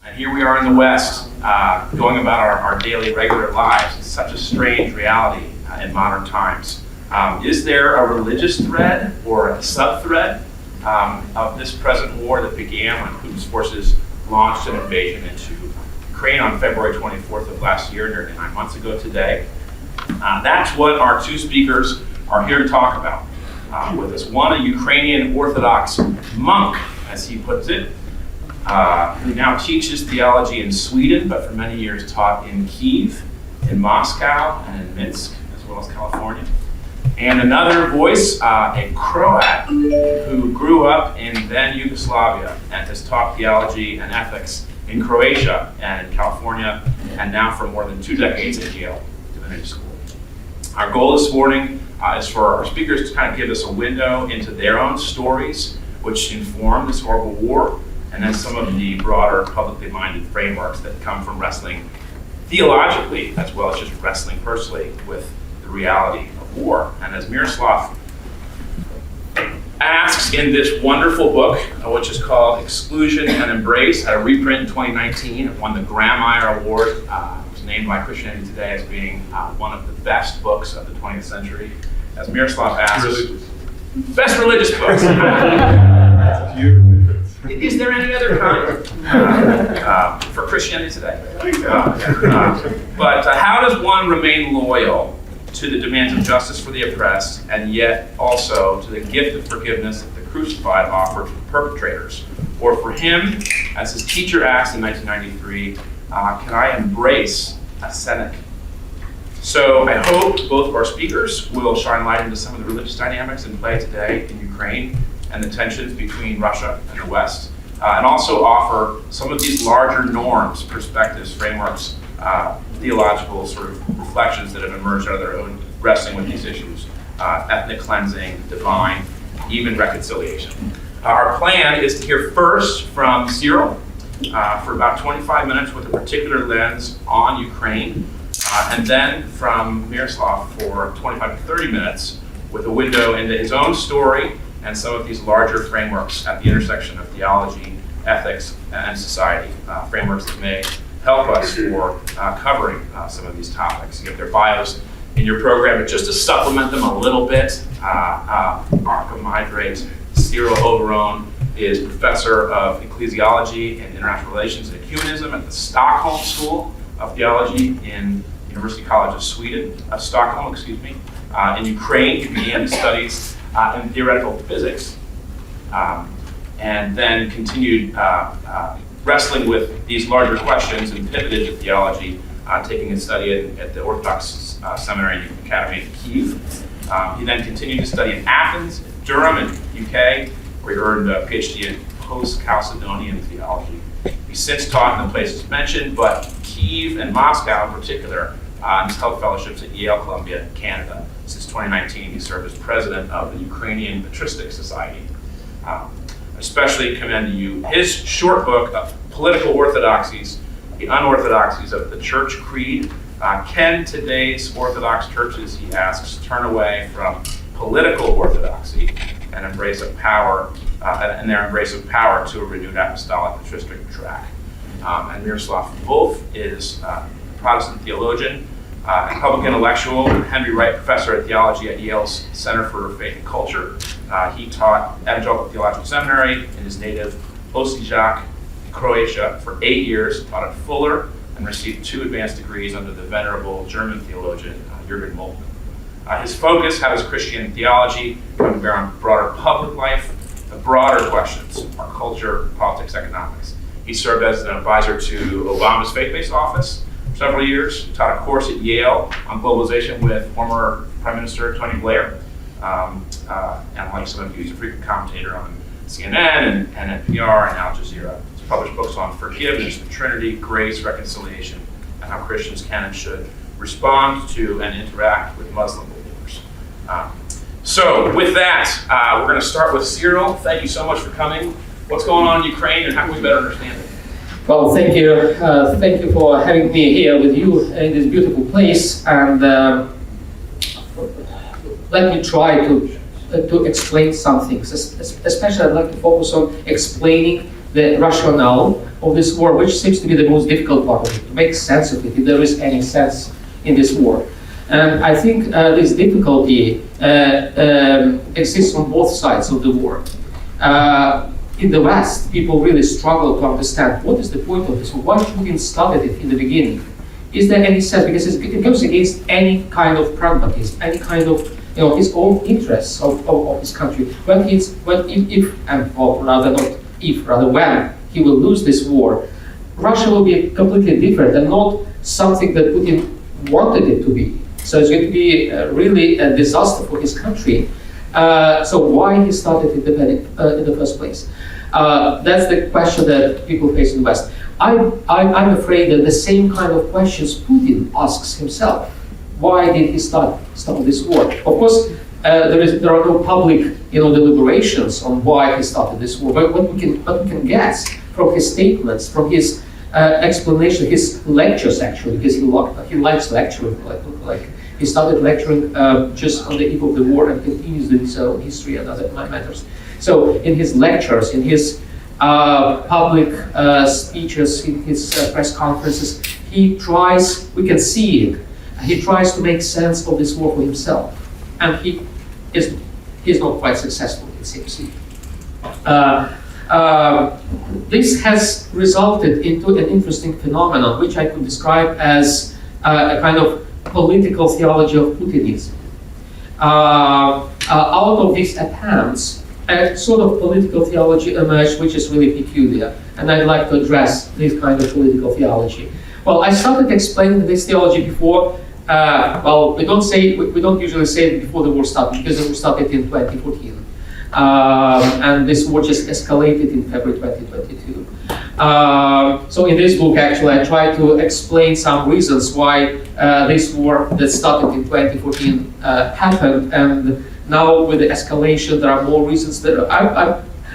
And here we are in the West, going about our daily, regular lives. It's such a strange reality in modern times. Is there a religious thread or a sub-thread of this present war that began when Putin's forces launched an invasion into Ukraine on February 24th of last year, nearly 9 months ago today? That's what our two speakers are here to talk about with us. One, a Ukrainian Orthodox monk, as he puts it, who now teaches theology in Sweden, but for many years taught in Kyiv, in Moscow, and in Minsk, as well as California. And another voice, a Croat who grew up in then Yugoslavia and has taught theology and ethics in Croatia and in California, and now for more than 2 decades at Yale Divinity School. Our goal this morning is for our speakers to kind of give us a window into their own stories, which inform this horrible war, and then some of the broader publicly minded frameworks that come from wrestling theologically, as well as just wrestling personally with the reality of war. And as Miroslav asks in this wonderful book, which is called Exclusion and Embrace, had a reprint in 2019. It won the Grawemeyer Award. It was named by Christianity Today as being one of the best books of the 20th century. As Miroslav asks, best religious books. Is there any other kind for Christianity Today? But how does one remain loyal to the demands of justice for the oppressed, and yet also to the gift of forgiveness that the crucified offered for perpetrators? Or for him, as his teacher asked in 1993, can I embrace a cynic? So I hope both of our speakers will shine light into some of the religious dynamics in play today in Ukraine and the tensions between Russia and the West, and also offer some of these larger norms, perspectives, frameworks, theological sort of reflections that have emerged out of their own wrestling with these issues, ethnic cleansing, divine, even reconciliation. Our plan is to hear first from Cyril for about 25 minutes with a particular lens on Ukraine, and then from Miroslav for 25 to 30 minutes with a window into his own story and some of these larger frameworks at the intersection of theology, ethics, and society, frameworks that may help us for covering some of these topics. You have their bios in your program, but just to supplement them a little bit, Markham Hydrate, Cyril Overown is professor of ecclesiology and international relations and ecumenism at the Stockholm School of Theology in University College of Sweden, Stockholm, in Ukraine. He began his studies in theoretical physics, and then continued wrestling with these larger questions and pivoted to theology, taking a study at the Orthodox Seminary and Academy in Kyiv. He then continued to study in Athens, Durham, in UK, where he earned a PhD in post-Chalcedonian theology. He's since taught in the places mentioned, but Kyiv and Moscow in particular, and he's held fellowships at Yale, Columbia, Canada. Since 2019, he served as president of the Ukrainian Patristic Society. Especially commend to you his short book of political orthodoxies, the unorthodoxies of the church creed. Can today's Orthodox churches, he asks, turn away from political orthodoxy and embrace of power, and their embrace of power to a renewed apostolic patristic track? And Miroslav Volf is a Protestant theologian, and public intellectual, Henry Wright Professor of Theology at Yale's Center for Faith and Culture. He taught Evangelical Theological Seminary in his native Osijek, Croatia, for 8 years, taught at Fuller, and received 2 advanced degrees under the venerable German theologian Jürgen Moltmann. His focus, how does Christian theology come to bear on broader public life, the broader questions, our culture, politics, economics. He served as an advisor to Obama's faith-based office for several years, taught a course at Yale on globalization with former Prime Minister Tony Blair, and like some of you, he's a frequent commentator on CNN and NPR and Al Jazeera. He's published books on forgiveness, the Trinity, grace, reconciliation, and how Christians can and should respond to and interact with Muslim believers. So with that, we're going to start with Cyril. Thank you so much for coming. What's going on in Ukraine, and how can we better understand it? Well, thank you. Thank you for having me here with you in this beautiful place. And let me try to explain some things. Especially, I'd like to focus on explaining the rationale of this war, which seems to be the most difficult part of it, to make sense of it, if there is any sense in this war. And I think this difficulty exists on both sides of the war. In the West, people really struggle to understand what is the point of this war, why Putin started it in the beginning. Is there any sense? Because it goes against any kind of pragmatism, any kind of his own interests of his country. When when he will lose this war, Russia will be completely different and not something that Putin wanted it to be. So it's going to be really a disaster for his country. So why he started it in the first place? That's the question that people face in the West. I'm afraid that the same kind of questions Putin asks himself. Why did he start this war? Of course, there are no public deliberations on why he started this war, but what we can guess from his statements, from his explanation, his lectures actually, because he likes lecturing. Like he started lecturing just on the eve of the war and continues doing so in history and other matters. So in his lectures, in his public speeches, in his press conferences, we can see it. He tries to make sense of this war for himself, and he's not quite successful, it seems. This has resulted into an interesting phenomenon, which I could describe as a kind of political theology of Putinism. Out of these attempts, a sort of political theology emerged, which is really peculiar, and I'd like to address this kind of political theology. Well, I started explaining this theology before. We don't usually say it before the war started, because the war started in 2014. And this war just escalated in February 2022. So in this book, actually, I try to explain some reasons why this war that started in 2014 happened, and now with the escalation, there are more reasons that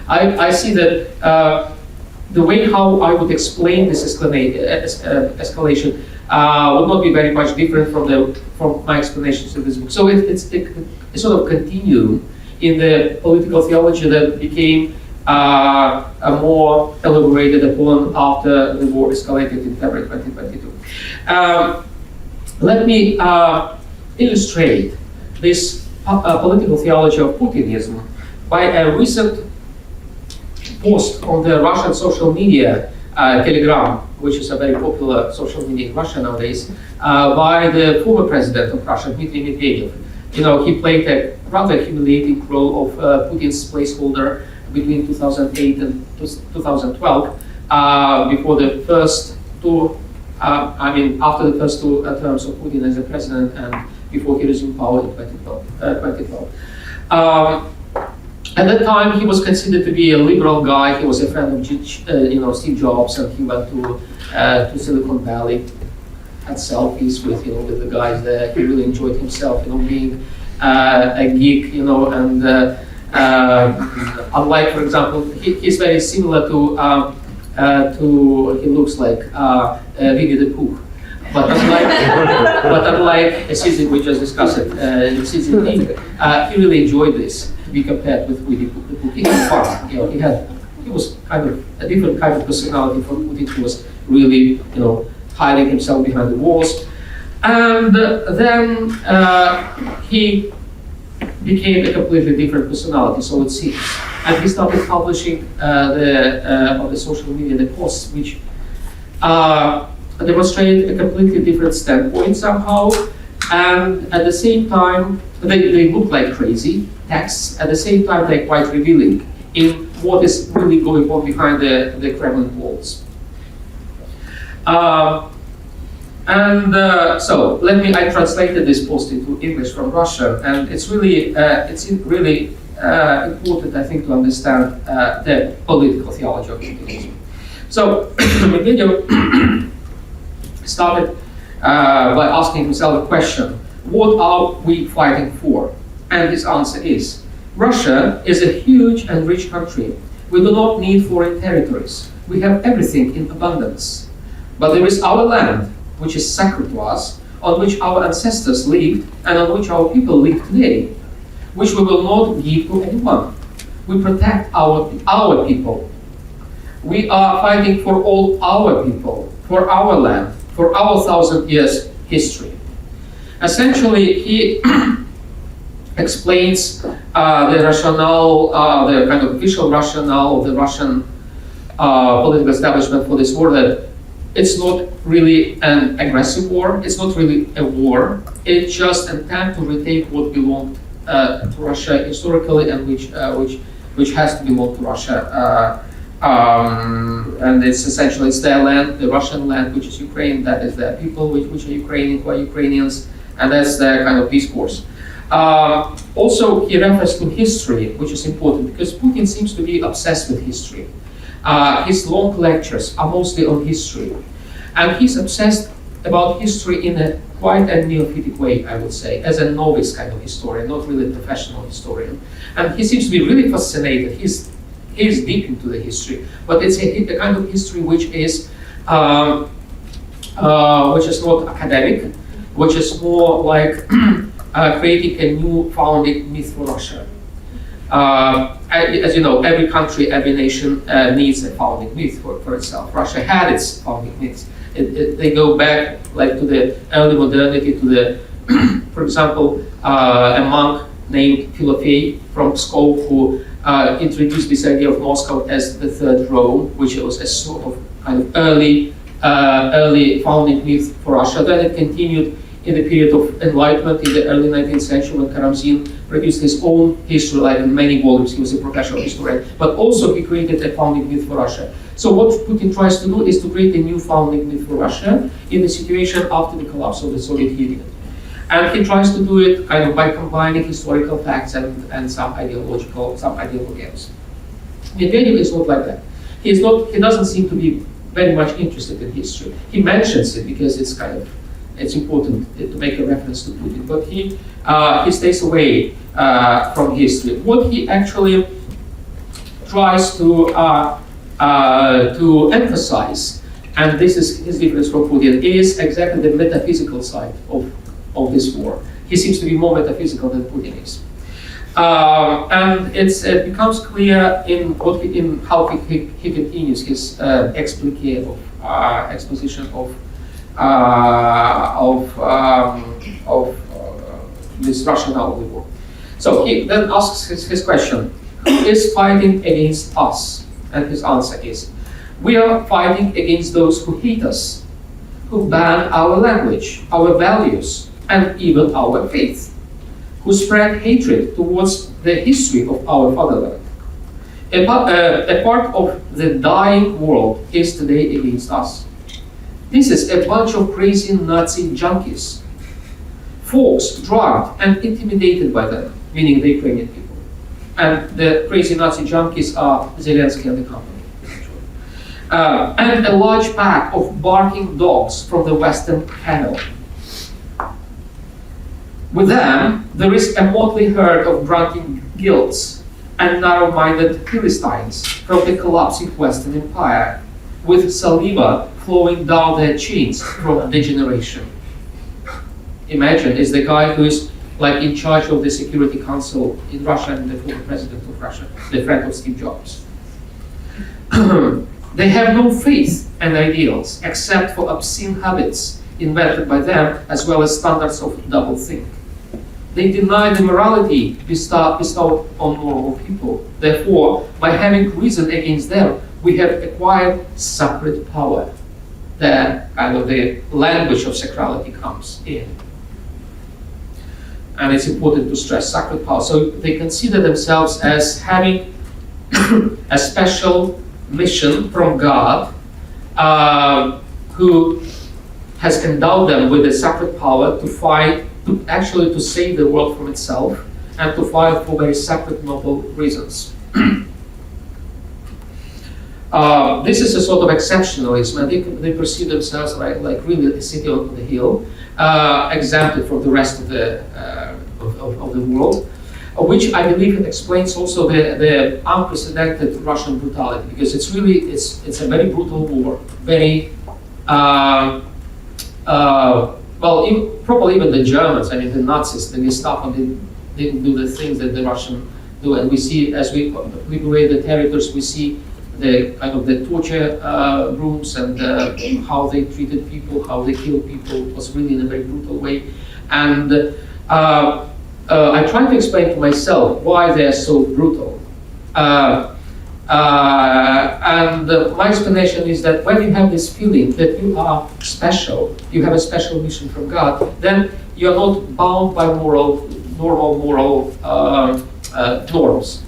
I see that the way how I would explain this escalation would not be very much different from my explanations in this book. So it's a sort of continuum in the political theology that became more elaborated upon after the war escalated in February 2022. Let me illustrate this political theology of Putinism by a recent post on the Russian social media, Telegram, which is a very popular social media in Russia nowadays, by the former president of Russia, Dmitry Medvedev. He played a rather humiliating role of Putin's placeholder between 2008 and 2012, before the first two, after the first two terms of Putin as a president and before he resumed power in 2012. At that time, he was considered to be a liberal guy. He was a friend of Steve Jobs, and he went to Silicon Valley, had selfies with the guys there. He really enjoyed himself, being a geek, and unlike, for example, he's very similar to he looks like Winnie the Pooh. But unlike Xi Jinping, we just discussed it, Xi Jinping, he really enjoyed this to be compared with Winnie the Pooh. He had fun. He was kind of a different kind of personality from Putin. He was really, hiding himself behind the walls. And then he became a completely different personality, so it seems. And he started publishing on the social media the posts which demonstrate a completely different standpoint somehow. And at the same time, they look like crazy texts. At the same time, they're quite revealing in what is really going on behind the Kremlin walls. So I translated this post into English from Russian, and it's really important, I think, to understand the political theology of Putinism. So Medvedev started by asking himself a question: what are we fighting for? And his answer is: Russia is a huge and rich country. We do not need foreign territories. We have everything in abundance. But there is our land, which is sacred to us, on which our ancestors lived and on which our people live today, which we will not give to anyone. We protect our people. We are fighting for all our people, for our land, for our 1,000 years history. Essentially, he explains the rationale, the kind of official rationale of the Russian political establishment for this war, that it's not really an aggressive war, it's not really a war, it's just an attempt to retake what belonged to Russia historically and which has to belong to Russia. And it's essentially, it's their land, the Russian land, which is Ukraine, that is their people, which are Ukrainian, who are Ukrainians, and that's their kind of discourse. Also, he refers to history, which is important because Putin seems to be obsessed with history. His long lectures are mostly on history, and he's obsessed about history in a quite a neophytic way, I would say, as a novice kind of historian, not really a professional historian. And he seems to be really fascinated. He's deep into the history, but it's a kind of history which is not academic, which is more like creating a new founding myth for Russia. As you know, every country, every nation needs a founding myth for itself. Russia had its founding myths. They go back like to the early modernity, to the, for example, a monk named Philofey from Pskov who introduced this idea of Moscow as the third Rome, which was a sort of kind of early founding myth for Russia. Then it continued in the period of Enlightenment in the early 19th century when Karamzin produced his own history, like in many volumes. He was a professional historian, but also he created a founding myth for Russia. So what Putin tries to do is to create a new founding myth for Russia in the situation after the collapse of the Soviet Union. And he tries to do it kind of by combining historical facts and some ideological games. Medvedev is not like that. He doesn't seem to be very much interested in history. He mentions it because it's important to make a reference to Putin, but he stays away from history. What he actually tries to emphasize, and this is his difference from Putin, is exactly the metaphysical side of this war. He seems to be more metaphysical than Putin is. And it becomes clear in how he continues his exposition of this rationale of the war. So he then asks his question, who is fighting against us? And his answer is, we are fighting against those who hate us, who ban our language, our values, and even our faith, who spread hatred towards the history of our fatherland. A part of the dying world is today against us. This is a bunch of crazy Nazi junkies, folks drugged and intimidated by them, meaning the Ukrainian people. And the crazy Nazi junkies are Zelensky and the company. And a large pack of barking dogs from the Western Kennel. With them, there is a motley herd of drunken guilds and narrow-minded Philistines from the collapsing Western Empire, with saliva flowing down their cheeks from degeneration. Imagine, it's the guy who is like in charge of the Security Council in Russia and the former president of Russia, the friend of Steve Jobs. They have no faith and ideals except for obscene habits invented by them, as well as standards of doublethink. They deny the morality bestowed on normal people. Therefore, by having reason against them, we have acquired sacred power. There, kind of the language of sacrality comes in. And it's important to stress sacred power. So they consider themselves as having a special mission from God, who has endowed them with the sacred power to fight, to save the world from itself, and to fight for very sacred, noble reasons. This is a sort of exceptionalism, and they perceive themselves like really a city on the hill, exempted from the rest of the world, which I believe explains also the unprecedented Russian brutality, because it's a very brutal war, very probably even the Germans, I mean the Nazis, the Gestapo didn't do the things that the Russians do, and we see as we liberate the territories, we see the kind of the torture rooms and how they treated people, how they killed people was really in a very brutal way. And I tried to explain to myself why they're so brutal. And my explanation is that when you have this feeling that you are special, you have a special mission from God, then you're not bound by normal moral norms.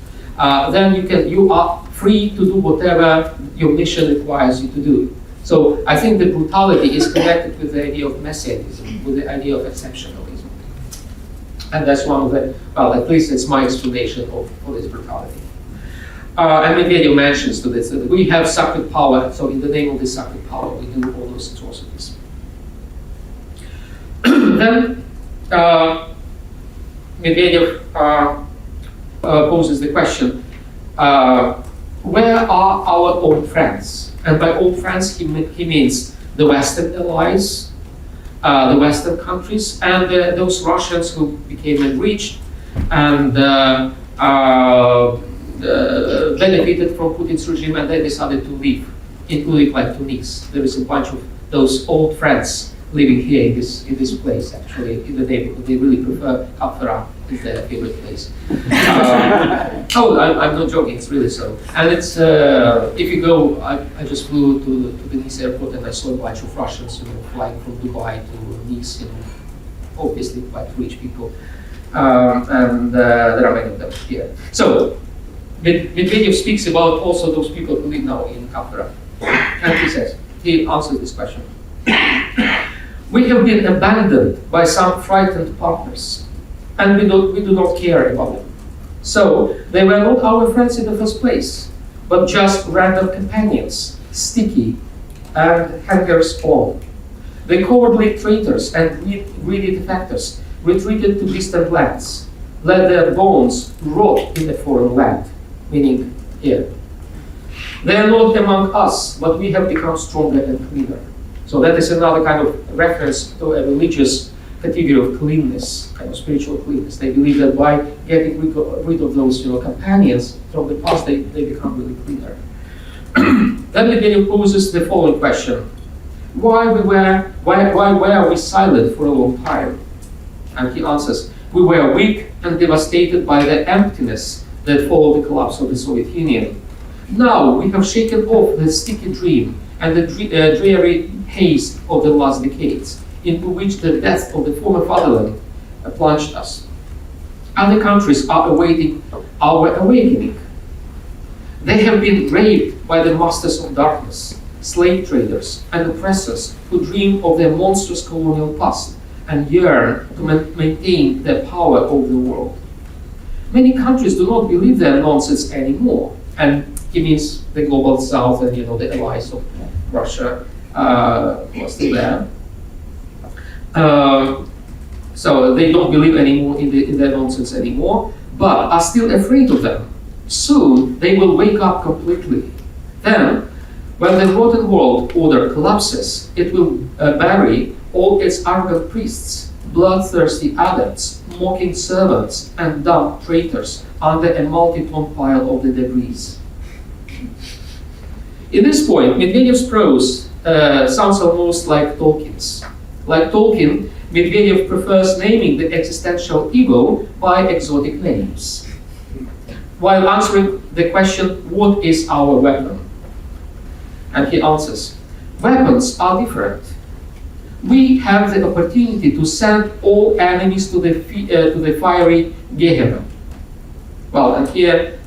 Then you are free to do whatever your mission requires you to do. So I think the brutality is connected with the idea of messianism, with the idea of exceptionalism. And that's one of the, well, at least it's my explanation of this brutality. And Medvedev mentions to this that we have sacred power, so in the name of this sacred power we do all those atrocities. Then Medvedev poses the question, where are our old friends? And by old friends he means the Western allies, the Western countries, and those Russians who became enriched and benefited from Putin's regime, and they decided to leave, including like Tunis. There is a bunch of those old friends living here in this place, actually, in the neighborhood. They really prefer Kapfara as their favorite place. I'm not joking, it's really so. And it's, if you go, I just flew to the Nice airport and I saw a bunch of Russians, flying from Dubai to Nice, obviously quite rich people. And there are many of them here. So, Medvedev speaks about also those people who live now in Kapfara. And he answers this question. We have been abandoned by some frightened partners, and we do not care about them. So, they were not our friends in the first place, but just random companions, sticky and hangers-on. The cowardly traitors and greedy defectors retreated to distant lands, let their bones rot in a foreign land, meaning here. They are not among us, but we have become stronger and cleaner. So that is another kind of reference to a religious category of cleanness, kind of spiritual cleanness. They believe that by getting rid of those companions from the past, they become really cleaner. Then Medvedev poses the following question. Why were we silent for a long time? And he answers, we were weak and devastated by the emptiness that followed the collapse of the Soviet Union. Now we have shaken off the sticky dream and the dreary haze of the last decades, into which the death of the former fatherland plunged us. Other countries are awaiting our awakening. They have been raped by the masters of darkness, slave traders and oppressors who dream of their monstrous colonial past and yearn to maintain their power over the world. Many countries do not believe their nonsense anymore, and it means the global south and the allies of Russia were still there. So they don't believe anymore in their nonsense anymore, but are still afraid of them. Soon they will wake up completely. Then, when the rotten world order collapses, it will bury all its arrogant priests, bloodthirsty adepts, mocking servants, and dumb traitors under a multi-ton pile of the debris. In this point, Medvedev's prose sounds almost like Tolkien's. Like Tolkien, Medvedev prefers naming the existential ego by exotic names, while answering the question, what is our weapon? And he answers, weapons are different. We have the opportunity to send all enemies to the fiery Gehenna. Well, and here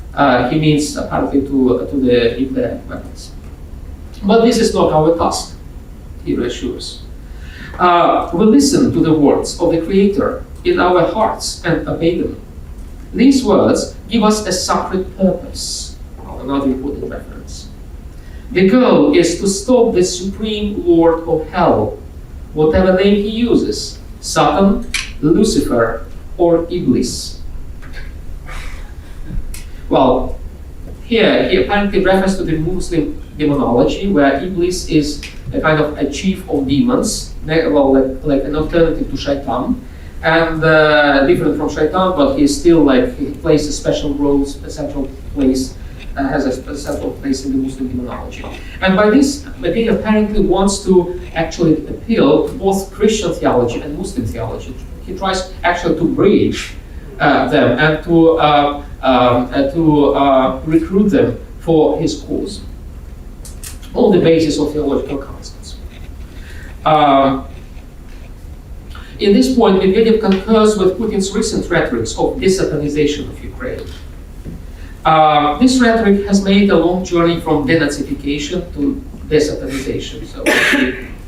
he means apparently to the nuclear weapons. But this is not our task, he reassures. We listen to the words of the Creator in our hearts and obey them. These words give us a sacred purpose. Well, another important reference. The goal is to stop the supreme Lord of Hell, whatever name he uses, Satan, Lucifer, or Iblis. Well, here he apparently refers to the Muslim demonology, where Iblis is a kind of a chief of demons, well, like an alternative to Shaitan, and different from Shaitan, but he's still he plays a special role, a central place has a central place in the Muslim demonology. And by this, Medvedev apparently wants to actually appeal to both Christian theology and Muslim theology. He tries actually to bridge them and to recruit them for his cause on the basis of theological concepts. In this point, Medvedev concurs with Putin's recent rhetorics of desatanization of Ukraine. This rhetoric has made a long journey from denazification to desatanization, so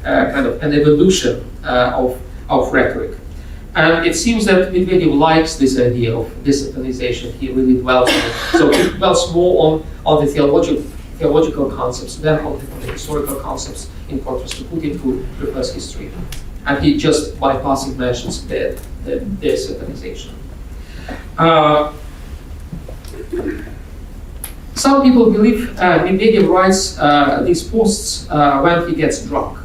kind of an evolution of rhetoric. And it seems that Medvedev likes this idea of desatanization. He really dwells on it. So he dwells more on the theological concepts than on the historical concepts, in contrast to Putin, who prefers history. And he just bypassing mentions the desatanization. Some people believe Medvedev writes these posts when he gets drunk.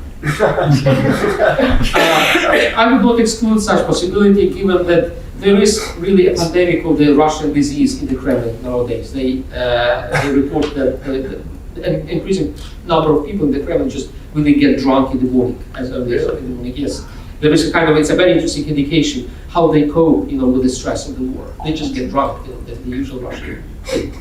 I would not exclude such possibility, given that there is really a pandemic of the Russian disease in the Kremlin nowadays. They report that an increasing number of people in the Kremlin just really get drunk in the morning, as early as in the morning. Yes, there is it's a very interesting indication how they cope, with the stress of the war. They just get drunk, the usual Russian thing.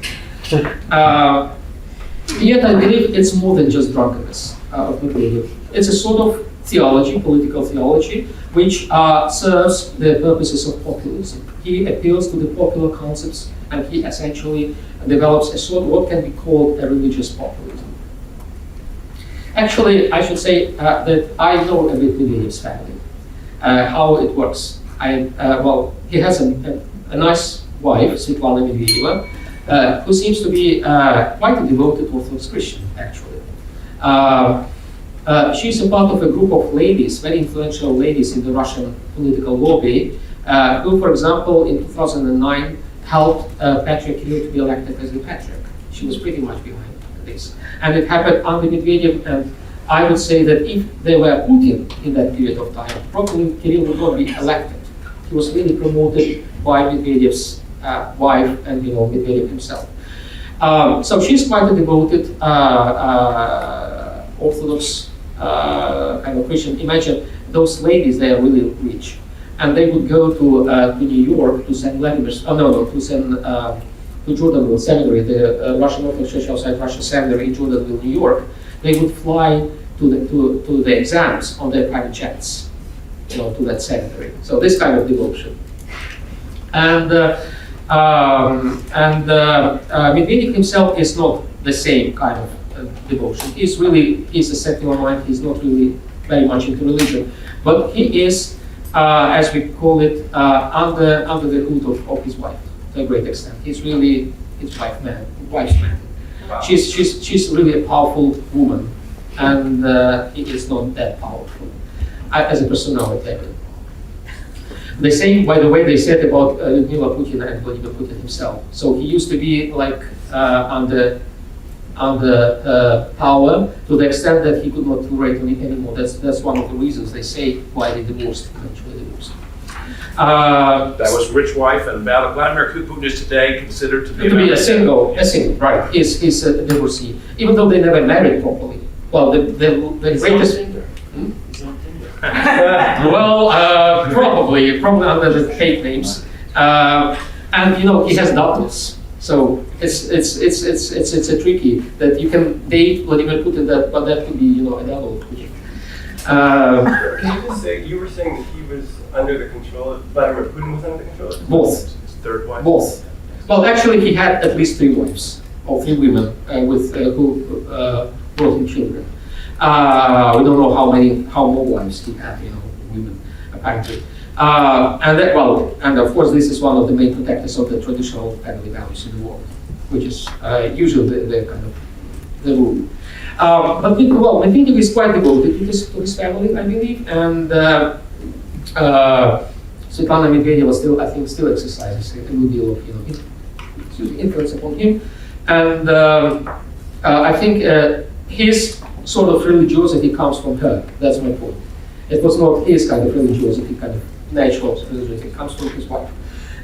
Yet I believe it's more than just drunkenness of Medvedev. It's a sort of theology, political theology, which serves the purposes of populism. He appeals to the popular concepts, and he essentially develops a sort of what can be called a religious populism. Actually, I should say that I know a bit Medvedev's family, how it works. He has a nice wife, Svetlana Medvedeva, who seems to be quite a devoted Orthodox Christian, actually. She's a part of a group of ladies, very influential ladies in the Russian political lobby, who, for example, in 2009 helped Patriarch Kirill to be elected as the Patriarch. She was pretty much behind this. And it happened under Medvedev, and I would say that if there were Putin in that period of time, probably Kirill would not be elected. He was really promoted by Medvedev's wife and Medvedev himself. So she's quite a devoted Orthodox kind of Christian. Imagine those ladies; they are really rich, and they would go to New York to St. Vladimir's. To Jordanville Seminary, the Russian Orthodox Church outside Russian Seminary in Jordanville, New York. They would fly to the exams on their private jets, to that seminary. So this kind of devotion, and Medvedev himself is not the same kind of devotion. He's a secular mind. He's not really very much into religion, but he is, as we call it, under the hood of his wife to a great extent. He's really his wife's man. Wow. She's really a powerful woman, and he is not that powerful as a personality. The same, by the way, they said about Lyudmila Putina and Vladimir Putin himself. So he used to be like under power to the extent that he could not tolerate anymore. That's one of the reasons they say why they eventually divorced. That was rich wife, and Vladimir Putin is today considered to be a single, right? He's a divorcee, even though they never married properly. Well, the greatest. Well, probably under the fake names, and he has daughters. So it's a tricky that you can date Vladimir Putin, but that could be a double Putin. Can you just say you were saying that he was under the control of Vladimir Putin was under the control of both. His third wife. Both. Well, actually, he had at least 3 wives or 3 women who brought him children. We don't know how more wives he had, women apparently. And of course, this is one of the main protectors of the traditional family values in the world, which is usually the kind of the rule. But Medvedev is quite devoted to his family, I believe, and Svetlana Medvedeva still exercises a good deal of influence upon him, and I think his sort of religiosity comes from her. That's my point. It was not his kind of religiosity, kind of natural religiosity. It comes from his wife.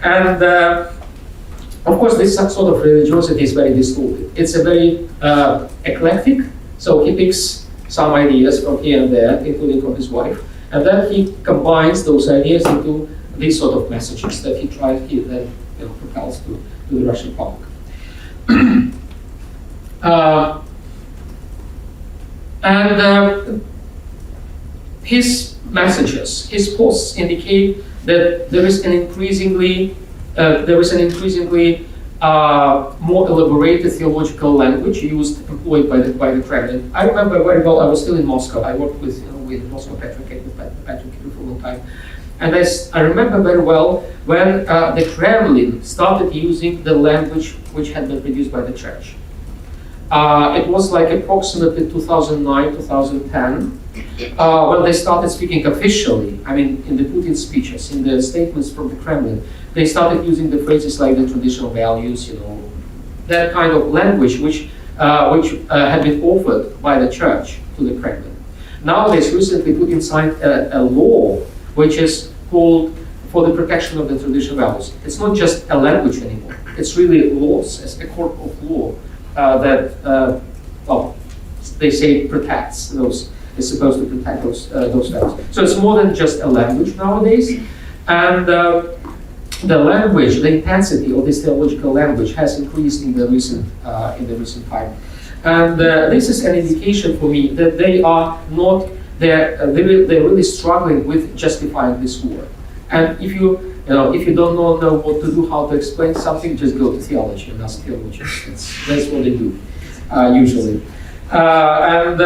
And Of course, this sort of religiosity is very distorted. It's a very eclectic, so he picks some ideas from here and there, including from his wife, and then he combines those ideas into these sort of messages that he then propels to the Russian public. His messages, his posts indicate that there is an increasingly more elaborated theological language employed by the Kremlin. I remember very well. I was still in Moscow. I worked with Moscow Patriarchate for a long time, and I remember very well when the Kremlin started using the language which had been produced by the church. It was like approximately 2009, 2010, when they started speaking officially. I mean, in the Putin speeches, in the statements from the Kremlin, they started using the phrases like the traditional values, that kind of language which had been offered by the church to the Kremlin. Nowadays, recently Putin signed a law which is called for the protection of the traditional values. It's not just a language anymore. It's really laws, as a court of law that, they say protects those. Is supposed to protect those values. So it's more than just a language nowadays, and the language, the intensity of this theological language has increased in the recent time, and this is an indication for me that they are not they're really struggling with justifying this war. And if you don't know what to do, how to explain something, just go to theology and ask theologians. That's what they do usually, and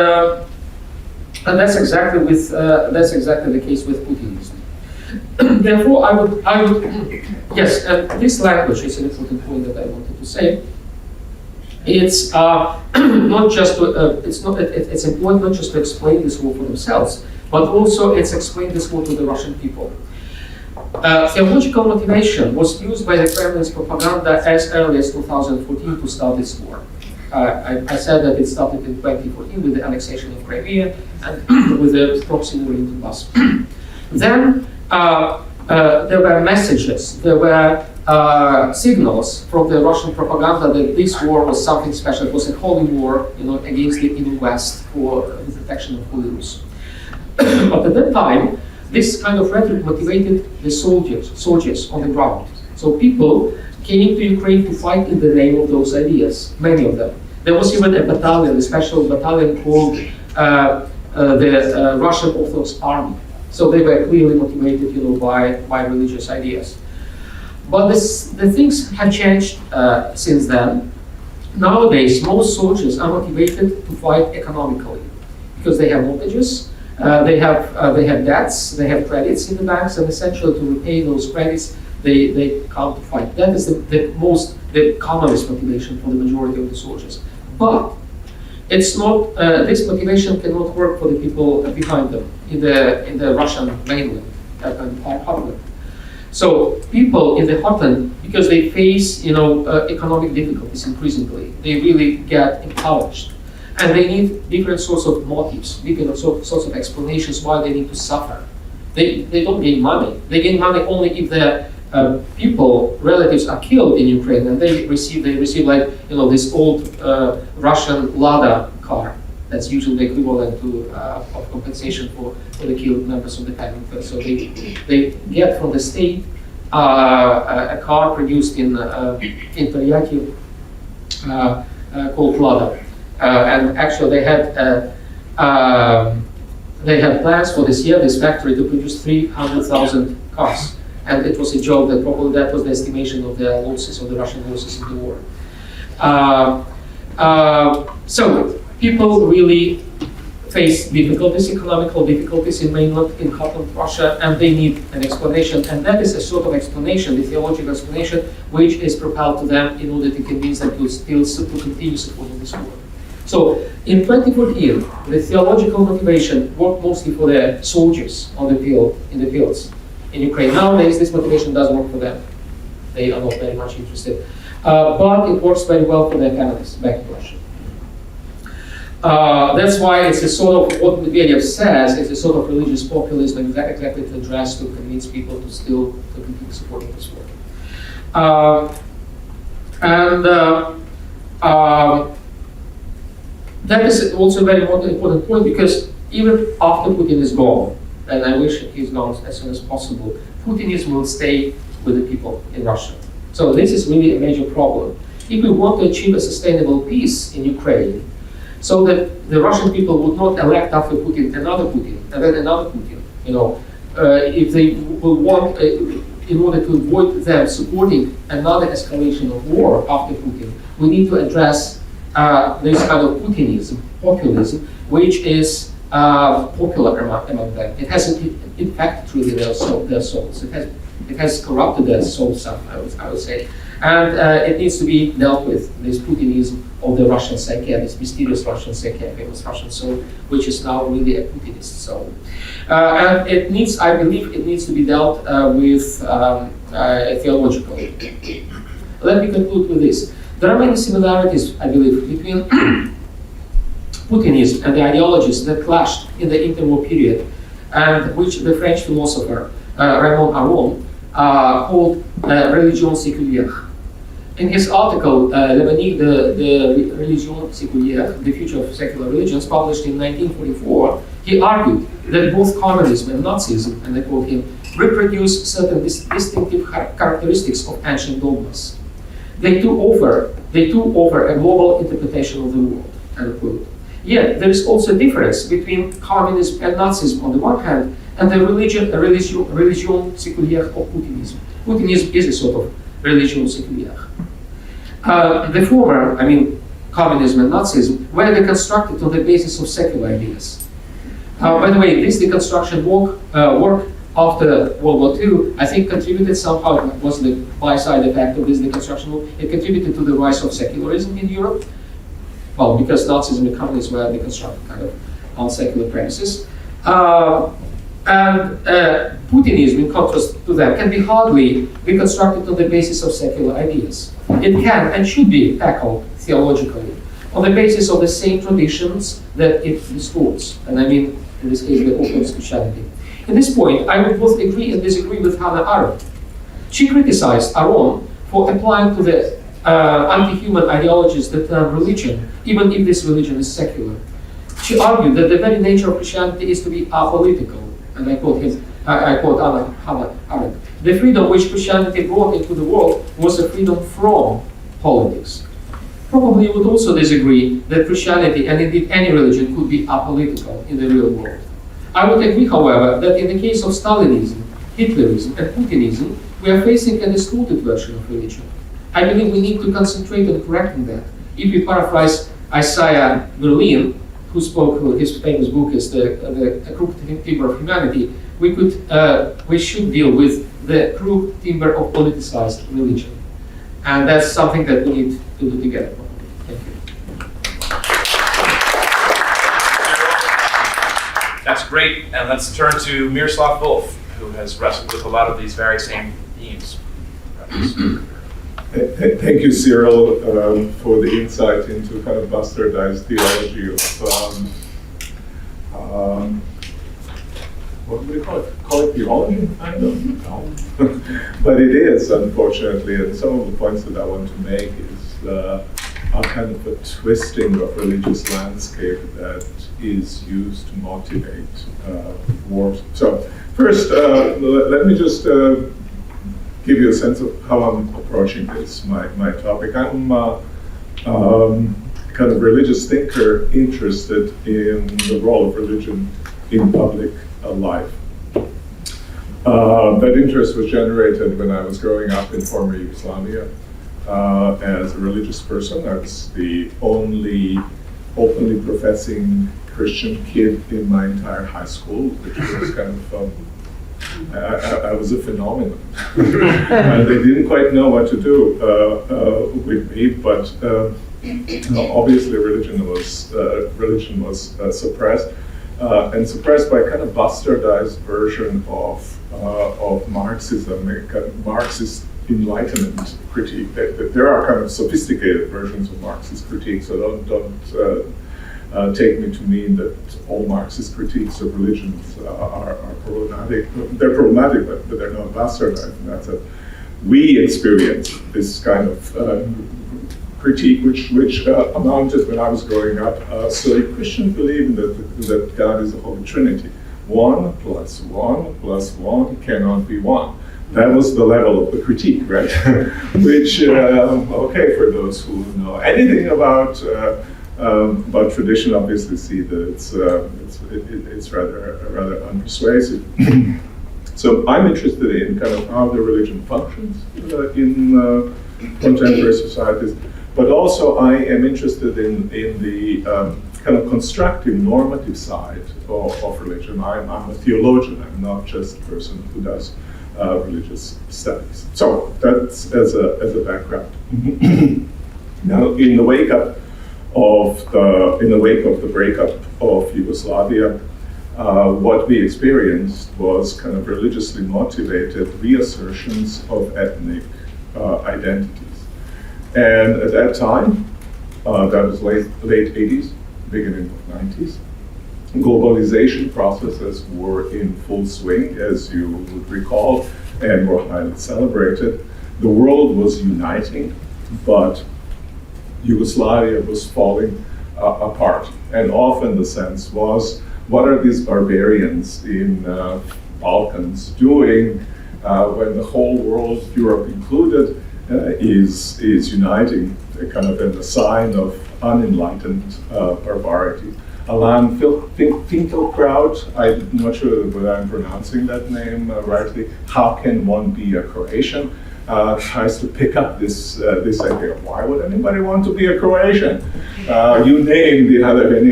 that's exactly the case with Putinism. Therefore, I would yes, and this language is an important point that I wanted to say. It's not just it's important not just to explain this war for themselves, but also it's explained this war to the Russian people. Theological motivation was used by the Kremlin's propaganda as early as 2014 to start this war. I said that it started in 2014 with the annexation of Crimea and with the proximity to Donbass. Then there were messages, there were signals from the Russian propaganda that this war was something special. It was a holy war, against the evil West for the protection of Holy Rus. But at that time, this kind of rhetoric motivated the soldiers on the ground. So people came to Ukraine to fight in the name of those ideas, many of them. There was even a battalion, a special battalion called the Russian Orthodox Army. So they were clearly motivated, by religious ideas. But the things have changed since then. Nowadays, most soldiers are motivated to fight economically because they have mortgages, they have debts, they have credits in the banks, and essentially to repay those credits, they come to fight. That is the commonest motivation for the majority of the soldiers. But it's not. This motivation cannot work for the people behind them in the Russian mainland and heartland. So people in the heartland, because they face economic difficulties increasingly, they really get encouraged, and they need different sorts of motives, different sorts of explanations why they need to suffer. They don't gain money. They gain money only if their relatives are killed in Ukraine, and they receive like this old Russian Lada car. That's usually the equivalent to of compensation for the killed members of the family. So they get from the state a car produced in Tariaki called Lada, and actually they had plans for this factory to produce 300,000 cars. And it was a joke that probably that was the estimation of the losses, of the Russian losses in the war. So people really face difficulties, economical difficulties in mainland, in heartland Russia, and they need an explanation. And that is a sort of explanation, the theological explanation, which is propelled to them in order to convince them to continue supporting this war. So in 2014, the theological motivation worked mostly for the soldiers on the field, in the fields. In Ukraine nowadays, this motivation doesn't work for them. They are not very much interested. But it works very well for their families back in Russia. That's why it's a sort of, what Medvedev says, it's a sort of religious populism exactly to address, to convince people to continue supporting this war. And that is also a very important point, because even after Putin is gone, and I wish he's gone as soon as possible, Putinism will stay with the people in Russia. So this is really a major problem. If we want to achieve a sustainable peace in Ukraine, so that the Russian people would not elect after Putin another Putin, and then another Putin, if they will want, in order to avoid them supporting another escalation of war after Putin, we need to address this kind of Putinism, populism, which is popular among them. It has infected really their souls. It has corrupted their souls, I would say. And it needs to be dealt with, this Putinism of the Russian psyche, this mysterious Russian psyche, famous Russian soul, which is now really a Putinist soul. And it needs, I believe, it needs to be dealt with theologically. Let me conclude with this. There are many similarities, I believe, between Putinism and the ideologies that clashed in the interwar period, and which the French philosopher Raymond Aron called religion séculière. In his article, L'avenir de religion séculière, The Future of Secular Religions, published in 1944, he argued that both communism and Nazism, and I quote him, reproduce certain distinctive characteristics of ancient dogmas. They too offer a global interpretation of the world, end quote. Yet there is also a difference between communism and Nazism on the one hand, and the religion séculière of Putinism. Putinism is a sort of religion séculière. The former, I mean, communism and Nazism, were deconstructed on the basis of secular ideas. By the way, this deconstruction work after World War II, I think, contributed somehow. It was the by-side effect of this deconstruction work. It contributed to the rise of secularism in Europe. Well, because Nazism and communism were deconstructed kind of on secular premises. And Putinism, in contrast to that, can be hardly reconstructed on the basis of secular ideas. It can and should be tackled theologically on the basis of the same traditions that it distorts, and I mean, in this case, the Orthodox Christianity. In this point, I would both agree and disagree with Hannah Arendt. She criticized Aron for applying to the anti-human ideologies the term religion, even if this religion is secular. She argued that the very nature of Christianity is to be apolitical, and I quote Hannah Arendt. The freedom which Christianity brought into the world was a freedom from politics. Probably you would also disagree that Christianity, and indeed any religion, could be apolitical in the real world. I would agree, however, that in the case of Stalinism, Hitlerism, and Putinism, we are facing a distorted version of religion. I believe we need to concentrate on correcting that. If we paraphrase Isaiah Berlin, who spoke, his famous book is the Crooked Timber of Humanity, we should deal with the crooked timber of politicized religion. And that's something that we need to do together. Thank you. That's great, and let's turn to Miroslav Volf, who has wrestled with a lot of these very same themes. Thank you, Cyril, for the insight into kind of bastardized theology of, what do we call it? Call it theology? I don't know. But it is, unfortunately, and some of the points that I want to make is a kind of a twisting of religious landscape that is used to motivate wars. So first, let me just give you a sense of how I'm approaching this, my topic. I'm kind of religious thinker interested in the role of religion in public life. That interest was generated when I was growing up in former Yugoslavia as a religious person. I was the only openly professing Christian kid in my entire high school, which was kind of I was a phenomenon. They didn't quite know what to do with me, but obviously religion was suppressed, and suppressed by a kind of bastardized version of Marxism, a kind of Marxist Enlightenment critique. There are kind of sophisticated versions of Marxist critique, so don't take me to mean that all Marxist critiques of religions are problematic. They're problematic, but they're not bastardized, and we experienced this kind of critique, which amounted when I was growing up. So a Christian believing that God is the Holy Trinity. 1 plus 1 plus 1 cannot be 1. That was the level of the critique, right? Which, okay, for those who know anything about tradition, obviously see that it's rather unpersuasive. So I'm interested in kind of how the religion functions in contemporary societies, but also I am interested in the kind of constructive, normative side of religion. I'm a theologian. I'm not just a person who does religious studies. So that's as a background. Now, in the wake of the breakup of Yugoslavia, what we experienced was kind of religiously motivated reassertions of ethnic identities. And at that time, that was late 80s, beginning of 90s, globalization processes were in full swing, as you would recall, and were highly celebrated. The world was uniting, but Yugoslavia was falling apart. And often the sense was, what are these barbarians in Balkans doing when the whole world, Europe included, is uniting, kind of in a sign of unenlightened barbarity. Alan Finkelkraut, I'm not sure whether I'm pronouncing that name rightly, how can one be a Croatian? Tries to pick up this idea. Why would anybody want to be a Croatian? You name any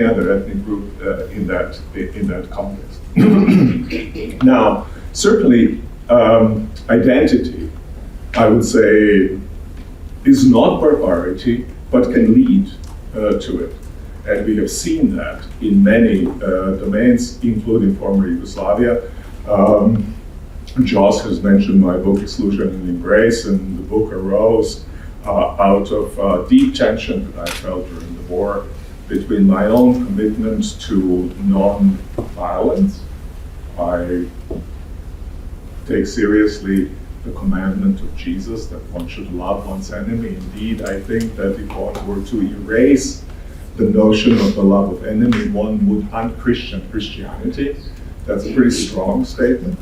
other ethnic group in that context. Now, certainly, identity, I would say, is not barbarity, but can lead to it. And we have seen that in many domains, including former Yugoslavia. Joss has mentioned my book, Exclusion and Embrace, and the book arose out of deep tension that I felt during the war between my own commitment to non-violence. I take seriously the commandment of Jesus that one should love one's enemy. Indeed, I think that if one were to erase the notion of the love of enemy, one would unchristian Christianity. That's a pretty strong statement.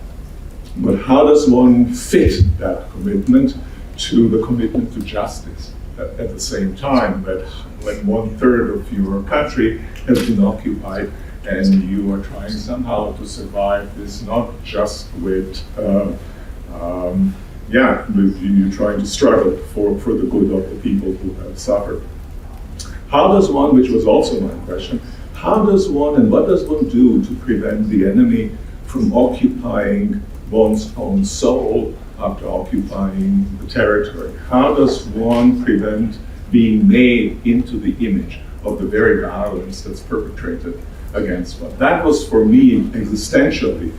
But how does one fit that commitment to the commitment to justice at the same time that when 1/3 of your country has been occupied and you are trying somehow to survive this, not just with, you're trying to struggle for the good of the people who have suffered. How does one, which was also my question, how does one and what does one do to prevent the enemy from occupying one's own soul after occupying the territory? How does one prevent being made into the image of the very violence that's perpetrated against one? That was for me existentially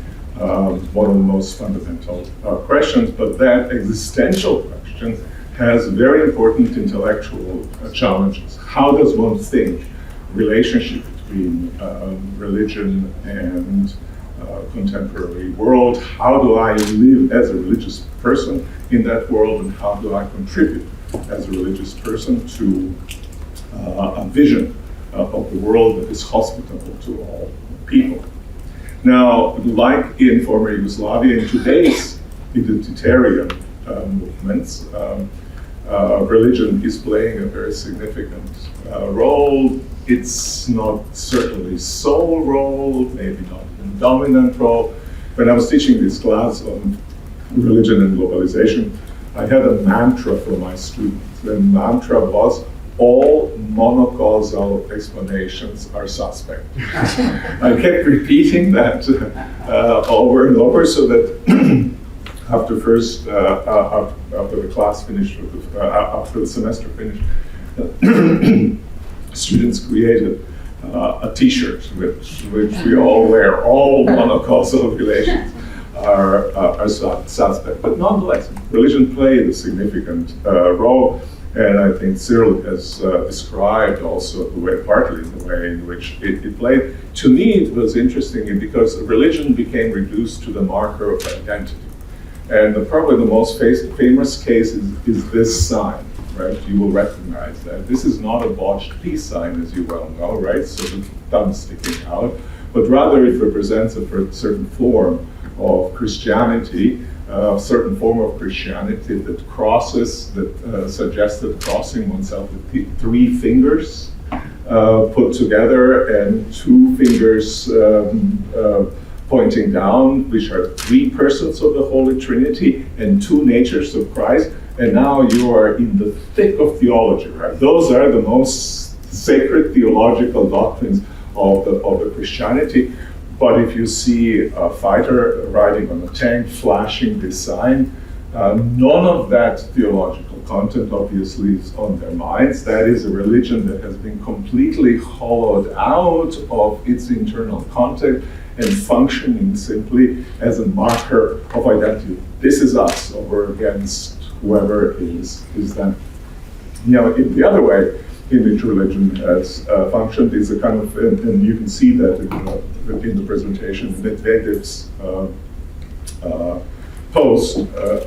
one of the most fundamental questions, but that existential question has very important intellectual challenges. How does one think relationship between religion and contemporary world? How do I live as a religious person in that world, and how do I contribute as a religious person to a vision of the world that is hospitable to all people? Now, like in former Yugoslavia, in today's identitarian movements, religion is playing a very significant role. It's not certainly sole role, maybe not a dominant role. When I was teaching this class on religion and globalization, I had a mantra for my students. The mantra was, all monocausal explanations are suspect. I kept repeating that over and over so that after the class finished, after the semester finished, students created a T-shirt which we all wear. All monocausal relations are suspect. But nonetheless, religion played a significant role, and I think Cyril has described also partly the way in which it played. To me, it was interesting because religion became reduced to the marker of identity. And probably the most famous case is this sign, right? You will recognize that. This is not a botched peace sign, as you well know, right? So the thumb sticking out, but rather it represents a certain form of Christianity, a certain form of Christianity that crosses, that suggested crossing oneself with three fingers put together and two fingers pointing down, which are three persons of the Holy Trinity and two natures of Christ. And now you are in the thick of theology, right? Those are the most sacred theological doctrines of the Christianity. But if you see a fighter riding on a tank flashing this sign, none of that theological content obviously is on their minds. That is a religion that has been completely hollowed out of its internal content and functioning simply as a marker of identity. This is us over against whoever is them. In the other way in which religion has functioned is a kind of, and you can see that in the presentation, Medvedev's post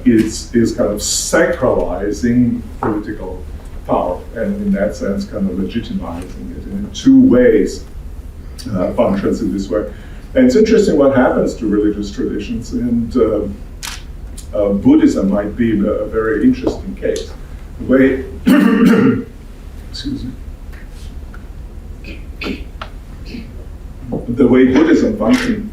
is kind of sacralizing political power, and in that sense kind of legitimizing it in two ways, functions in this way. And it's interesting what happens to religious traditions, and Buddhism might be a very interesting case. The way, excuse me, the way Buddhism functioned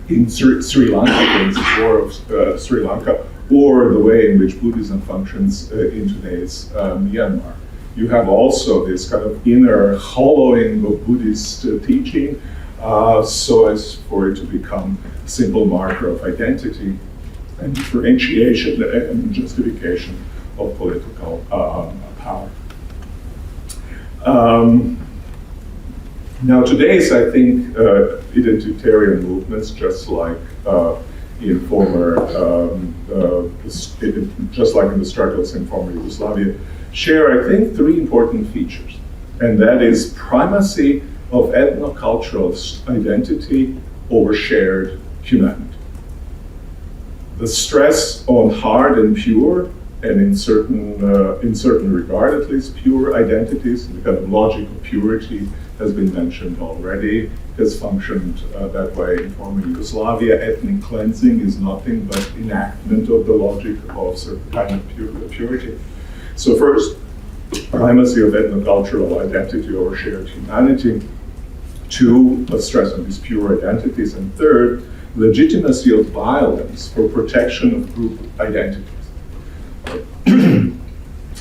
in Sri Lanka, Sri Lanka, or the way in which Buddhism functions in today's Myanmar. You have also this kind of inner hollowing of Buddhist teaching, so as for it to become a simple marker of identity and differentiation and justification of political power. Now today's, I think, identitarian movements, just like in former, just like in the struggles in former Yugoslavia, share, I think, three important features, and that is primacy of ethnocultural identity over shared humanity. The stress on hard and pure, and in certain regard at least, pure identities, the kind of logic of purity has been mentioned already, has functioned that way in former Yugoslavia. Ethnic cleansing is nothing but enactment of the logic of certain kind of purity. So first, primacy of ethnocultural identity over shared humanity. Two, a stress on these pure identities. And third, legitimacy of violence for protection of group identities.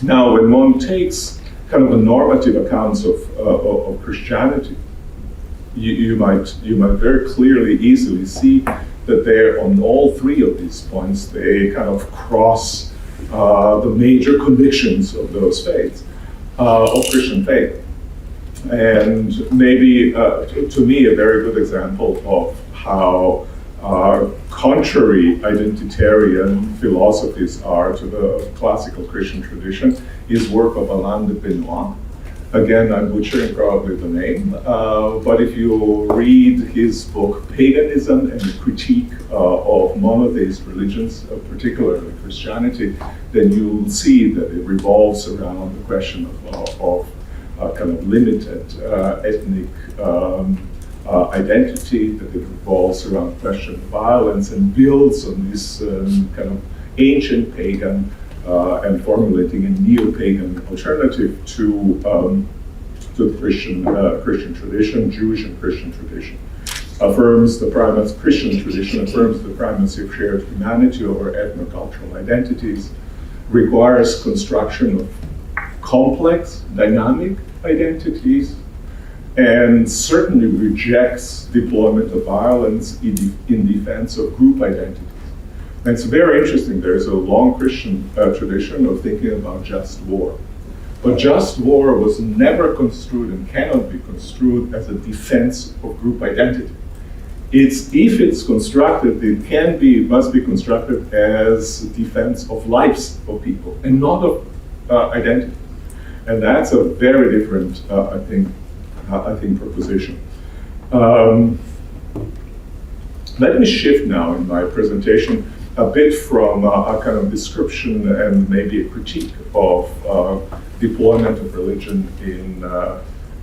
Now, when one takes kind of a normative accounts of Christianity, you might very clearly, easily see that they're on all three of these points, they kind of cross the major convictions of those faiths, of Christian faith. And maybe, to me, a very good example of how contrary identitarian philosophies are to the classical Christian tradition is work of Alain de Benoit. Again, I'm butchering probably the name, but if you read his book Paganism and the Critique of Monotheist Religions, particularly Christianity, then you'll see that it revolves around the question of kind of limited ethnic identity, that it revolves around the question of violence and builds on this kind of ancient pagan and formulating a neo-pagan alternative to the Christian tradition, Jewish and Christian tradition. Christian tradition affirms the primacy of shared humanity over ethnocultural identities, requires construction of complex, dynamic identities, and certainly rejects deployment of violence in defense of group identities. And it's very interesting, there's a long Christian tradition of thinking about just war. But just war was never construed and cannot be construed as a defense of group identity. If it's constructed, it must be constructed as defense of lives of people and not of identity. And that's a very different, I think, proposition. Let me shift now in my presentation a bit from a kind of description and maybe a critique of deployment of religion in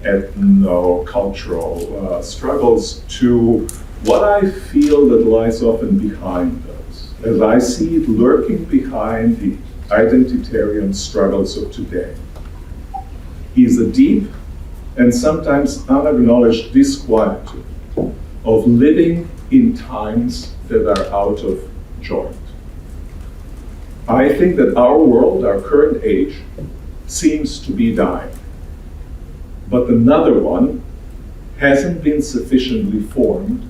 ethno-cultural struggles to what I feel that lies often behind those, as I see it lurking behind the identitarian struggles of today, is a deep and sometimes unacknowledged disquietude of living in times that are out of joint. I think that our world, our current age, seems to be dying, but another one hasn't been sufficiently formed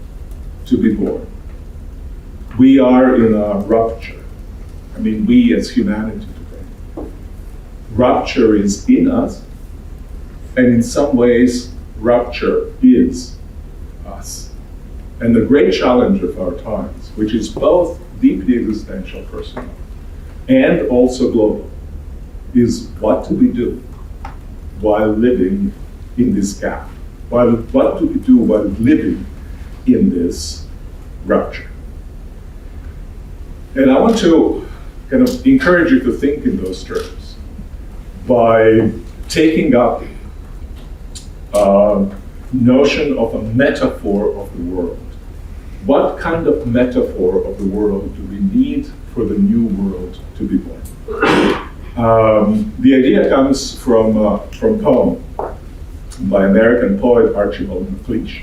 to be born. We are in a rupture. I mean, we as humanity today. Rupture is in us, and in some ways, rupture is us. And the great challenge of our times, which is both deeply existential, personal, and also global, is what do we do while living in this gap? What do we do while living in this rupture? And I want to kind of encourage you to think in those terms by taking up a notion of a metaphor of the world. What kind of metaphor of the world do we need for the new world to be born? The idea comes from a poem by American poet Archibald MacLeish.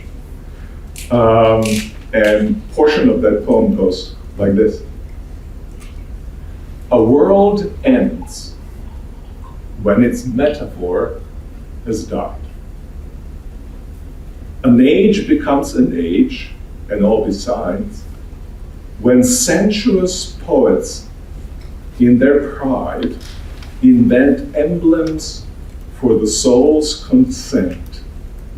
And portion of that poem goes like this. A world ends when its metaphor has died. An age becomes an age, and all besides, when sensuous poets, in their pride, invent emblems for the soul's consent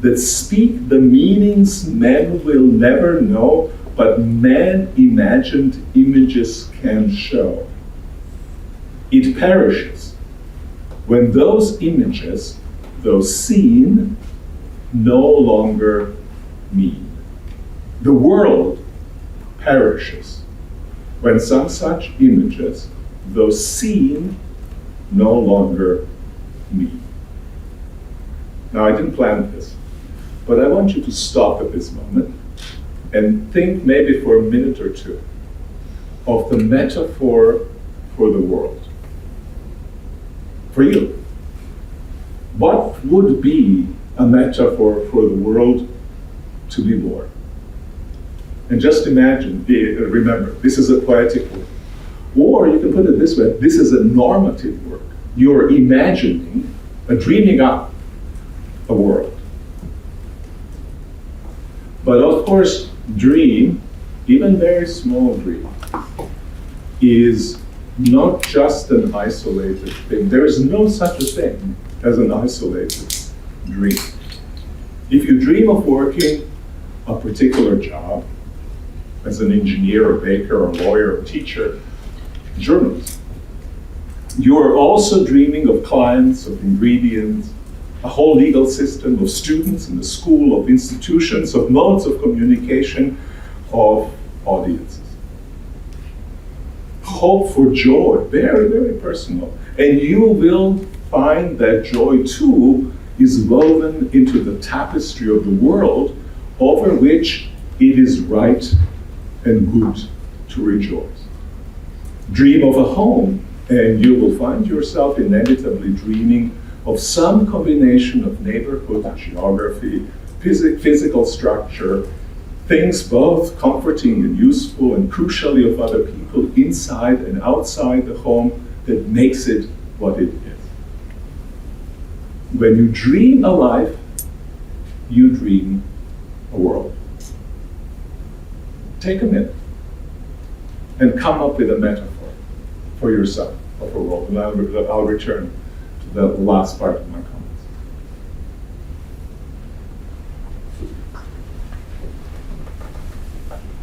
that speak the meanings men will never know, but man-imagined images can show. It perishes when those images, though seen, no longer mean. The world perishes when some such images, though seen, no longer mean. Now, I didn't plan this, but I want you to stop at this moment and think maybe for a minute or two of the metaphor for the world. For you, what would be a metaphor for the world to be born? And just imagine, remember, this is a poetic work. Or you can put it this way, this is a normative work. You're imagining, dreaming up a world. But of course, dream, even very small dream, is not just an isolated thing. There is no such a thing as an isolated dream. If you dream of working a particular job, as an engineer, a baker, a lawyer, a teacher, journalist, you are also dreaming of clients, of ingredients, a whole legal system, of students in the school, of institutions, of modes of communication, of audiences. Hope for joy, very, very personal. And you will find that joy too is woven into the tapestry of the world over which it is right and good to rejoice. Dream of a home, and you will find yourself inevitably dreaming of some combination of neighborhood, geography, physical structure, things both comforting and useful, and crucially of other people inside and outside the home that makes it what it is. When you dream a life, you dream a world. Take a minute and come up with a metaphor for yourself of a world, and I'll return to the last part of my comments.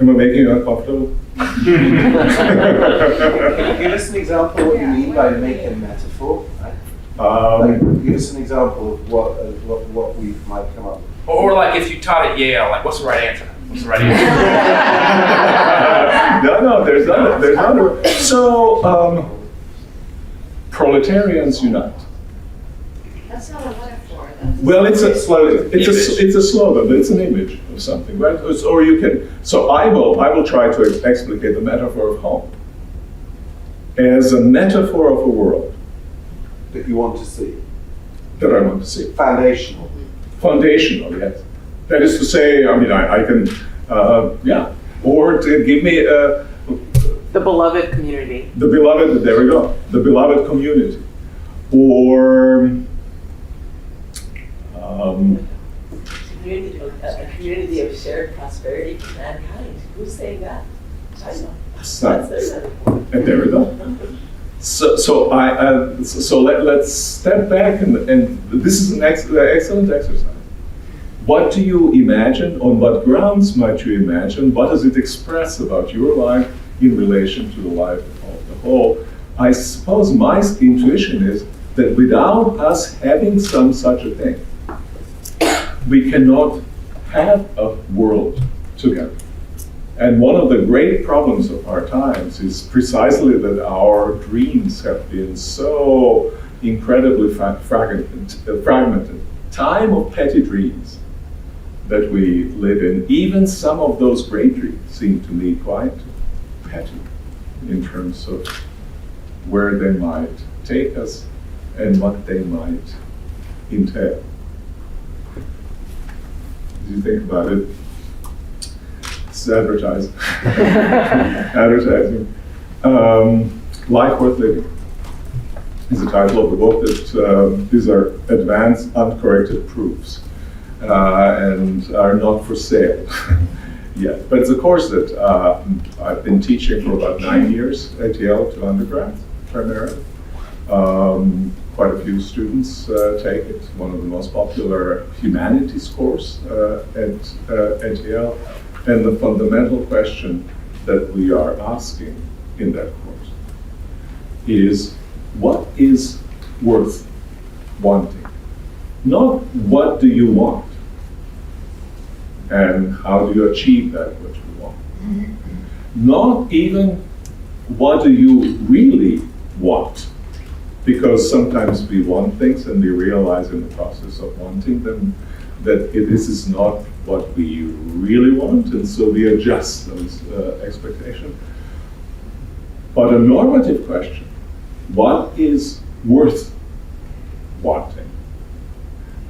Am I making you uncomfortable? Can you give us an example of what you mean by making a metaphor? Give us an example of what we might come up with. Or like if you taught at Yale, like what's the right answer? What's the right answer? No, there's not. So, proletarians unite. That's not a metaphor. That's Well, it's a slogan. It's a slogan, but it's an image of something, right? Or you can. So I will try to explicate the metaphor of home as a metaphor of a world That you want to see. that I want to see. Foundational. Foundational, yes. That is to say, I mean, I can, yeah. Or to give me The beloved community. the beloved. There we go. The beloved community, or. A community of shared prosperity for mankind. Who's saying that? I know. Son. That's their metaphor. And there we go. So let's step back and this is an excellent exercise. What do you imagine? On what grounds might you imagine? What does it express about your life in relation to the life of the whole? I suppose my intuition is that without us having some such a thing, we cannot have a world together. And one of the great problems of our times is precisely that our dreams have been so incredibly fragmented. Time of petty dreams that we live in. Even some of those great dreams seem to me quite petty in terms of where they might take us and what they might entail. As you think about it, it's advertising. Advertising. Life Worth Living is the title of the book. That these are advanced, uncorrected proofs, and are not for sale yet. But it's a course that I've been teaching for about 9 years at Yale to undergrads, primarily. Quite a few students take it. One of the most popular humanities course at Yale. And the fundamental question that we are asking in that course is, what is worth wanting? Not what do you want, and how do you achieve that what you want. Not even what do you really want, because sometimes we want things and we realize in the process of wanting them that this is not what we really want, and so we adjust those expectations. But a normative question, what is worth wanting?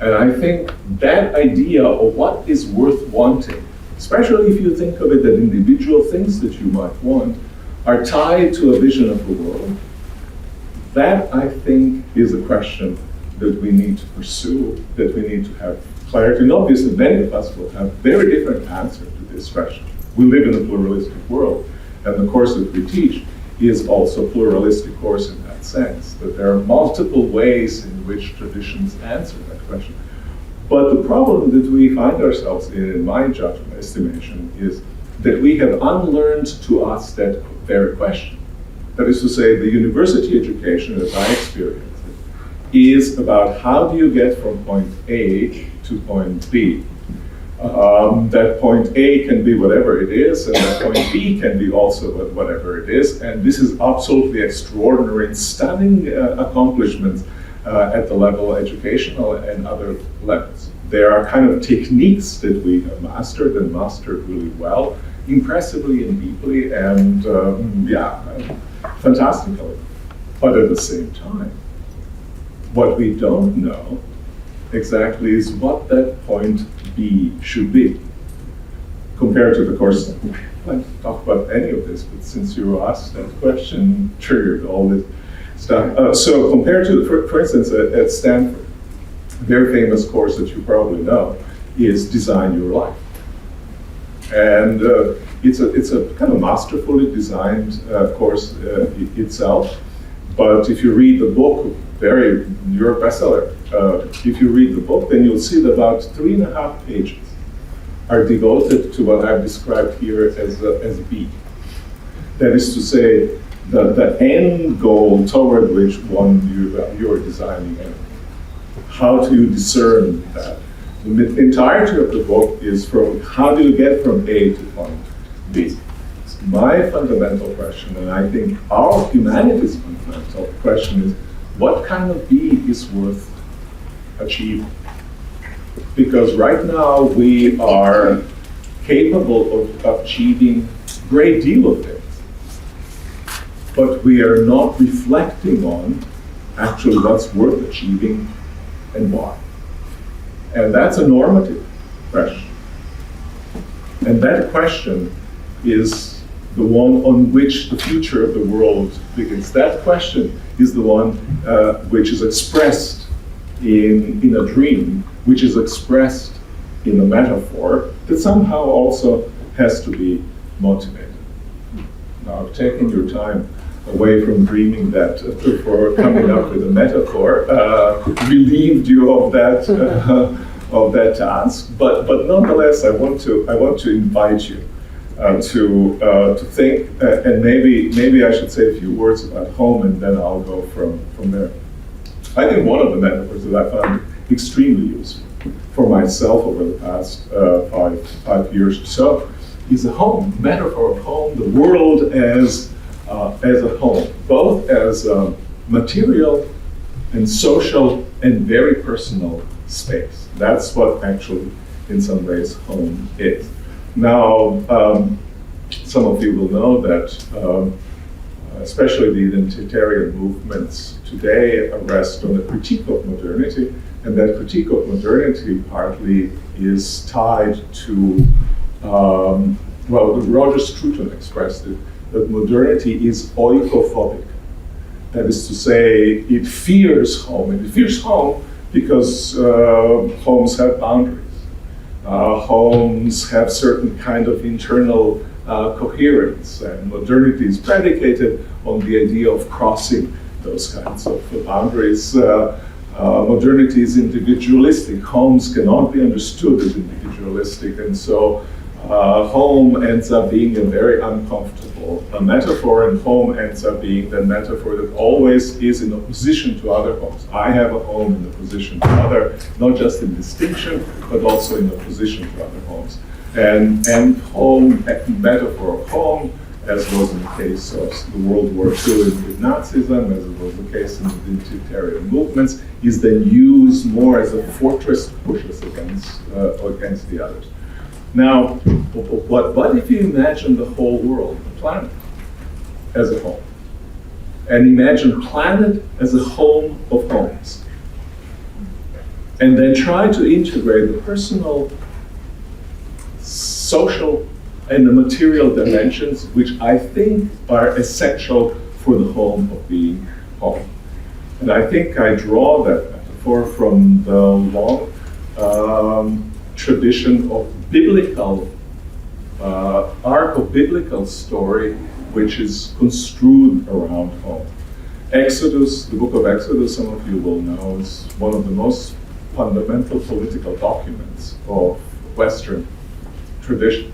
And I think that idea of what is worth wanting, especially if you think of it that individual things that you might want are tied to a vision of the world, that I think is a question that we need to pursue, that we need to have clarity. And obviously many of us will have very different answers to this question. We live in a pluralistic world, and the course that we teach is also a pluralistic course in that sense, that there are multiple ways in which traditions answer that question. But the problem that we find ourselves in my judgment, estimation, is that we have unlearned to ask that very question. That is to say, the university education, as I experience it, is about how do you get from point A to point B. That point A can be whatever it is, and that point B can be also whatever it is. And this is absolutely extraordinary and stunning accomplishments at the level educational and other levels. There are kind of techniques that we have mastered and mastered really well, impressively and deeply, and fantastically. But at the same time, what we don't know exactly is what that point B should be. Compared to the course, I don't talk about any of this, but since you asked that question, triggered all this stuff. So compared to, for instance, at Stanford, a very famous course that you probably know is Design Your Life. And it's a kind of masterfully designed course itself. But if you read the book, you're a bestseller. If you read the book, then you'll see that about 3.5 pages are devoted to what I've described here as B. That is to say, the end goal toward which one you're designing anything. How do you discern that? The entirety of the book is from how do you get from A to point B. My fundamental question, and I think our humanity's fundamental question is, what kind of being is worth achieving? Because right now we are capable of achieving a great deal of things, but we are not reflecting on actually what's worth achieving and why. And that's a normative question. And that question is the one on which the future of the world begins. That question is the one which is expressed in a dream, which is expressed in a metaphor that somehow also has to be motivated. Now, I've taken your time away from dreaming that for coming up with a metaphor, relieved you of that task. But nonetheless, I want to invite you to think, and maybe I should say a few words about home, and then I'll go from there. I think one of the metaphors that I found extremely useful for myself over the past 5 years or so is a home, metaphor of home, the world as a home, both as a material and social and very personal space. That's what actually, in some ways, home is. Now, some of you will know that especially the identitarian movements today rest on a critique of modernity, and that critique of modernity partly is tied to, Roger Scruton expressed it, that modernity is oikophobic. That is to say, it fears home, and it fears home because homes have boundaries. Homes have certain kind of internal coherence, and modernity is predicated on the idea of crossing those kinds of boundaries. Modernity is individualistic. Homes cannot be understood as individualistic, and so home ends up being a very uncomfortable metaphor, and home ends up being the metaphor that always is in opposition to other homes. I have a home in opposition to other, not just in distinction, but also in opposition to other homes. And home, metaphor of home, as was in the case of the World War II with Nazism, as it was the case in the identitarian movements, is then used more as a fortress to push us against the others. Now, what if you imagine the whole world, the planet, as a home? And imagine planet as a home of homes. And then try to integrate the personal, social, and the material dimensions, which I think are essential for the home of being home. And I think I draw that metaphor from the long tradition of biblical, arc of biblical story, which is construed around home. Exodus, the book of Exodus, some of you will know, is one of the most fundamental political documents of Western tradition.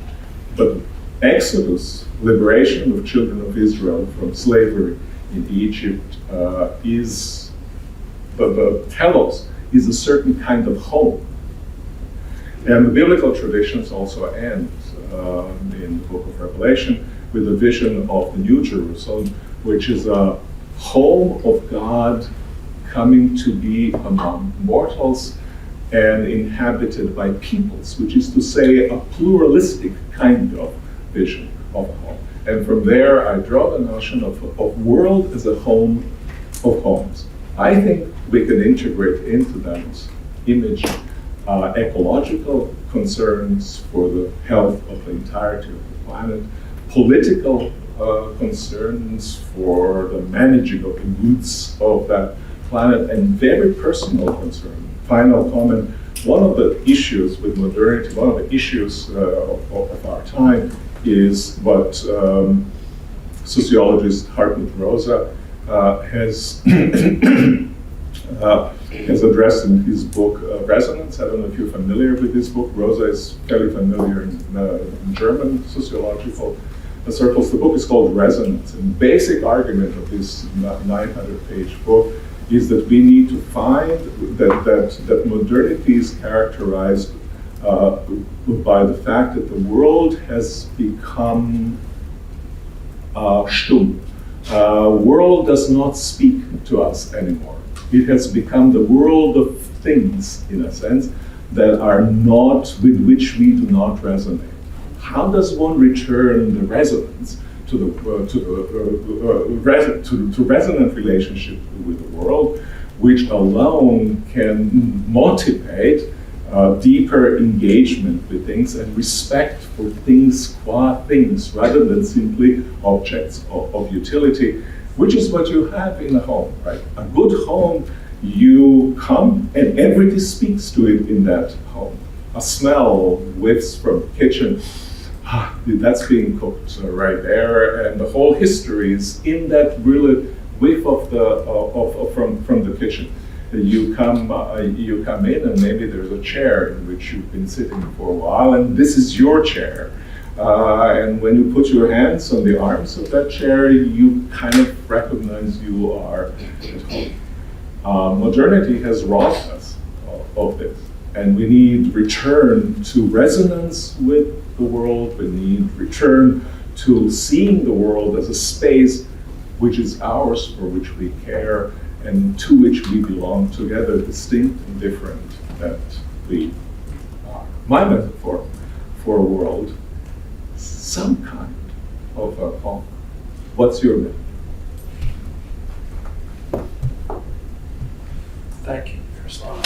But Exodus, liberation of children of Israel from slavery in Egypt, is the telos, is a certain kind of home. And the biblical traditions also end in the book of Revelation with a vision of the New Jerusalem, which is a home of God coming to be among mortals and inhabited by peoples, which is to say a pluralistic kind of vision of a home. And from there I draw the notion of world as a home of homes. I think we can integrate into that image ecological concerns for the health of the entirety of the planet, political concerns for the managing of the goods of that planet, and very personal concern. Final comment, one of the issues with modernity, one of the issues of our time is what sociologist Hartmut Rosa has addressed in his book Resonance. I don't know if you're familiar with this book. Rosa is fairly familiar in German sociological circles. The book is called Resonance, and the basic argument of this 900-page book is that we need to find that modernity is characterized by the fact that the world has become stumm. World does not speak to us anymore. It has become the world of things, in a sense, that are not, with which we do not resonate. How does one return the resonance to the resonant relationship with the world, which alone can motivate deeper engagement with things and respect for things qua things, rather than simply objects of utility, which is what you have in a home, right? A good home, you come and everything speaks to it in that home. A smell whiffs from the kitchen, that's being cooked right there, and the whole history is in that really whiff of from the kitchen. You come in, and maybe there's a chair in which you've been sitting for a while, and this is your chair. And when you put your hands on the arms of that chair, you kind of recognize you are at home. Modernity has robbed us of this, and we need return to resonance with the world. We need return to seeing the world as a space which is ours, for which we care, and to which we belong together, distinct and different that we are. My metaphor for a world, some kind of a home. What's your metaphor? Thank you, Miroslav.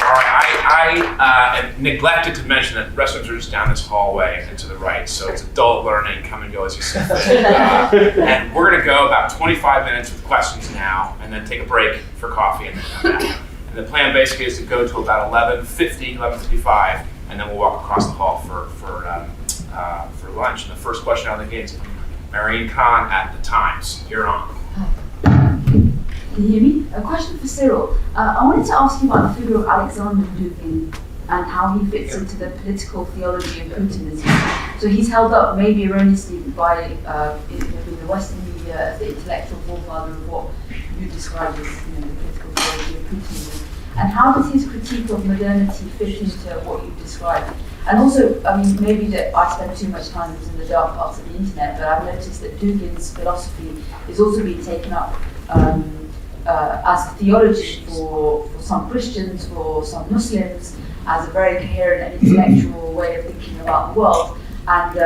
All right, I neglected to mention that restrooms are just down this hallway and to the right, so it's adult learning, come and go as you see fit. And we're gonna go about 25 minutes with questions now, and then take a break for coffee and then come back. And the plan basically is to go to about 11:55, and then we'll walk across the hall for lunch. And the first question out of the gate is from Marianne Kahn at the Times. You're on. Can you hear me? A question for Cyril. I wanted to ask you about the figure of Alexander Dugin and how he fits into the political theology of Putinism. So he's held up, maybe erroneously, by in the Western media as the intellectual forefather of what you describe as the political theology of Putinism. And how does his critique of modernity fit into what you've described? And also, I mean, maybe that I spend too much time in the dark parts of the internet, but I've noticed that Dugin's philosophy is also being taken up as theology for some Christians, for some Muslims, as a very coherent and intellectual way of thinking about the world. And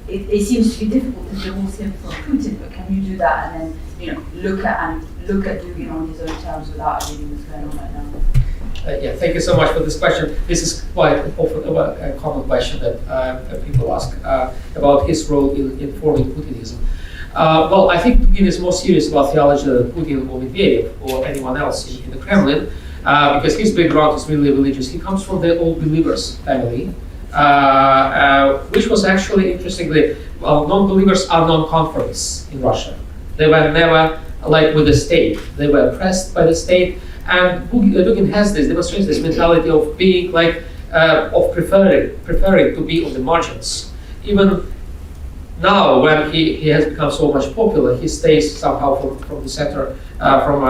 it seems to be difficult to divorce him from Putin, but can you do that and then look at Dugin on his own terms without everything that's going on right now? Yeah, thank you so much for this question. This is quite often a common question that people ask about his role in forming Putinism. Well, I think Dugin is more serious about theology than Putin or Medvedev or anyone else in the Kremlin, because his background is really religious. He comes from the Old Believers family, which was actually, interestingly, non-believers are non-conformists in Russia. They were never like with the state. They were oppressed by the state. And Dugin demonstrates this mentality of being like, of preferring to be on the margins. Even now, when he has become so much popular, he stays somehow from the center, from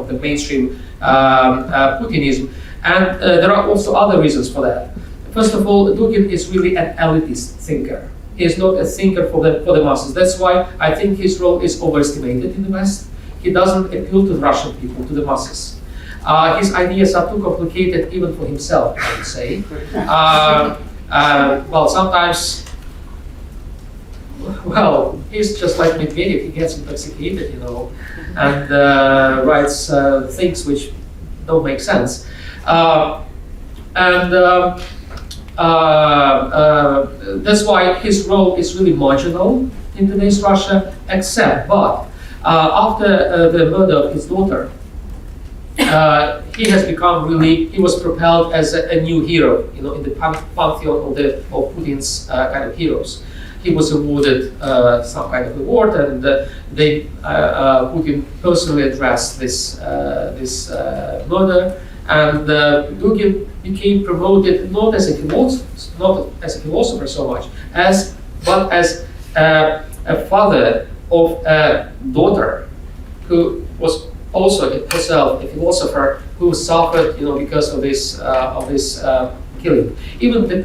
the mainstream Putinism. And there are also other reasons for that. First of all, Dugin is really an elitist thinker. He is not a thinker for the masses. That's why I think his role is overestimated in the West. He doesn't appeal to the Russian people, to the masses. His ideas are too complicated even for himself, I would say. Well, sometimes, well, he's just like Medvedev. He gets intoxicated, and writes things which don't make sense. That's why his role is really marginal in today's Russia, but after the murder of his daughter, he has become he was propelled as a new hero, in the pantheon of Putin's kind of heroes. He was awarded some kind of award, and Putin personally addressed this murder, and Dugin became promoted not as a philosopher so much, but as a father of a daughter who was also herself a philosopher who suffered, because of this killing. Even the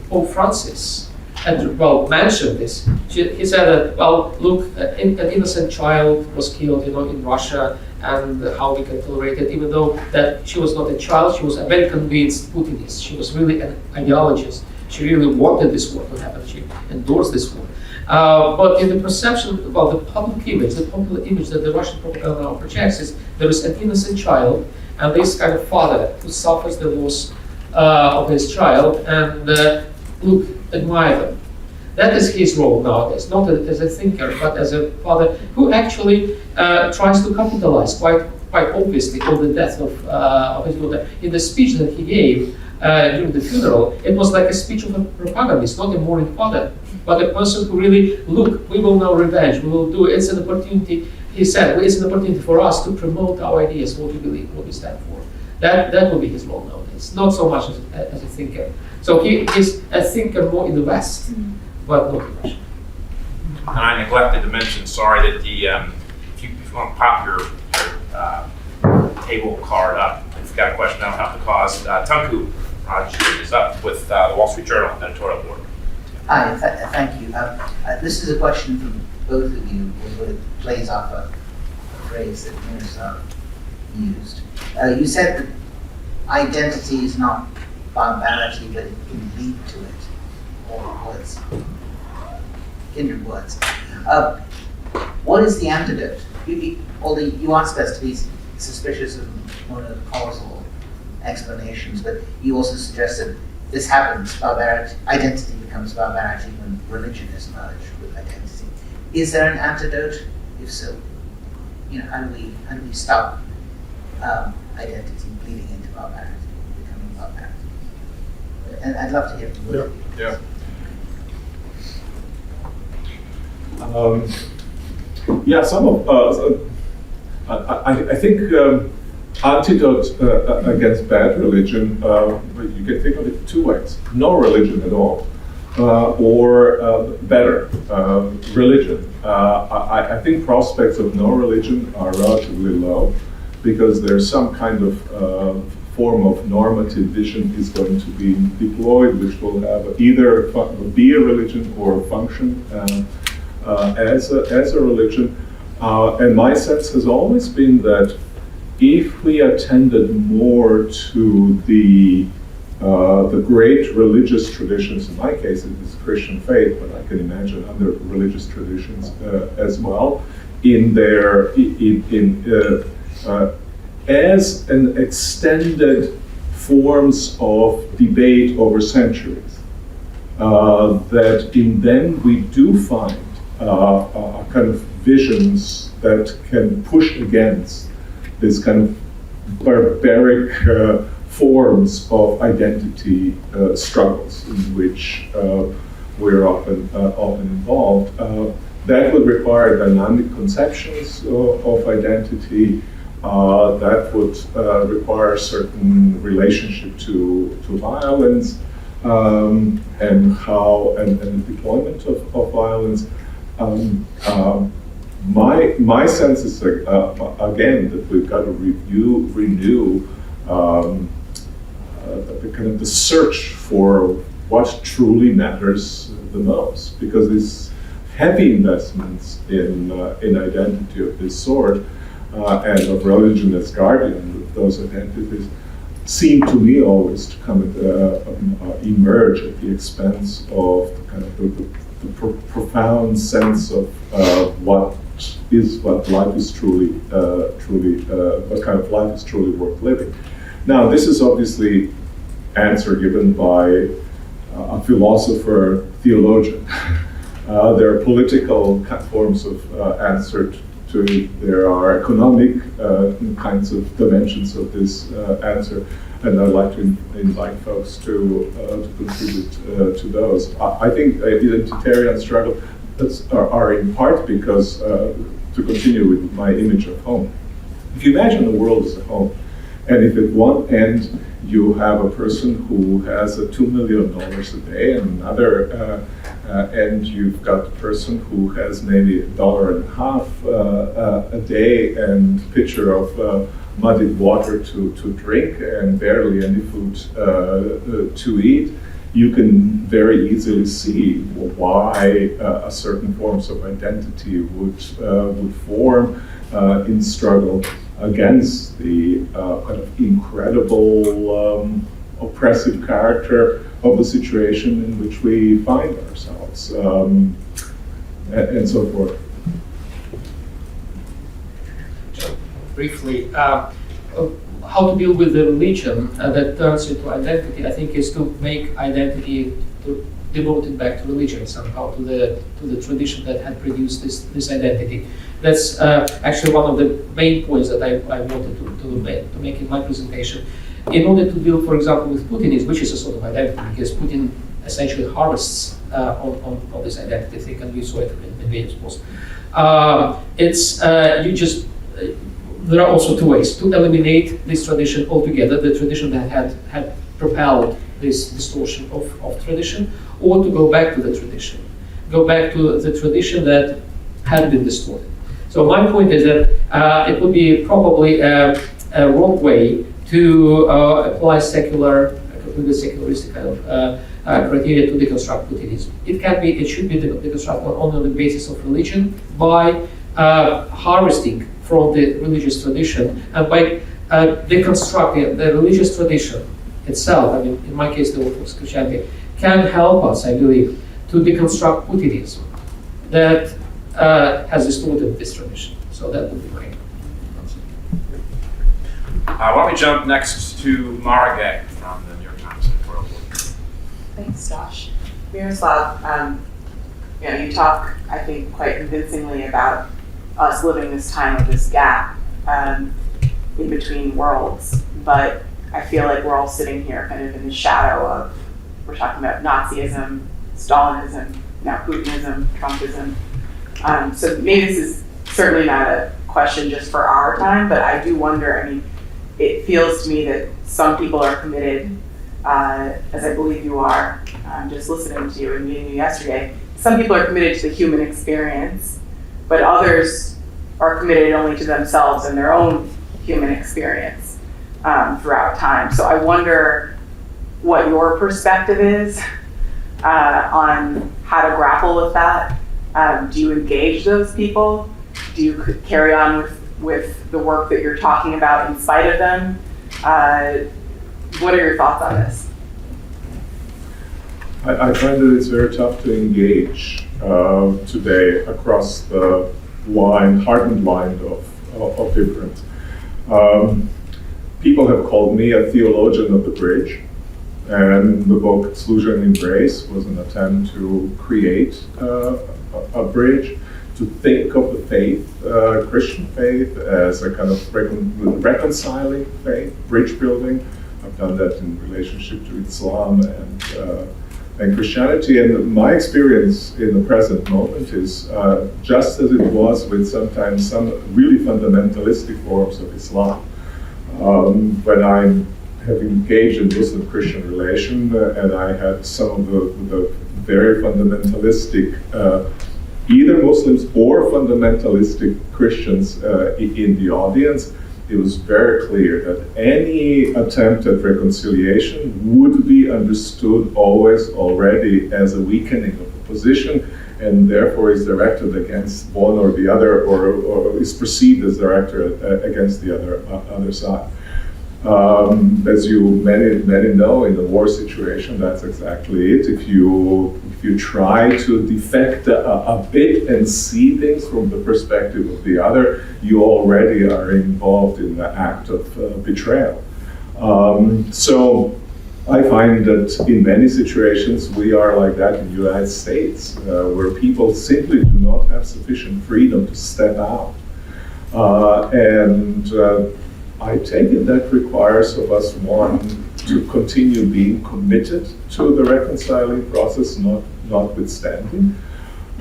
Pope Francis, mentioned this. He said that, well, look, an innocent child was killed, in Russia, and how we can tolerate it, even though that she was not a child, she was a very convinced Putinist. She was really an ideologist. She really wanted this war to happen. She endorsed this war. But in the perception, well, the public image, the popular image that the Russian propaganda now projects is there is an innocent child and this kind of father who suffers the loss of his child and look, admire them. That is his role nowadays, not as a thinker, but as a father who actually tries to capitalize quite obviously on the death of his daughter. In the speech that he gave during the funeral, it was like a speech of a propagandist, not a mourning father, but a person who really, look, we will now revenge, we will do it. It's an opportunity, he said, it's an opportunity for us to promote our ideas, what we believe, what we stand for. That will be his role nowadays, not so much as a thinker. So he is a thinker more in the West, but not in Russia. And I neglected to mention, sorry, that if you want to pop your table card up, if you've got a question, that'll help the cause. Tunku Raj is up with the Wall Street Journal editorial board. Hi, thank you. This is a question for both of you, but it plays off a phrase that Miroslav used. You said that identity is not barbarity, but it can lead to it, or words, kindred words. What is the antidote? Although you ask us to be suspicious of monocausal explanations, but you also suggested this happens, identity becomes barbarity when religion is merged with identity. Is there an antidote? If so, how do we stop identity bleeding into barbarity, becoming barbarity? And I'd love to hear from both of you. Some of I think antidote against bad religion, you can think of it two ways: no religion at all, or better religion. I think prospects of no religion are relatively low because there's some kind of form of normative vision is going to be deployed, which will have either be a religion or function as a religion. And my sense has always been that if we attended more to the great religious traditions, in my case it is Christian faith, but I can imagine other religious traditions as well, as an extended forms of debate over centuries, that in them we do find kind of visions that can push against this kind of barbaric forms of identity struggles in which we're often involved. That would require dynamic conceptions of identity. That would require a certain relationship to violence and the deployment of violence. My sense is again that we've got to renew the kind of the search for what truly matters the most, because these heavy investments in identity of this sort and of religion as guardian of those identities seem to me always to come emerge at the expense of the kind of the profound sense of what life is truly what kind of life is truly worth living. Now, this is obviously answer given by a philosopher, theologian. There are political forms of answer to it. There are economic kinds of dimensions of this answer, and I'd like to invite folks to contribute to those. I think identitarian struggle are in part because, to continue with my image of home, if you imagine the world as a home, and if at one end you have a person who has $2 million a day, and another end you've got a person who has maybe $1.50 a day and a pitcher of muddied water to drink and barely any food to eat, you can very easily see why a certain forms of identity would form in struggle against the kind of incredible oppressive character of the situation in which we find ourselves, and so forth. Briefly, how to deal with the religion that turns into identity, I think, is to make identity devoted back to religion somehow, to the tradition that had produced this identity. That's actually one of the main points that I wanted to make in my presentation. In order to deal, for example, with Putinism, which is a sort of identity, because Putin essentially harvests on this identity, and we saw it in various posts. There are also two ways to eliminate this tradition altogether, the tradition that had propelled this distortion of tradition, or to go back to the tradition. Go back to the tradition that had been distorted. So my point is that it would be probably a wrong way to apply completely secularistic kind of criteria to deconstruct Putinism. It should be deconstructed only on the basis of religion by harvesting from the religious tradition and by deconstructing the religious tradition itself. I mean, in my case, the Orthodox Christianity can help us, I believe, to deconstruct Putinism that has distorted this tradition. So that would be my answer. Why don't we jump next to Mara Gay from the New York Times editorial board. Thanks, Josh. Miroslav, you talk, I think, quite convincingly about us living this time of this gap in between worlds, but I feel like we're all sitting here kind of in the shadow of, we're talking about Nazism, Stalinism, now Putinism, Trumpism. So maybe this is certainly not a question just for our time, but I do wonder, I mean, it feels to me that some people are committed, as I believe you are, just listening to you and meeting you yesterday, some people are committed to the human experience, but others are committed only to themselves and their own human experience throughout time. So I wonder what your perspective is on how to grapple with that. Do you engage those people? Do you carry on with the work that you're talking about in spite of them? What are your thoughts on this? I find that it's very tough to engage today across the hardened line of difference. People have called me a theologian of the bridge, and the book Exclusion and Embrace was an attempt to create a bridge, to think of the faith, Christian faith, as a kind of reconciling faith, bridge building. I've done that in relationship to Islam and Christianity, and my experience in the present moment is just as it was with sometimes some really fundamentalistic forms of Islam. When I have engaged in Muslim-Christian relation, and I had some of the very fundamentalistic, either Muslims or fundamentalistic Christians in the audience, it was very clear that any attempt at reconciliation would be understood always already as a weakening of the position, and therefore is directed against one or the other, or is perceived as directed against the other side. As many know, in the war situation, that's exactly it. If you try to defect a bit and see things from the perspective of the other, you already are involved in the act of betrayal. So I find that in many situations we are like that in the United States, where people simply do not have sufficient freedom to step out. I take it that requires of us, one, to continue being committed to the reconciling process, notwithstanding.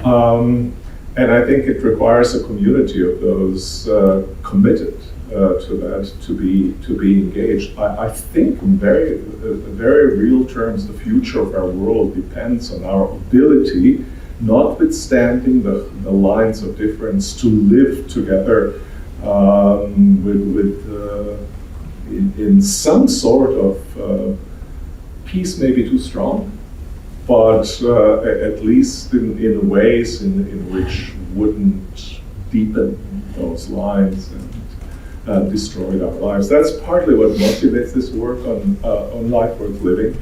And I think it requires a community of those committed to that to be engaged. I think in very real terms, the future of our world depends on our ability, notwithstanding the lines of difference, to live together in some sort of peace, maybe too strong, but at least in ways in which wouldn't deepen those lines and destroy our lives. That's partly what motivates this work on life worth living,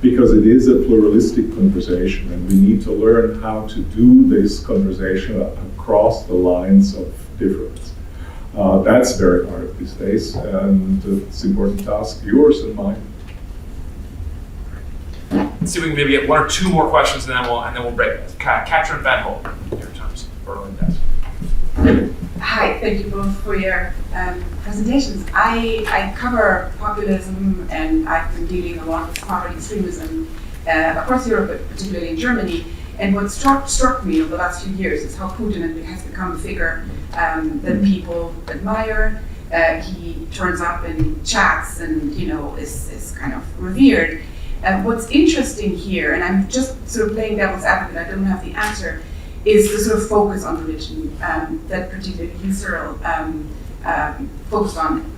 because it is a pluralistic conversation, and we need to learn how to do this conversation across the lines of difference. That's very hard these days, and it's an important task, yours and mine. Let's see if we can maybe get one or two more questions, and then we'll break. Katrin Van Holt, New York Times, Berlin desk. Hi, thank you both for your presentations. I cover populism, and I've been dealing a lot with poverty extremism across Europe, but particularly in Germany. And what struck me over the last few years is how Putin has become a figure that people admire. He turns up in chats and, is kind of revered. What's interesting here, and I'm just sort of playing devil's advocate, I don't have the answer, is the sort of focus on religion that particularly you, Cyril, focused on.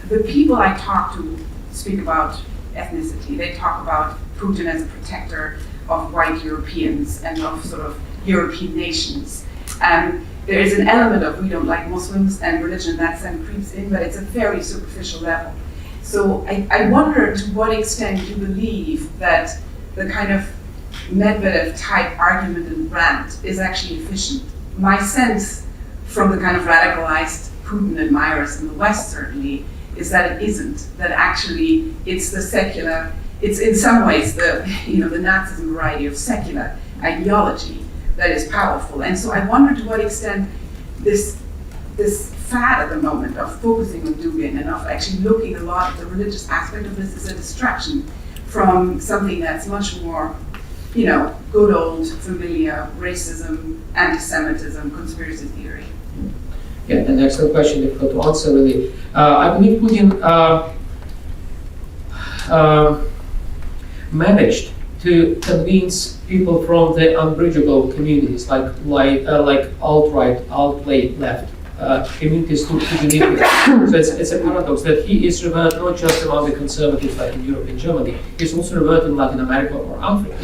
The people I talk to speak about ethnicity. They talk about Putin as a protector of white Europeans and of sort of European nations. There is an element of we don't like Muslims, and religion in that sense creeps in, but it's a very superficial level. So I wonder to what extent you believe that the kind of Medvedev-type argument and rant is actually efficient. My sense from the kind of radicalized Putin admirers in the West certainly is that it isn't, that actually it's the secular, it's in some ways the Nazism variety of secular ideology that is powerful. And so I wonder to what extent this fad at the moment of focusing on Dugin and of actually looking a lot at the religious aspect of this is a distraction from something that's much more, good old familiar racism, anti-Semitism, conspiracy theory. Yeah, an excellent question, difficult to answer really. I believe Putin managed to convince people from the unbridgeable communities, like alt-right, alt-left communities to believe in. So it's a paradox that he is revered not just among the conservatives like in Europe and Germany, he's also revered in Latin America or Africa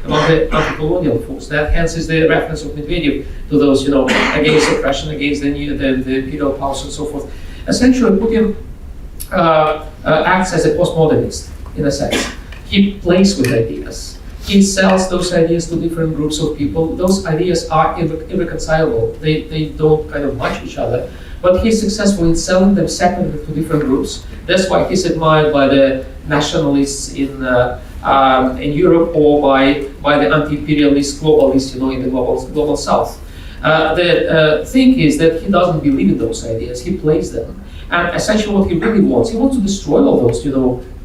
among the anti-colonial folks. That hence is the reference of Medvedev to those, against oppression, against the imperial powers and so forth. Essentially, Putin acts as a postmodernist in a sense. He plays with ideas. He sells those ideas to different groups of people. Those ideas are irreconcilable. They don't kind of match each other. But he's successful in selling them separately to different groups. That's why he's admired by the nationalists in Europe or by the anti-imperialist globalists, in the global South. The thing is that he doesn't believe in those ideas. He plays them. And essentially what he really wants, he wants to destroy all those,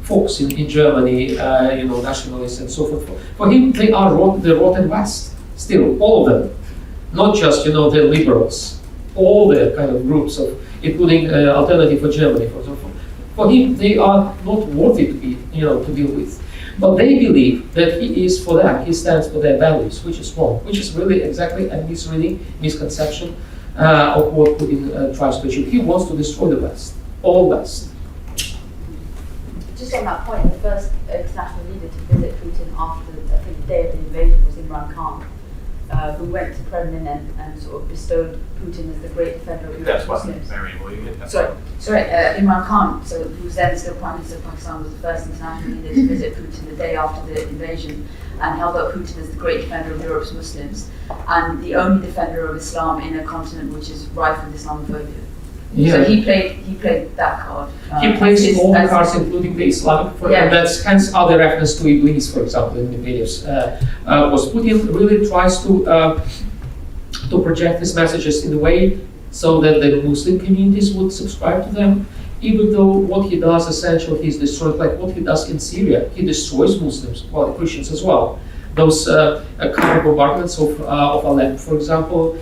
folks in Germany, nationalists and so forth. For him, they are the rotten West, still, all of them. Not just, the liberals, all the kind of groups of, including Alternative for Germany, for example. For him, they are not worthy to be, to deal with. But they believe that he is for them, he stands for their values, which is wrong, which is really exactly a misconception of what Putin tries to achieve. He wants to destroy the West, all West. Just on that point, the first international leader to visit Putin after, I think, the day of the invasion was Imran Khan, who went to Kremlin and sort of bestowed Putin as the great defender of Europe's Muslims. Sorry, Imran Khan, who was then still Prime Minister of Pakistan, was the first international leader to visit Putin the day after the invasion and held up Putin as the great defender of Europe's Muslims and the only defender of Islam in a continent which is rife with Islamophobia. Yeah. So he played that card. He plays all the cards, including the Islamic, and that's hence other reference to Iblis, for example, in Medvedev's. Was Putin really tries to project his messages in a way so that the Muslim communities would subscribe to them, even though what he does essentially he's destroyed, like what he does in Syria, he destroys Muslims, well, Christians as well. Those counter bombardments of Aleppo, for example,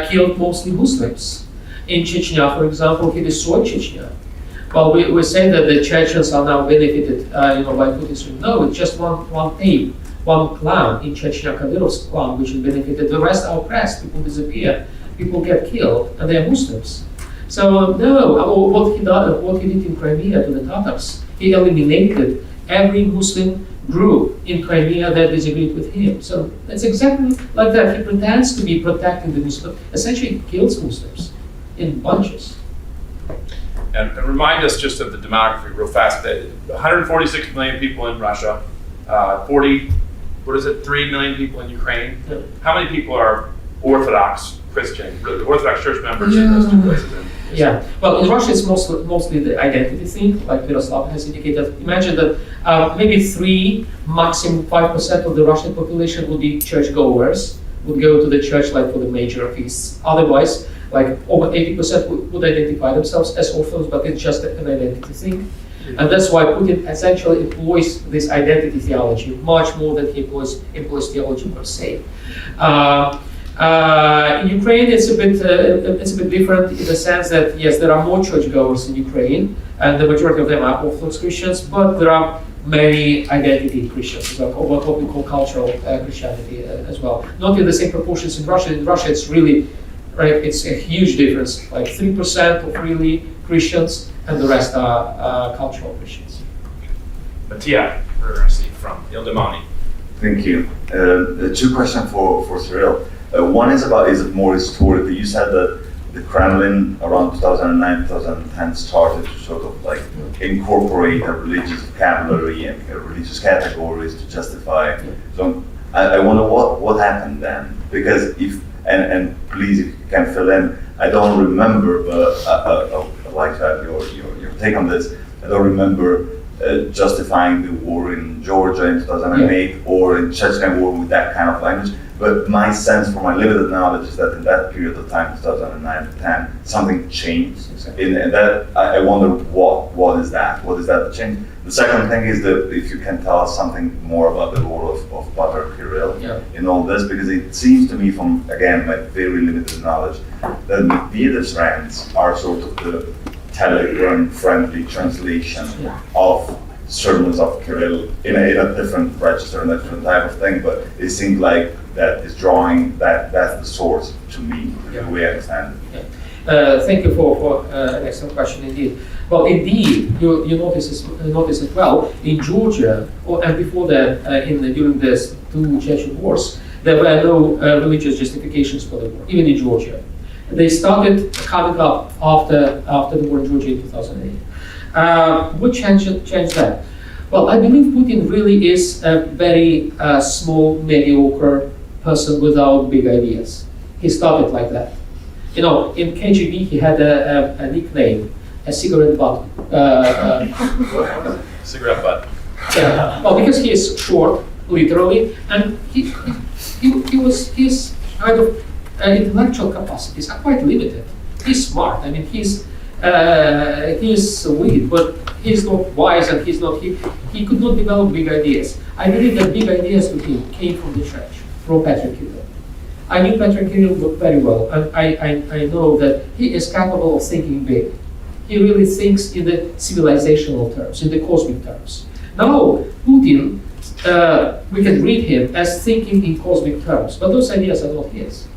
killed mostly Muslims. In Chechnya, for example, he destroyed Chechnya. Well, we say that the Chechens are now benefited, by Putin's regime. No, it's just one ape, one clan in Chechnya, Kadyrov's clan, which is benefited. The rest are oppressed. People disappear. People get killed, and they are Muslims. So what he did in Crimea to the Tatars, he eliminated every Muslim group in Crimea that disagreed with him. So it's exactly like that. He pretends to be protecting the Muslims, essentially kills Muslims in bunches. And remind us just of the demography real fast. 146 million people in Russia, 3 million people in Ukraine. Yeah. How many people are Orthodox Christian, really Orthodox Church members in those two places? Yeah, well, in Russia it's mostly the identity thing, like Miroslav has indicated. Imagine that maybe 3, maximum 5% of the Russian population would be churchgoers, would go to the church like for the major feasts. Otherwise, like over 80% would identify themselves as Orthodox, but it's just an identity thing. And that's why Putin essentially employs this identity theology much more than he employs theology per se. In Ukraine, it's a bit different in the sense that yes, there are more churchgoers in Ukraine, and the majority of them are Orthodox Christians, but there are many identity Christians, what we call cultural Christianity as well. Not in the same proportions in Russia. In Russia, it's really it's a huge difference, like 3% of really Christians, and the rest are cultural Christians. Mattia, we're received from Ildemani. Thank you. 2 questions for Cyril. One is about, is it more historical? You said that the Kremlin around 2009, 2010 started to sort of like incorporate a religious vocabulary and religious categories to justify. So I wonder what happened then, because and please if you can fill in, I don't remember, but I'd like to have your take on this. I don't remember justifying the war in Georgia in 2008 or in Chechen war with that kind of language. But my sense from my limited knowledge is that in that period of time, 2009 to 10, something changed. Exactly. And that, I wonder what is that? What is that change? The second thing is that if you can tell us something more about the role of Pater Kirill in all this, because it seems to me from, again, my very limited knowledge, that Medvedev's rants are sort of the Telegram-friendly translation of sermons of Kirill in a different register and a different type of thing, but it seems like that is drawing, that's the source to me, the way I understand it. Thank you for an excellent question indeed. Well, indeed, you notice it well. In Georgia, and before that, during the 2 Chechen wars, there were no religious justifications for the war, even in Georgia. They started coming up after the war in Georgia in 2008. What changed that? Well, I believe Putin really is a very small, mediocre person without big ideas. He started like that. You know, in KGB he had a nickname, a cigarette butt. Cigarette butt. Yeah. Well, because he is short, literally, and his kind of intellectual capacities are quite limited. He's smart. I mean, he's witty, but he's not wise, and he could not develop big ideas. I believe that big ideas with him came from the church, from Pater Kirill. I knew Pater Kirill very well, and I know that he is capable of thinking big. He really thinks in the civilizational terms, in the cosmic terms. Now, Putin, we can read him as thinking in cosmic terms, but those ideas are not his.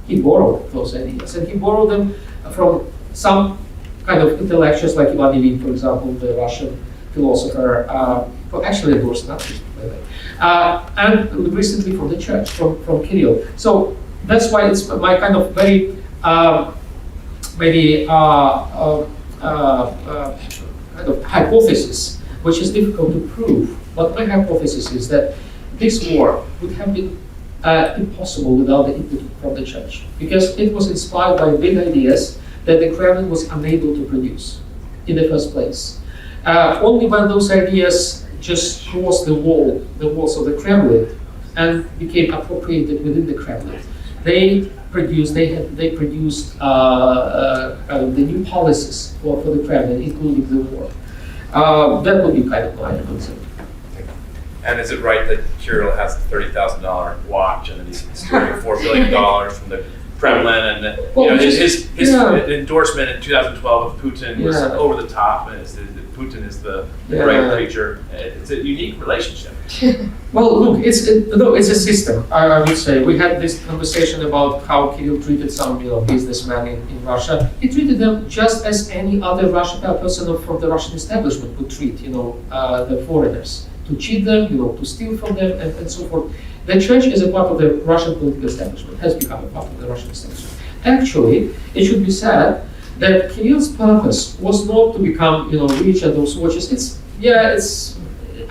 He borrowed those ideas, and he borrowed them from some kind of intellectuals like Ivan Ilyin, for example, the Russian philosopher, who actually endorsed Nazism, by the way, and recently from the church, from Kirill. So that's why it's my kind of very kind of hypothesis, which is difficult to prove. But my hypothesis is that this war would have been impossible without the input from the church, because it was inspired by big ideas that the Kremlin was unable to produce in the first place. Only when those ideas just crossed the walls of the Kremlin, and became appropriated within the Kremlin, they produced the new policies for the Kremlin, including the war. That would be kind of my concern. And is it right that Kirill has the $30,000 watch, and then he's stealing $4 billion from the Kremlin, and his endorsement in 2012 of Putin was over the top, and Putin is the great preacher. It's a unique relationship. Well, look, it's a system. I would say we had this conversation about how Kirill treated some businessmen in Russia. He treated them just as any other Russian person from the Russian establishment would treat the foreigners. to cheat them, to steal from them, and so forth. The church is a part of the Russian political establishment, has become a part of the Russian establishment. Actually, it should be said that Kirill's purpose was not to become, rich and those watches.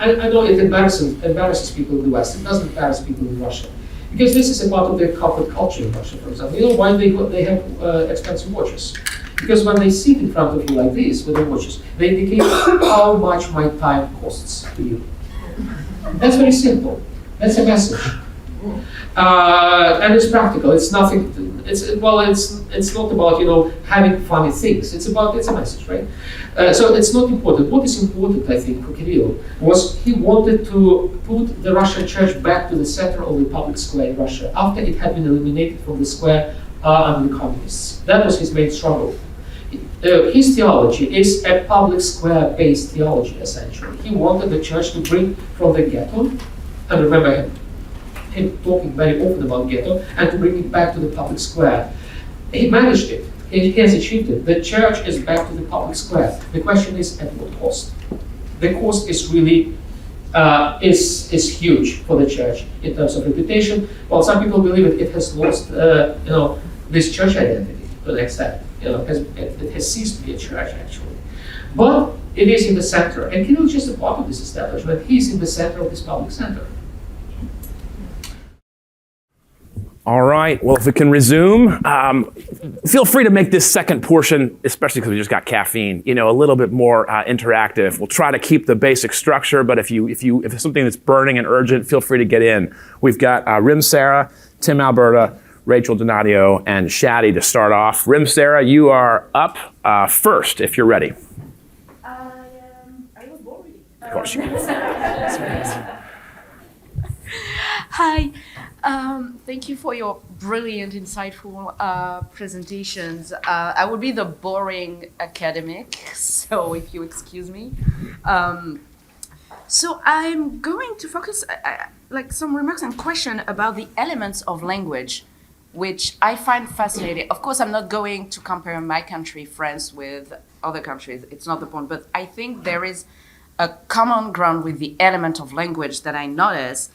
I know it embarrasses people in the West. It doesn't embarrass people in Russia. Because this is a part of the corporate culture in Russia, for example. You know why they have expensive watches? Because when they sit in front of you like this with the watches, they indicate how much my time costs to you. That's very simple. That's a message. And it's practical. It's nothing. It's not about having funny things. It's a message, right? So it's not important. What is important, I think, for Kirill was he wanted to put the Russian church back to the center of the public square in Russia after it had been eliminated from the square under the communists. That was his main struggle. His theology is a public square-based theology, essentially. He wanted the church to bring from the ghetto, and remember him talking very often about ghetto, and to bring it back to the public square. He managed it. He has achieved it. The church is back to the public square. The question is, at what cost? The cost is really is huge for the church in terms of reputation. Well, some people believe it has lost this church identity to an extent. It has ceased to be a church, actually. But it is in the center. And Kirill is just a part of this establishment. He's in the center of this public center. All right, well, if we can resume, feel free to make this second portion, especially because we just got caffeine, a little bit more interactive. We'll try to keep the basic structure, but if there's something that's burning and urgent, feel free to get in. We've got Rim Sarah, Tim Alberta, Rachel Donadio, and Shadi to start off. Rim Sarah, you are up first if you're ready. I was born ready. Of course you can. Hi. Thank you for your brilliant, insightful presentations. I will be the boring academic, so if you excuse me. So I'm going to focus some remarks and question about the elements of language, which I find fascinating. Of course, I'm not going to compare my country, France, with other countries. It's not the point, but I think there is a common ground with the element of language that I notice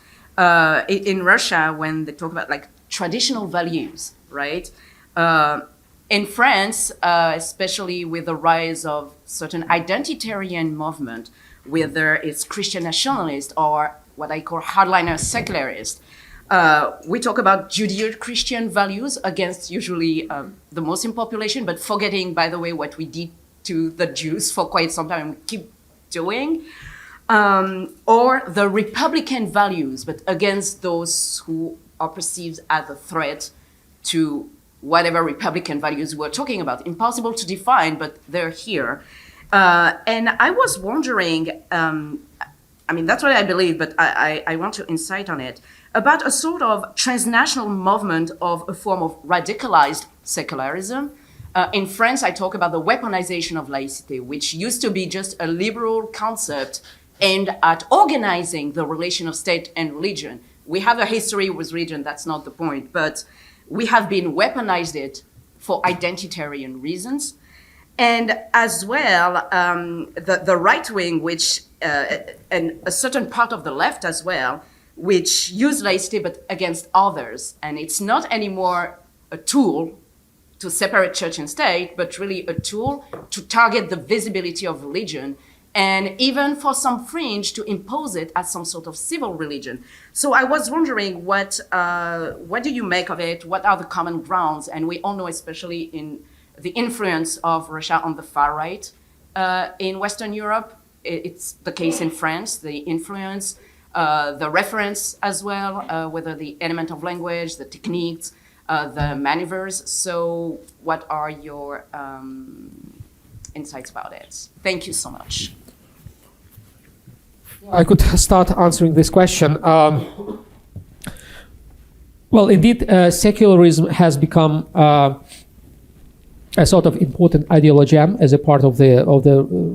in Russia when they talk about traditional values, right? In France, especially with the rise of certain identitarian movement, whether it's Christian nationalist or what I call hardliner secularist, we talk about Judeo-Christian values against usually the Muslim population, but forgetting, by the way, what we did to the Jews for quite some time and we keep doing. Or the Republican values, but against those who are perceived as a threat to whatever Republican values we're talking about. Impossible to define, but they're here. And I was wondering, that's what I believe, but I want to insight on it, about a sort of transnational movement of a form of radicalized secularism. In France, I talk about the weaponization of laicity, which used to be just a liberal concept aimed at organizing the relation of state and religion. We have a history with religion, that's not the point, but we have been weaponized it for identitarian reasons. And as well, the right wing, which, and a certain part of the left as well, which use laicity but against others. And it's not anymore a tool to separate church and state, but really a tool to target the visibility of religion, and even for some fringe to impose it as some sort of civil religion. So I was wondering, what do you make of it? What are the common grounds? And we all know, especially in the influence of Russia on the far right in Western Europe, it's the case in France, the influence, the reference as well, whether the element of language, the techniques, the maneuvers. So what are your insights about it? Thank you so much. I could start answering this question. Well, indeed, secularism has become a sort of important ideology as a part of the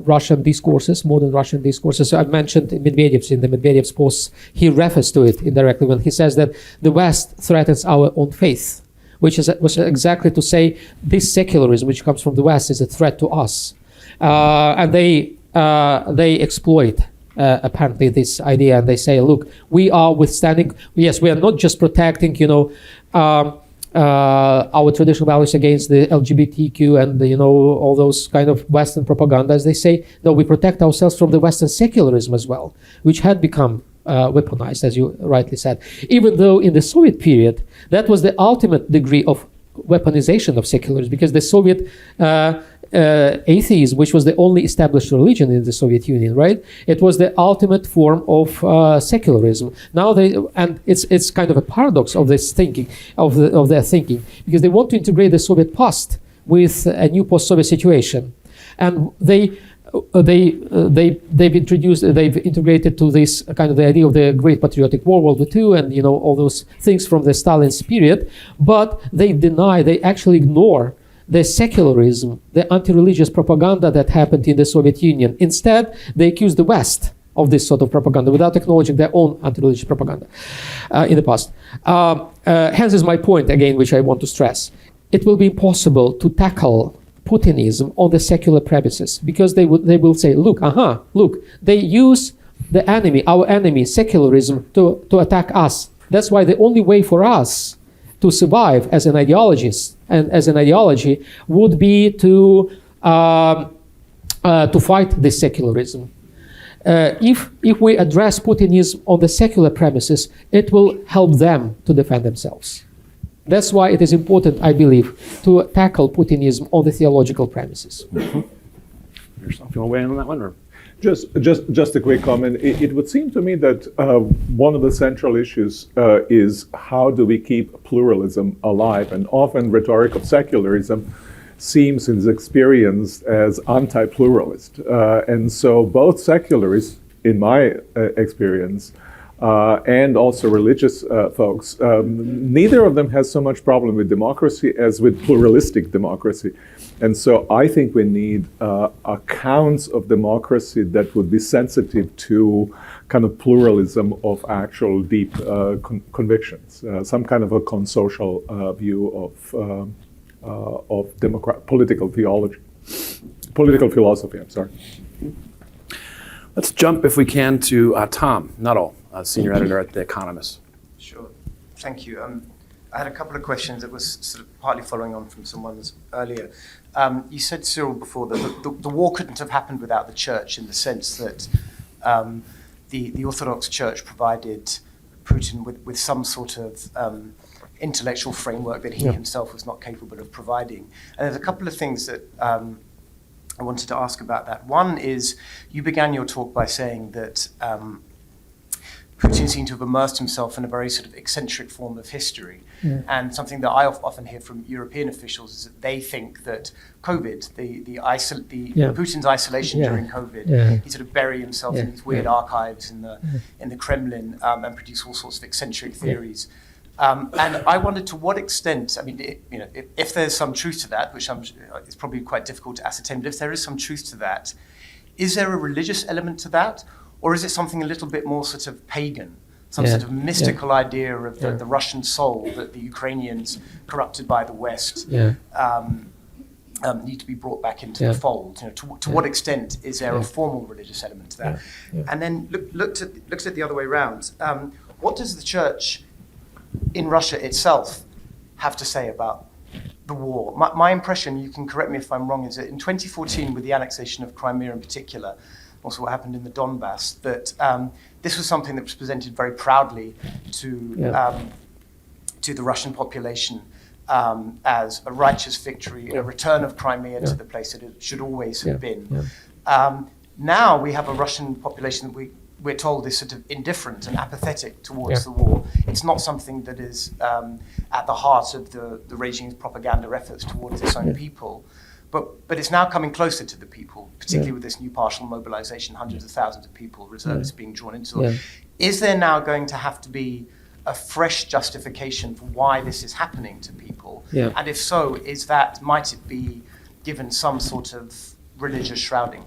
Russian discourses, modern Russian discourses. So I mentioned in the Medvedev's posts, he refers to it indirectly when he says that the West threatens our own faith, which was exactly to say this secularism, which comes from the West, is a threat to us, and they exploit apparently this idea, and they say, look, we are withstanding. Yes, we are not just protecting, our traditional values against the LGBTQ and all those kind of Western propaganda, as they say. No, we protect ourselves from the Western secularism as well, which had become weaponized, as you rightly said. Even though in the Soviet period, that was the ultimate degree of weaponization of secularism, because the Soviet atheism, which was the only established religion in the Soviet Union, right? It was the ultimate form of secularism. Now and it's kind of a paradox of this thinking, of their thinking, because they want to integrate the Soviet past with a new post-Soviet situation, and they've integrated to this kind of the idea of the Great Patriotic War, World War II, and all those things from the Stalin's period, but they actually ignore the secularism, the anti-religious propaganda that happened in the Soviet Union. Instead, they accuse the West of this sort of propaganda without acknowledging their own anti-religious propaganda in the past. Hence is my point, again, which I want to stress. It will be impossible to tackle Putinism on the secular premises, because they will say, look, they use the enemy, our enemy, secularism, to attack us. That's why the only way for us to survive as an ideologist and as an ideology would be to fight this secularism. If we address Putinism on the secular premises, it will help them to defend themselves. That's why it is important, I believe, to tackle Putinism on the theological premises. Yourself, you want to weigh in on that one, or? Just a quick comment. It would seem to me that one of the central issues is how do we keep pluralism alive? And often rhetoric of secularism seems in its experience as anti-pluralist. And so both secularists, in my experience, and also religious folks, neither of them has so much problem with democracy as with pluralistic democracy. And so I think we need accounts of democracy that would be sensitive to kind of pluralism of actual deep convictions, some kind of a consocial view of political theology, political philosophy, I'm sorry. Let's jump, if we can, to Tom Nuttall, senior editor at The Economist. Sure, thank you. I had a couple of questions that was sort of partly following on from someone's earlier. You said, Cyril, before that the war couldn't have happened without the church, in the sense that the Orthodox Church provided Putin with some sort of intellectual framework that he himself was not capable of providing. And there's a couple of things that I wanted to ask about that. One is, you began your talk by saying that Putin seemed to have immersed himself in a very sort of eccentric form of history. Yeah. And something that I often hear from European officials is that they think that COVID, Putin's isolation during COVID, he sort of buried himself in these weird archives in the Kremlin and produced all sorts of eccentric theories. And I wondered, to what extent, I mean, if there's some truth to that, which it's probably quite difficult to ascertain, but if there is some truth to that, is there a religious element to that? Or is it something a little bit more sort of pagan, some sort of mystical idea of the Russian soul that the Ukrainians, corrupted by the West, need to be brought back into the fold? To what extent is there a formal religious element to that? And then looked at it the other way around. What does the church in Russia itself have to say about the war? My impression, you can correct me if I'm wrong, is that in 2014, with the annexation of Crimea in particular, also what happened in the Donbass, that this was something that was presented very proudly to the Russian population as a righteous victory, a return of Crimea to the place that it should always have been. Now we have a Russian population that we're told is sort of indifferent and apathetic towards the war. It's not something that is at the heart of the regime's propaganda efforts towards its own people. But it's now coming closer to the people, particularly with this new partial mobilization, hundreds of thousands of people, reservists being drawn into it. Is there now going to have to be a fresh justification for why this is happening to people? And if so, might it be given some sort of religious shrouding?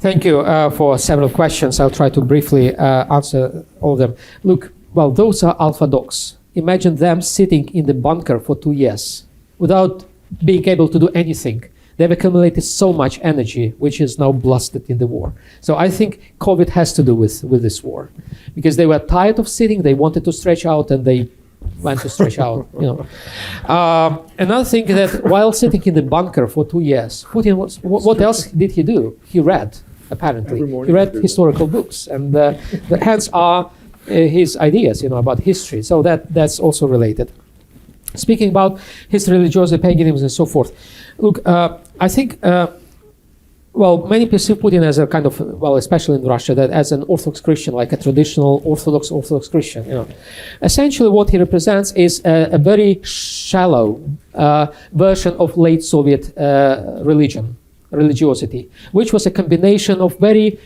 Thank you for several questions. I'll try to briefly answer all of them. Look, well, those are alpha dogs. Imagine them sitting in the bunker for 2 years without being able to do anything. they've accumulated so much energy, which is now blasted in the war. So I think COVID has to do with this war, because they were tired of sitting, they wanted to stretch out, and they went to stretch out. Another thing, that while sitting in the bunker for 2 years, Putin was, what else did he do? He read, apparently. He read historical books, and hence are his ideas, about history. So that's also related. Speaking about his religiosity, paganism, and so forth. Look, I think, many perceive Putin as a kind of, especially in Russia, that as an Orthodox Christian, like a traditional Orthodox Christian. Essentially, what he represents is a very shallow version of late Soviet religiosity, which was a combination of very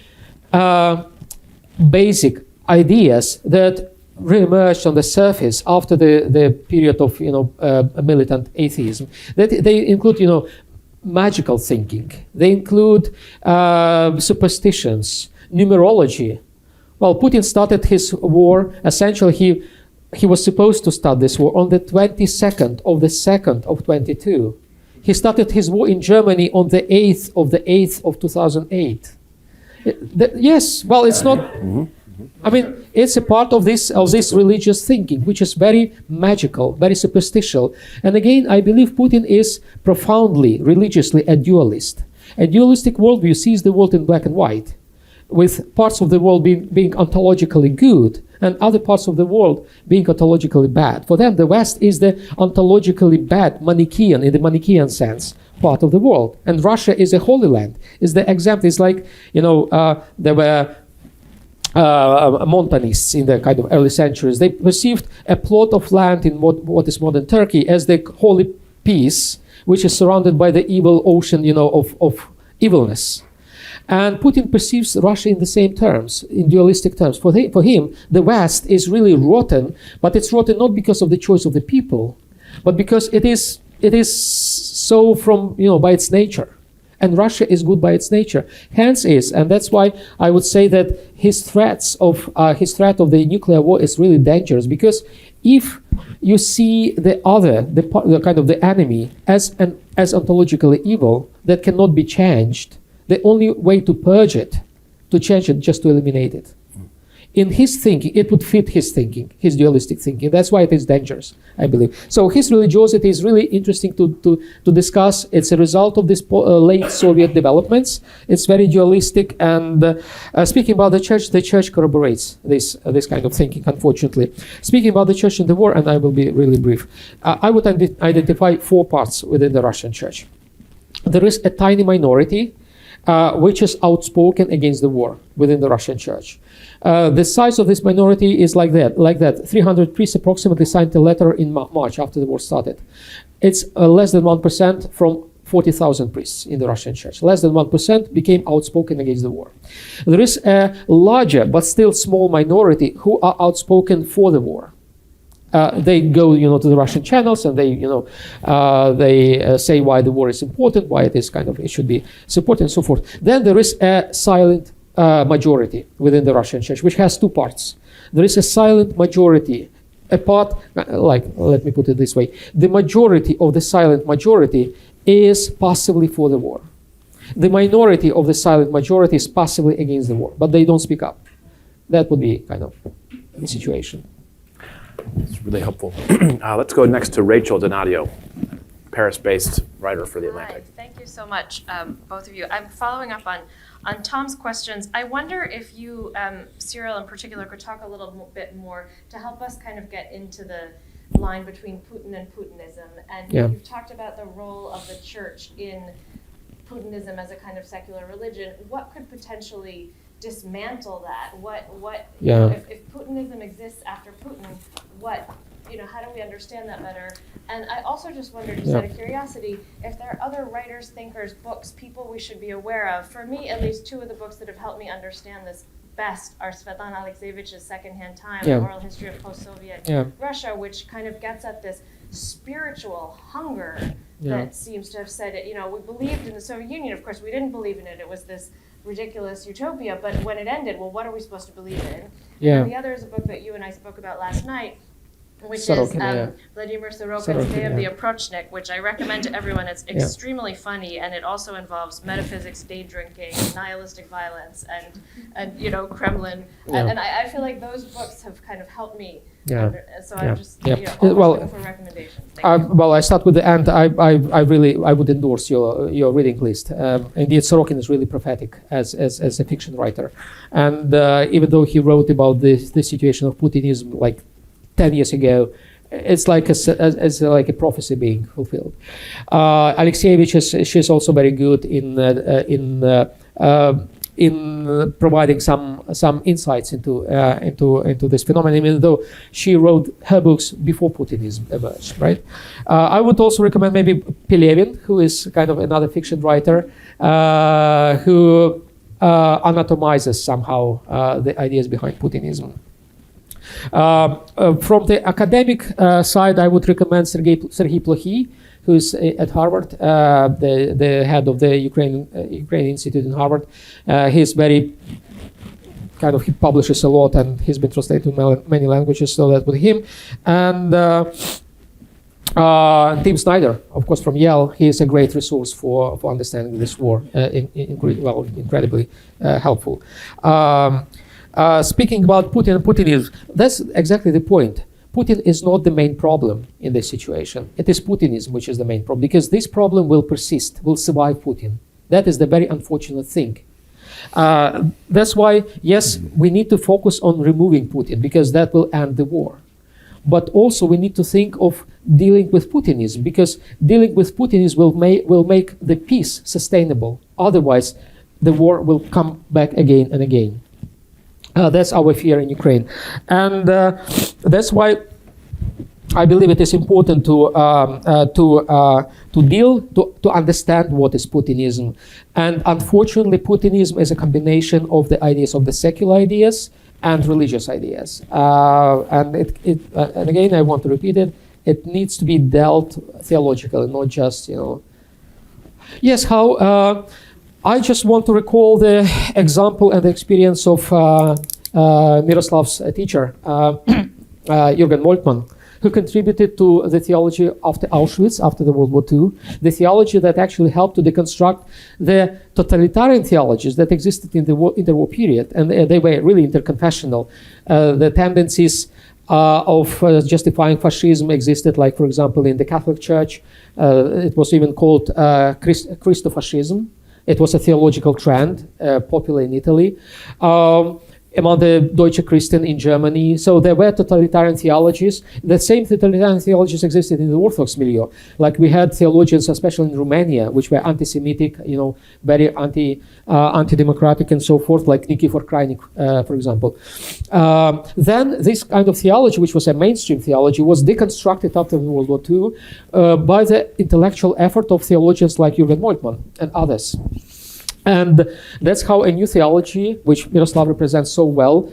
basic ideas that re-emerged on the surface after the period of militant atheism. That they include magical thinking. They include superstitions, numerology. Well, Putin started his war. Essentially, he was supposed to start this war on the 22nd of the 2nd of 22. He started his war in Germany on the 8th of the 8th of 2008. Yes, well, it's not. I mean, it's a part of this religious thinking, which is very magical, very superstitious. And again, I believe Putin is profoundly, religiously a dualist. A dualistic worldview sees the world in black and white, with parts of the world being ontologically good and other parts of the world being ontologically bad. For them, the West is the ontologically bad, Manichaean, in the Manichaean sense, part of the world. And Russia is a holy land. Is the example. It's like, there were Montanists in the kind of early centuries. They perceived a plot of land in what is modern Turkey as the holy piece, which is surrounded by the evil ocean, of evilness. And Putin perceives Russia in the same terms, in dualistic terms. For him, the West is really rotten, but it's rotten not because of the choice of the people, but because it is so from, by its nature. And Russia is good by its nature. Hence and that's why I would say that his threat of the nuclear war is really dangerous, because if you see the kind of the enemy as ontologically evil that cannot be changed, the only way to purge it, to change it, just to eliminate it. In his thinking, it would fit his thinking, his dualistic thinking. That's why it is dangerous, I believe. So his religiosity is really interesting to discuss. It's a result of these late Soviet developments. It's very dualistic. And speaking about the church corroborates this kind of thinking, unfortunately. Speaking about the church in the war, and I will be really brief, I would identify 4 parts within the Russian church. There is a tiny minority which is outspoken against the war within the Russian church. The size of this minority is like that. 300 priests approximately signed a letter in March after the war started. It's less than 1% from 40,000 priests in the Russian church. Less than 1% became outspoken against the war. There is a larger but still small minority who are outspoken for the war. They go, to the Russian channels, and they say why the war is important, why it should be supported, and so forth. Then there is a silent majority within the Russian church, which has 2 parts. There is a silent majority, a part, let me put it this way: the majority of the silent majority is passively for the war. The minority of the silent majority is passively against the war, but they don't speak up. That would be kind of the situation. It's really helpful. Let's go next to Rachel Donadio, Paris-based writer for The Atlantic. Hi, thank you so much, both of you. I'm following up on Tom's questions. I wonder if you, Cyril in particular, could talk a little bit more to help us kind of get into the line between Putin and Putinism. And you've talked about the role of the church in Putinism as a kind of secular religion. What could potentially dismantle that? If Putinism exists after Putin, how do we understand that better? And I also just wondered, just out of curiosity, if there are other writers, thinkers, books, people we should be aware of. For me, at least 2 of the books that have helped me understand this best are Svetlana Alexievich's Secondhand Time, The Oral History of Post-Soviet Russia, which kind of gets at this spiritual hunger that seems to have said it. We believed in the Soviet Union. Of course, we didn't believe in it. It was this ridiculous utopia. But when it ended, well, what are we supposed to believe in? And the other is a book that you and I spoke about last night, which Sorokin, is Vladimir Sorokin's Day of the Oprochnik, which I recommend to everyone. It's extremely funny, and it also involves metaphysics, day drinking, nihilistic violence, and you know, Kremlin. And I feel like those books have kind of helped me. So I'm just looking for recommendations. Well, I start with the end. I would endorse your reading list. Indeed, Sorokin is really prophetic as a fiction writer, and even though he wrote about the situation of Putinism like 10 years ago, it's like a prophecy being fulfilled. Alexievich she's also very good in providing some insights into this phenomenon, even though she wrote her books before Putinism emerged, right? I would also recommend maybe Pelevin, who is kind of another fiction writer, who anatomizes somehow the ideas behind Putinism. From the academic side, I would recommend Sergei Plokhy, who is at Harvard, the head of the Ukrainian Institute in Harvard. He's very he publishes a lot, and he's been translated to many languages, so that with him. And Tim Snyder, of course, from Yale, he is a great resource for understanding this war, incredibly helpful. Speaking about Putin and Putinism, that's exactly the point. Putin is not the main problem in this situation. It is Putinism which is the main problem, because this problem will persist, will survive Putin. That is the very unfortunate thing. That's why, yes, we need to focus on removing Putin, because that will end the war. But also we need to think of dealing with Putinism, because dealing with Putinism will make the peace sustainable. Otherwise, the war will come back again and again. That's our fear in Ukraine, and that's why I believe it is important to understand what is Putinism. And unfortunately, Putinism is a combination of the ideas of the secular ideas and religious ideas. And again, I want to repeat it. It needs to be dealt theologically, not just Yes, how. I just want to recall the example and the experience of Miroslav's teacher, Jürgen Moltmann, who contributed to the theology after Auschwitz, after the World War II, the theology that actually helped to deconstruct the totalitarian theologies that existed in the interwar period, and they were really interconfessional. The tendencies of justifying fascism existed, like, for example, in the Catholic Church. It was even called Christofascism. It was a theological trend, popular in Italy, among the Deutsche Christen in Germany. So there were totalitarian theologies. The same totalitarian theologies existed in the Orthodox milieu. Like we had theologians, especially in Romania, which were anti-Semitic, very anti-democratic and so forth, like Nikifor Krajnik, for example. Then this kind of theology, which was a mainstream theology, was deconstructed after World War II by the intellectual effort of theologians like Jürgen Moltmann and others. And that's how a new theology, which Miroslav represents so well,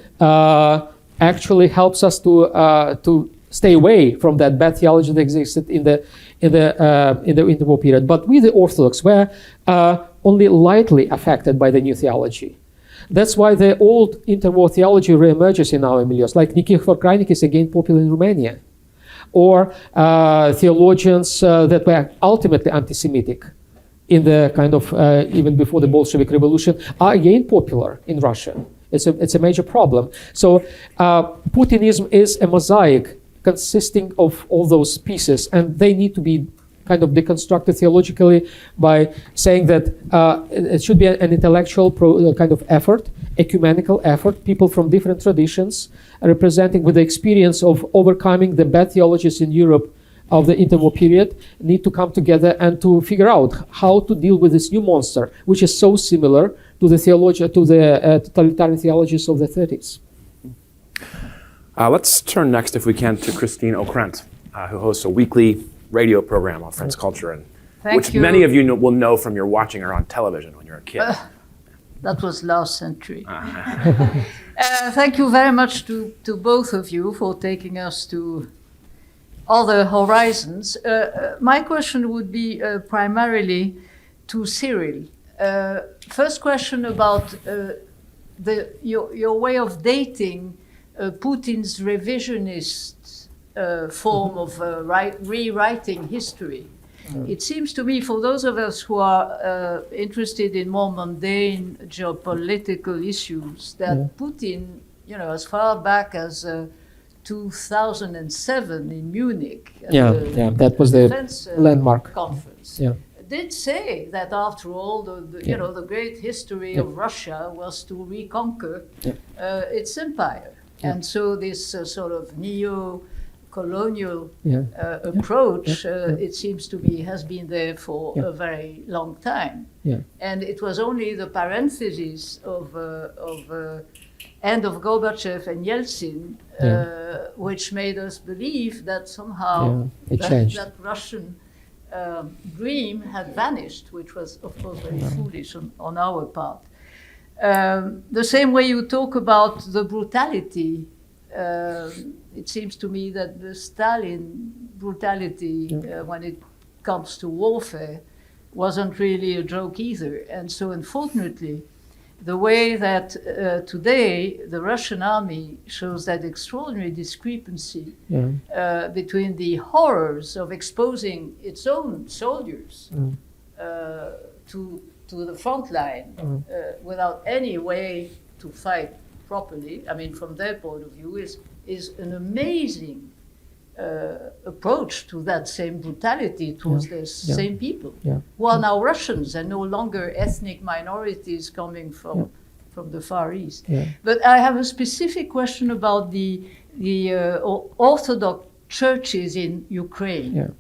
actually helps us to stay away from that bad theology that existed in the interwar period. But we, the Orthodox, were only lightly affected by the new theology. That's why the old interwar theology reemerges in our milieux, like Nikifor Krajnik is again popular in Romania, or theologians that were ultimately anti-Semitic in the kind of, even before the Bolshevik Revolution, are again popular in Russia. It's a major problem. So Putinism is a mosaic consisting of all those pieces, and they need to be kind of deconstructed theologically by saying that it should be an intellectual kind of effort, ecumenical effort, people from different traditions representing with the experience of overcoming the bad theologies in Europe of the interwar period need to come together and to figure out how to deal with this new monster, which is so similar to the totalitarian theologies of the 30s. Let's turn next, if we can, to Christine O'Krent, who hosts a weekly radio program on French culture, and which many of you will know from your watching her on television when you're a kid. That was last century. Thank you very much to both of you for taking us to other horizons. My question would be primarily to Cyril. First question about your way of dating Putin's revisionist form of rewriting history. It seems to me, for those of us who are interested in more mundane geopolitical issues, that Putin, as far back as 2007 in Munich, that was the landmark conference, Yeah. did say that after all, the great history of Russia was to reconquer its empire, and so this sort of neo-colonial approach, it seems to me, has been there for a very long time. And it was only the parenthesis of end of Gorbachev and Yeltsin, which made us believe that somehow that Russian dream had vanished, which was, of course, very foolish on our part. The same way you talk about the brutality, it seems to me that the Stalin brutality, when it comes to warfare, wasn't really a joke either. And so, unfortunately, the way that today the Russian army shows that extraordinary discrepancy between the horrors of exposing its own soldiers to the front line without any way to fight properly, I mean, from their point of view, is an amazing approach to that same brutality towards the same people who are now Russians and no longer ethnic minorities coming from the Far East. But I have a specific question about the Orthodox churches in Ukraine,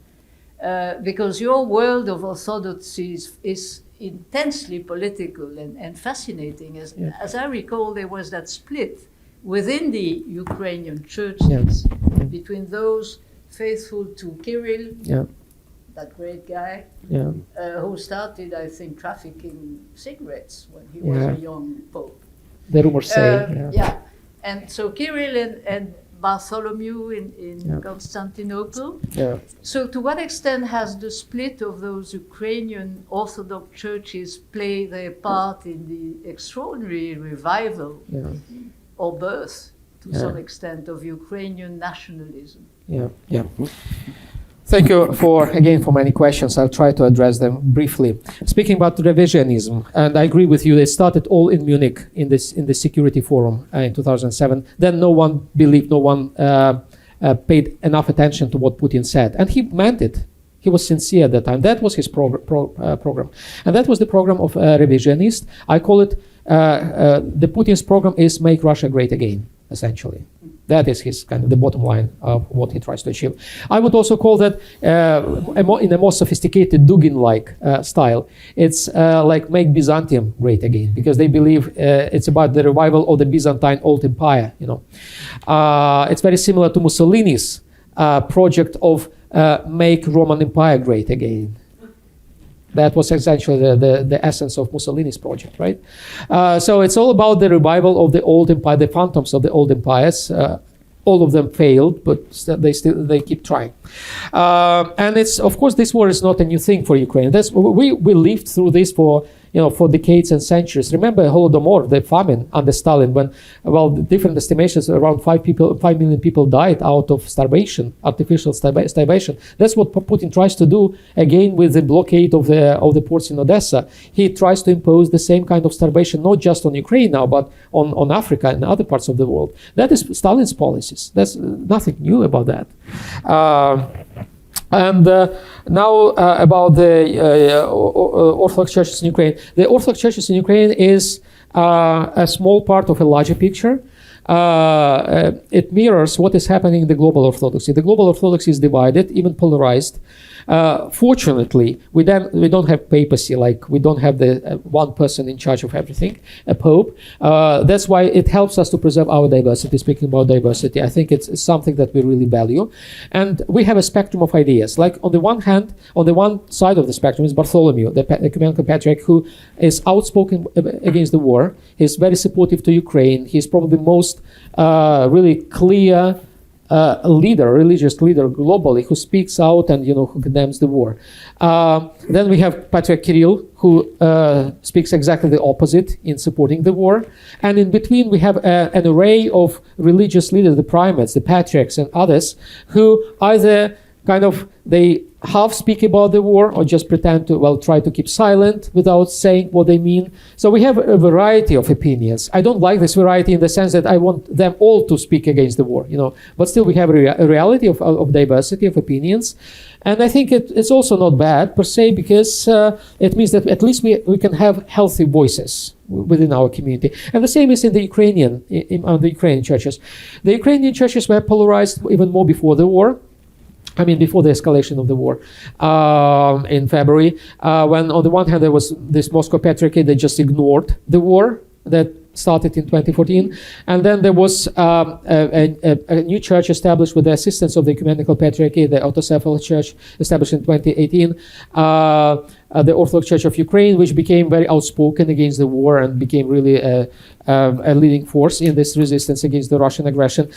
because your world of Orthodoxy is intensely political and fascinating. As I recall, there was that split within the Ukrainian churches between those faithful to Kirill, that great guy, who started, I think, trafficking cigarettes when he was a young pope. The rumors say. And so Kirill and Bartholomew in Constantinople. So to what extent has the split of those Ukrainian Orthodox churches played their part in the extraordinary revival or birth, to some extent, of Ukrainian nationalism? Thank you again for many questions. I'll try to address them briefly. Speaking about revisionism, and I agree with you, it started all in Munich in the Security Forum in 2007. Then no one believed, no one paid enough attention to what Putin said, and he meant it. He was sincere at that time. That was his program, and that was the program of revisionist. I call it the Putin's program is make Russia great again, essentially. That is his kind of the bottom line of what he tries to achieve. I would also call that in a more sophisticated Dugin-like style. It's like make Byzantium great again, because they believe it's about the revival of the Byzantine old empire. It's very similar to Mussolini's project of make Roman Empire great again. That was essentially the essence of Mussolini's project, right? So it's all about the revival of the old empire, the phantoms of the old empires. All of them failed, but they keep trying. And it's, of course, this war is not a new thing for Ukraine. We lived through this for decades and centuries. Remember Holodomor, the famine under Stalin, when, different estimations, around 5 million people died out of starvation, artificial starvation. That's what Putin tries to do again with the blockade of the ports in Odessa. He tries to impose the same kind of starvation, not just on Ukraine now, but on Africa and other parts of the world. That is Stalin's policies. There's nothing new about that. And now about the Orthodox churches in Ukraine. The Orthodox churches in Ukraine is a small part of a larger picture. It mirrors what is happening in the global Orthodoxy. The global Orthodoxy is divided, even polarized. Fortunately, we don't have papacy, like we don't have the one person in charge of everything, a pope. That's why it helps us to preserve our diversity. Speaking about diversity, I think it's something that we really value. And we have a spectrum of ideas. Like on the one hand, on the one side of the spectrum is Bartholomew, the ecumenical patriarch, who is outspoken against the war. He's very supportive to Ukraine. He's probably the most really clear religious leader globally who speaks out and who condemns the war. Then we have Patriarch Kirill, who speaks exactly the opposite in supporting the war. And in between, we have an array of religious leaders, the primates, the patriarchs, and others, who either they half speak about the war or just pretend to, try to keep silent without saying what they mean. So we have a variety of opinions. I don't like this variety in the sense that I want them all to speak against the war, but still we have a reality of diversity of opinions. And I think it's also not bad per se, because it means that at least we can have healthy voices within our community. And the same is in the Ukrainian churches. The Ukrainian churches were polarized even more before the war. Before the escalation of the war in February, when on the one hand there was this Moscow Patriarchate that just ignored the war that started in 2014, and then there was a new church established with the assistance of the Ecumenical Patriarchate, the Autocephalous Church, established in 2018, the Orthodox Church of Ukraine, which became very outspoken against the war and became really a leading force in this resistance against the Russian aggression.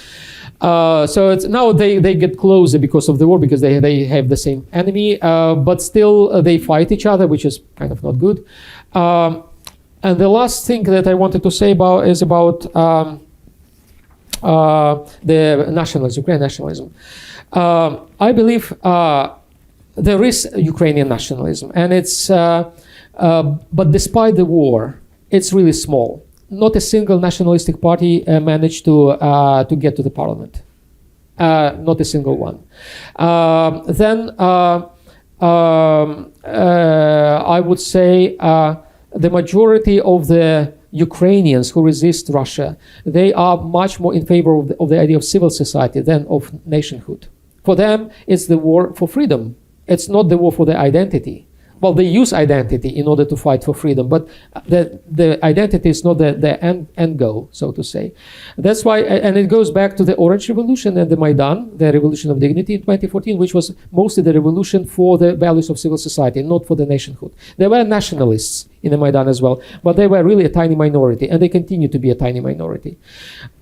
So now they get closer because of the war, because they have the same enemy, but still they fight each other, which is kind of not good. And the last thing that I wanted to say is about the nationalism, Ukrainian nationalism. I believe there is Ukrainian nationalism, and it's but despite the war, it's really small. Not a single nationalistic party managed to get to the parliament. Not a single one. Then I would say the majority of the Ukrainians who resist Russia, they are much more in favor of the idea of civil society than of nationhood. For them, it's the war for freedom. It's not the war for their identity. Well, they use identity in order to fight for freedom, but the identity is not the end goal, so to say. That's why, and it goes back to the Orange Revolution and the Maidan, the Revolution of Dignity in 2014, which was mostly the revolution for the values of civil society, not for the nationhood. There were nationalists in the Maidan as well, but they were really a tiny minority, and they continue to be a tiny minority.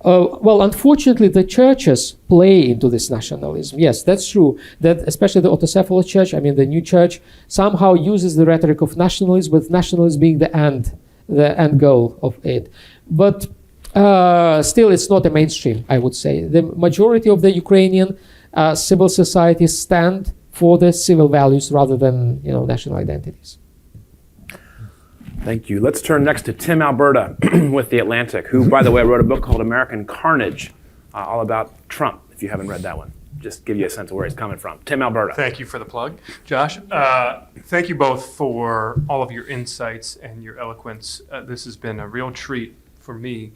Well, unfortunately, the churches play into this nationalism. Yes, that's true. That especially the Autocephalous Church, the new church, somehow uses the rhetoric of nationalism, with nationalism being the end goal of it. But still, it's not a mainstream, I would say. The majority of the Ukrainian civil societies stand for the civil values rather than national identities. Thank you. Let's turn next to Tim Alberta with The Atlantic, who, by the way, wrote a book called American Carnage, all about Trump, if you haven't read that one. Just give you a sense of where he's coming from. Tim Alberta. Thank you for the plug, Josh. Thank you both for all of your insights and your eloquence. This has been a real treat for me.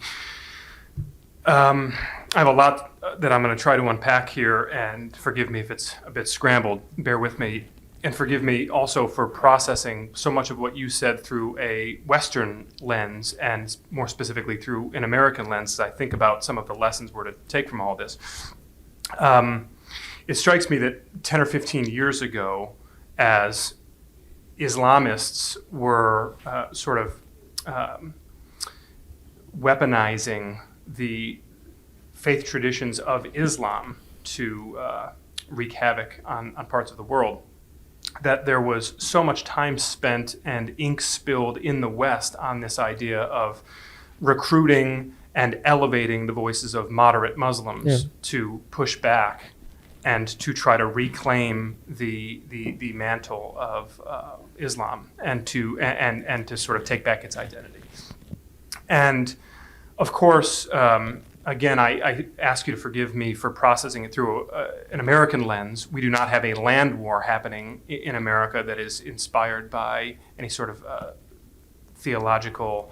I have a lot that I'm going to try to unpack here, and forgive me if it's a bit scrambled. Bear with me. And forgive me also for processing so much of what you said through a Western lens, and more specifically through an American lens, as I think about some of the lessons we're to take from all this. It strikes me that 10 or 15 years ago, as Islamists were weaponizing the faith traditions of Islam to wreak havoc on parts of the world, that there was so much time spent and ink spilled in the West on this idea of recruiting and elevating the voices of moderate Muslims to push back and to try to reclaim the mantle of Islam and to sort of take back its identity. And of course, again, I ask you to forgive me for processing it through an American lens. We do not have a land war happening in America that is inspired by any sort of theological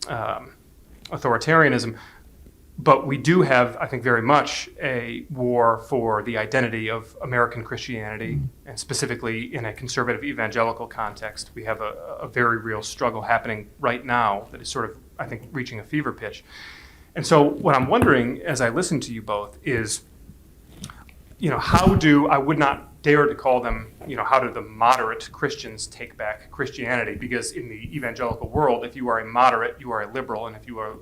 authoritarianism. But we do have, I think, very much a war for the identity of American Christianity, and specifically in a conservative evangelical context. We have a very real struggle happening right now that is sort of, I think, reaching a fever pitch. And so what I'm wondering as I listen to you both is, I would not dare to call them, how do the moderate Christians take back Christianity? Because in the evangelical world, if you are a moderate, you are a liberal, and if you are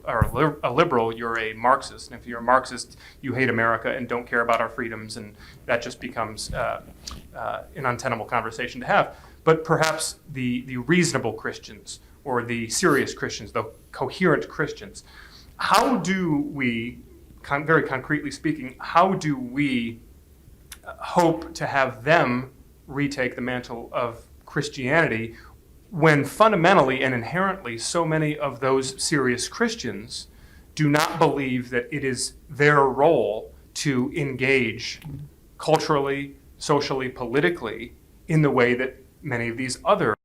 a liberal, you're a Marxist. And if you're a Marxist, you hate America and don't care about our freedoms, and that just becomes an untenable conversation to have. But perhaps the reasonable Christians, or the serious Christians, the coherent Christians, how do we, very concretely speaking, how do we hope to have them retake the mantle of Christianity when fundamentally and inherently so many of those serious Christians do not believe that it is their role to engage culturally, socially, politically in the way that many of these other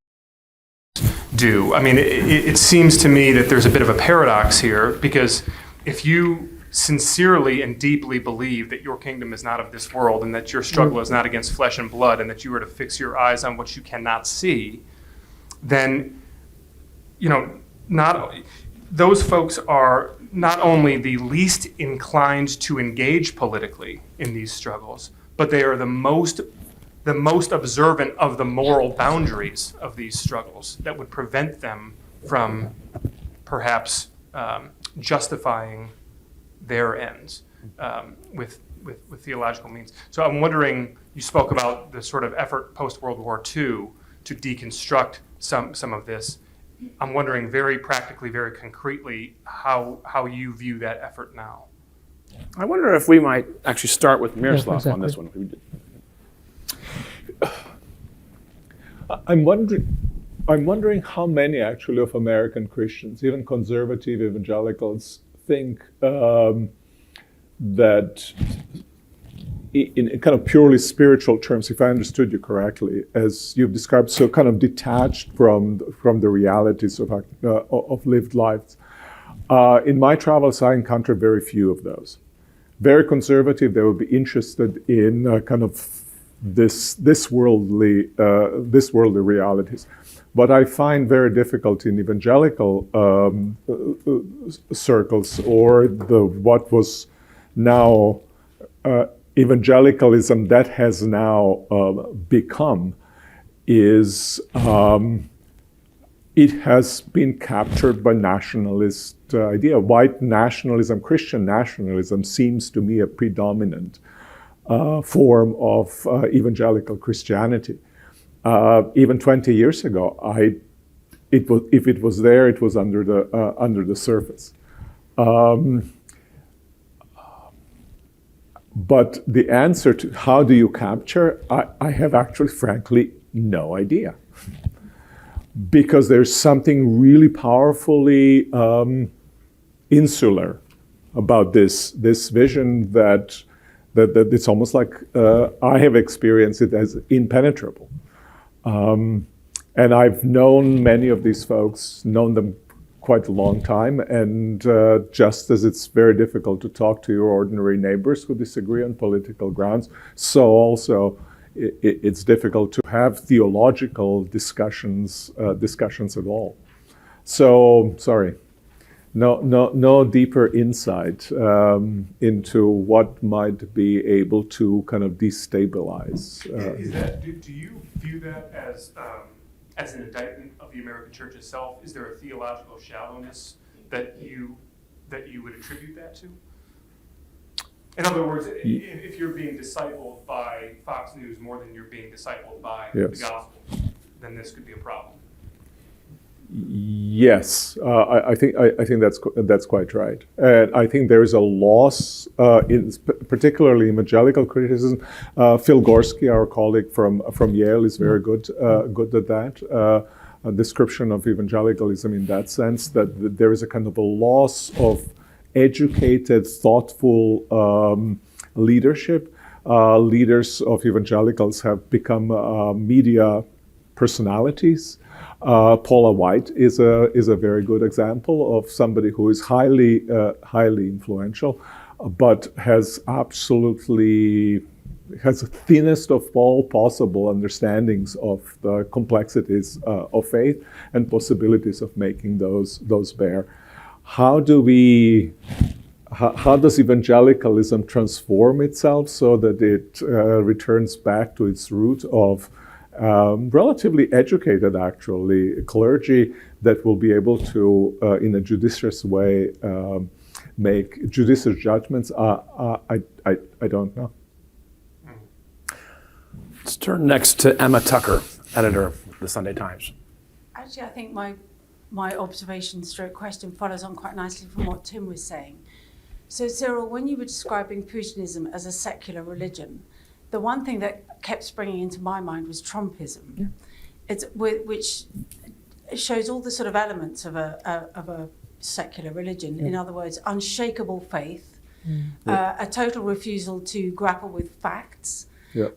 do? I mean, it seems to me that there's a bit of a paradox here, because if you sincerely and deeply believe that your kingdom is not of this world, and that your struggle is not against flesh and blood, and that you are to fix your eyes on what you cannot see, then those folks are not only the least inclined to engage politically in these struggles, but they are the most observant of the moral boundaries of these struggles that would prevent them from perhaps justifying their ends with theological means. So I'm wondering, you spoke about the sort of effort post-World War II to deconstruct some of this. I'm wondering very practically, very concretely, how you view that effort now. I wonder if we might actually start with Miroslav on this one. I'm wondering how many actually of American Christians, even conservative evangelicals, think that in kind of purely spiritual terms, if I understood you correctly, as you've described, so kind of detached from the realities of lived lives. In my travels, I encountered very few of those. Very conservative, they would be interested in kind of this worldly realities. What I find very difficult in evangelical circles, or what was now evangelicalism that has now become, is it has been captured by nationalist idea. White nationalism, Christian nationalism seems to me a predominant form of evangelical Christianity. Even 20 years ago, if it was there, it was under the surface. But the answer to how do you capture, I have actually, frankly, no idea. Because there's something really powerfully insular about this vision that it's almost like I have experienced it as impenetrable. And I've known many of these folks, known them quite a long time, and just as it's very difficult to talk to your ordinary neighbors who disagree on political grounds, so also it's difficult to have theological discussions at all. So, sorry. No deeper insight into what might be able to kind of destabilize. Do you view that as an indictment of the American church itself? Is there a theological shallowness that you would attribute that to? In other words, if you're being discipled by Fox News more than you're being discipled by the gospel, then this could be a problem. Yes, I think that's quite right, and I think there is a loss, particularly evangelical criticism. Phil Gorski, our colleague from Yale, is very good at that. A description of evangelicalism in that sense, that there is a kind of a loss of educated, thoughtful leadership. Leaders of evangelicals have become media personalities. Paula White is a very good example of somebody who is highly influential, but has the thinnest of all possible understandings of the complexities of faith and possibilities of making those bare. How do we how does evangelicalism transform itself so that it returns back to its root of relatively educated, actually, clergy that will be able to, in a judicious way, make judicious judgments? I don't know. Let's turn next to Emma Tucker, editor of the Sunday Times. Actually, I think my observation stroke question follows on quite nicely from what Tim was saying. So Cyril, when you were describing Putinism as a secular religion, the one thing that kept springing into my mind was Trumpism, which shows all the sort of elements of a secular religion. In other words, unshakable faith, a total refusal to grapple with facts,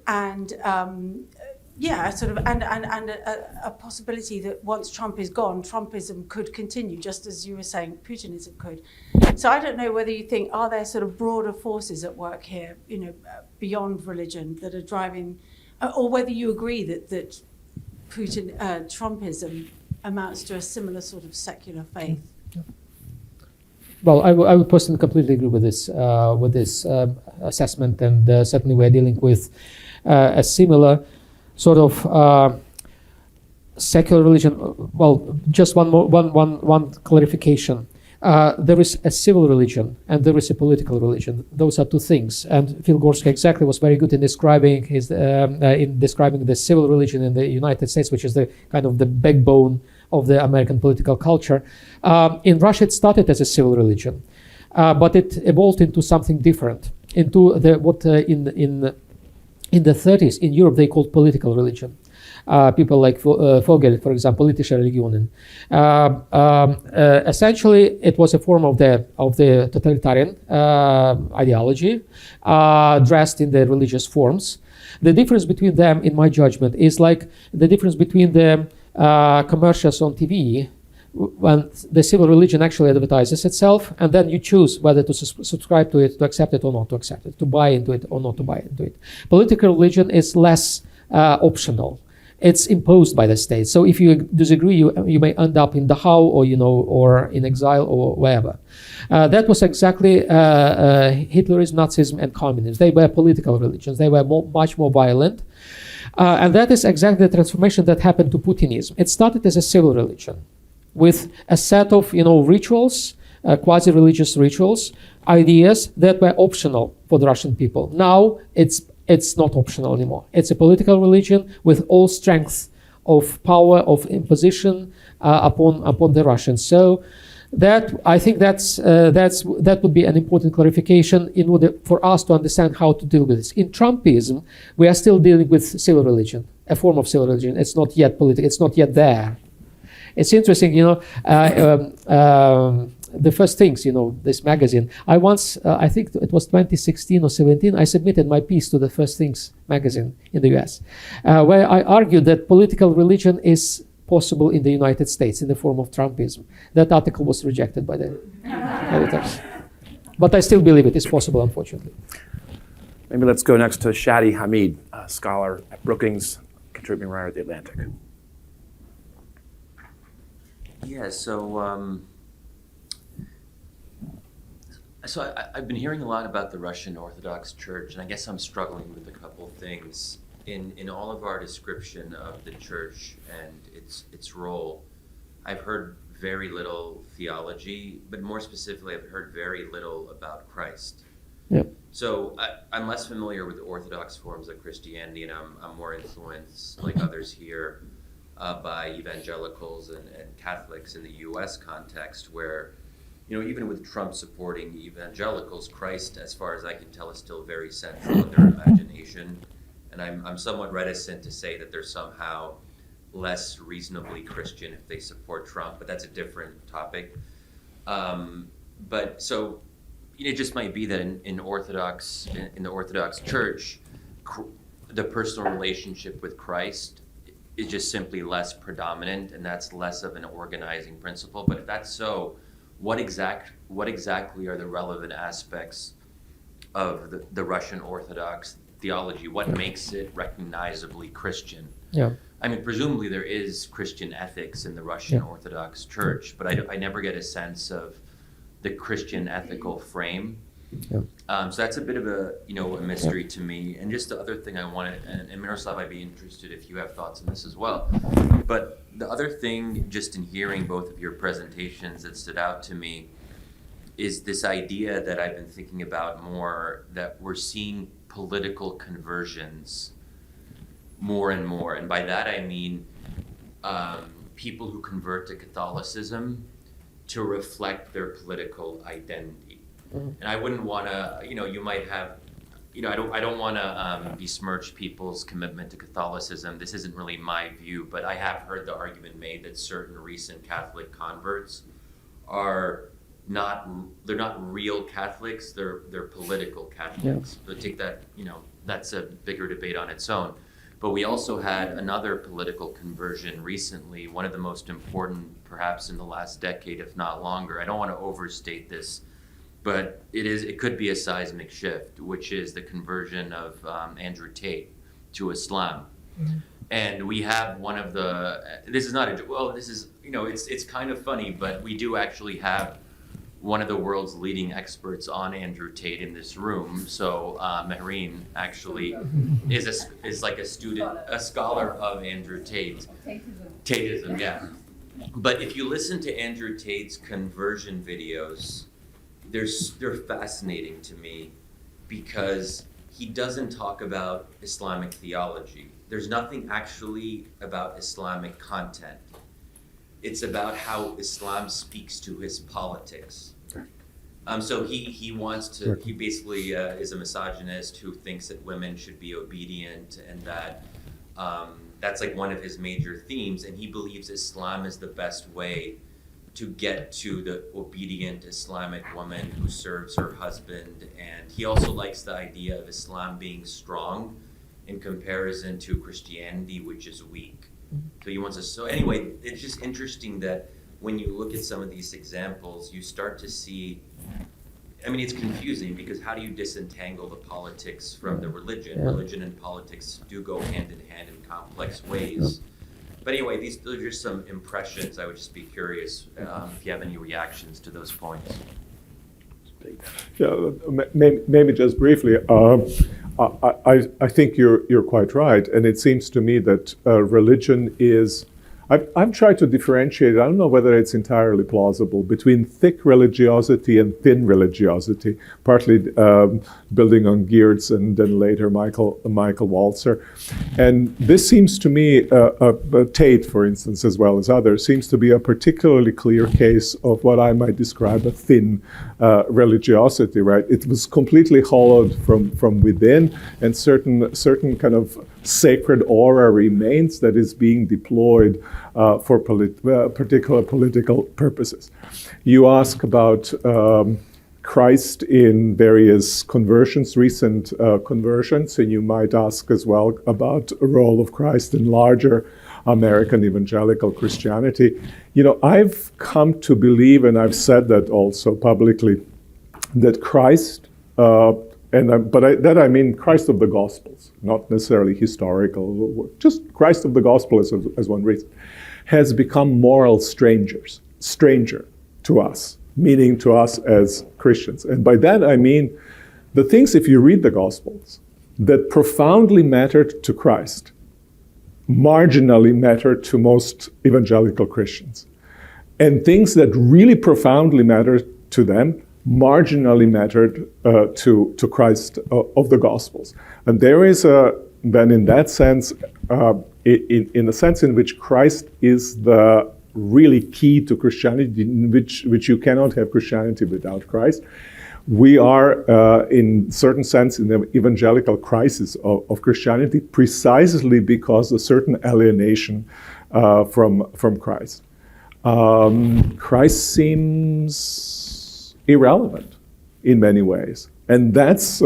and a possibility that once Trump is gone, Trumpism could continue, just as you were saying, Putinism could. So I don't know whether you think, are there sort of broader forces at work here, beyond religion that are driving, or whether you agree that Trumpism amounts to a similar sort of secular faith? Well, I would personally completely agree with this assessment, and certainly we're dealing with a similar sort of secular religion. Well, just one clarification. There is a civil religion and there is a political religion. Those are two things. And Phil Gorski exactly was very good in describing the civil religion in the United States, which is the kind of the backbone of the American political culture. In Russia, it started as a civil religion, but it evolved into something different, into what in the 30s in Europe they called political religion. People like Vogel, for example, politische Religionen. Essentially, it was a form of the totalitarian ideology, dressed in the religious forms. The difference between them, in my judgment, is like the difference between the commercials on TV, when the civil religion actually advertises itself, and then you choose whether to subscribe to it, to accept it or not to accept it, to buy into it or not to buy into it. Political religion is less optional. It's imposed by the state. So if you disagree, you may end up in Dachau or in exile or wherever. That was exactly Hitlerism, Nazism, and communism. They were political religions. They were much more violent. And that is exactly the transformation that happened to Putinism. It started as a civil religion with a set of rituals, quasi-religious rituals, ideas that were optional for the Russian people. Now it's not optional anymore. It's a political religion with all strength of power, of imposition upon the Russians. So that I think that would be an important clarification in order for us to understand how to deal with this. In Trumpism, we are still dealing with civil religion, a form of civil religion. It's not yet political. It's not yet there. It's interesting, the first things, this magazine. I once, I think it was 2016 or 17, I submitted my piece to the First Things magazine in the US, where I argued that political religion is possible in the United States in the form of Trumpism. That article was rejected by the editors. But I still believe it is possible, unfortunately. Maybe let's go next to Shadi Hamid, a scholar at Brookings, contributing writer at The Atlantic. Yeah, so I've been hearing a lot about the Russian Orthodox Church, and I guess I'm struggling with a couple of things. In all of our description of the church and its role, I've heard very little theology, but more specifically, I've heard very little about Christ. Yep. So I'm less familiar with the Orthodox forms of Christianity, and I'm more influenced, like others here, by evangelicals and Catholics in the U.S. context, where, even with Trump supporting evangelicals, Christ, as far as I can tell, is still very central in their imagination. And I'm somewhat reticent to say that they're somehow less reasonably Christian if they support Trump, but that's a different topic. But so it just might be that in the Orthodox Church, the personal relationship with Christ is just simply less predominant, and that's less of an organizing principle. But if that's so, what exactly are the relevant aspects of the Russian Orthodox theology? What makes it recognizably Christian? Yeah. I mean, presumably there is Christian ethics in the Russian Orthodox Church, but I never get a sense of the Christian ethical frame. Yeah. So that's a bit of a mystery to me. And just the other thing I wanted, and Miroslav, I'd be interested if you have thoughts on this as well. But the other thing, just in hearing both of your presentations, that stood out to me is this idea that I've been thinking about more, that we're seeing political conversions more and more. And by that I mean people who convert to Catholicism to reflect their political identity. And I wouldn't want to, you might have, I don't want to besmirch people's commitment to Catholicism. This isn't really my view, but I have heard the argument made that certain recent Catholic converts they're not real Catholics, they're political Catholics. So take that, that's a bigger debate on its own. But we also had another political conversion recently, one of the most important perhaps in the last decade, if not longer. I don't want to overstate this, but it could be a seismic shift, which is the conversion of Andrew Tate to Islam. Mm-hmm. And we have one of it's kind of funny, but we do actually have one of the world's leading experts on Andrew Tate in this room. So Mehreen actually is like a scholar of Andrew Tate. Tateism, yeah. But if you listen to Andrew Tate's conversion videos, they're fascinating to me because he doesn't talk about Islamic theology. There's nothing actually about Islamic content. It's about how Islam speaks to his politics. So he wants to, he basically is a misogynist who thinks that women should be obedient, and that that's like one of his major themes, and he believes Islam is the best way to get to the obedient Islamic woman who serves her husband. And he also likes the idea of Islam being strong in comparison to Christianity, which is weak. So he wants us. So anyway, it's just interesting that when you look at some of these examples, you start to see, it's confusing because how do you disentangle the politics from the religion? Yeah. Religion and politics do go hand in hand in complex ways. But anyway, those are just some impressions. I would just be curious if you have any reactions to those points. Yeah, maybe just briefly. I think you're quite right, and it seems to me that religion is. I've tried to differentiate. I don't know whether it's entirely plausible between thick religiosity and thin religiosity. Partly building on Geertz and then later Michael Walzer, and this seems to me, Tate, for instance, as well as others, seems to be a particularly clear case of what I might describe a thin religiosity. Right? It was completely hollowed from within, and certain kind of sacred aura remains that is being deployed for particular political purposes. You ask about Christ in various conversions, recent conversions, and you might ask as well about the role of Christ in larger American evangelical Christianity. I've come to believe, and I've said that also publicly, that Christ, I mean Christ of the Gospels, not necessarily historical, just Christ of the Gospel as one reason, has become moral stranger to us, meaning to us as Christians. And by that I mean the things, if you read the Gospels, that profoundly mattered to Christ, marginally mattered to most evangelical Christians. And things that really profoundly mattered to them marginally mattered to Christ of the Gospels. And there is then in that sense, in a sense in which Christ is the really key to Christianity, in which you cannot have Christianity without Christ. We are, in certain sense, in the evangelical crisis of Christianity, precisely because of certain alienation from Christ. Christ seems irrelevant in many ways. And that's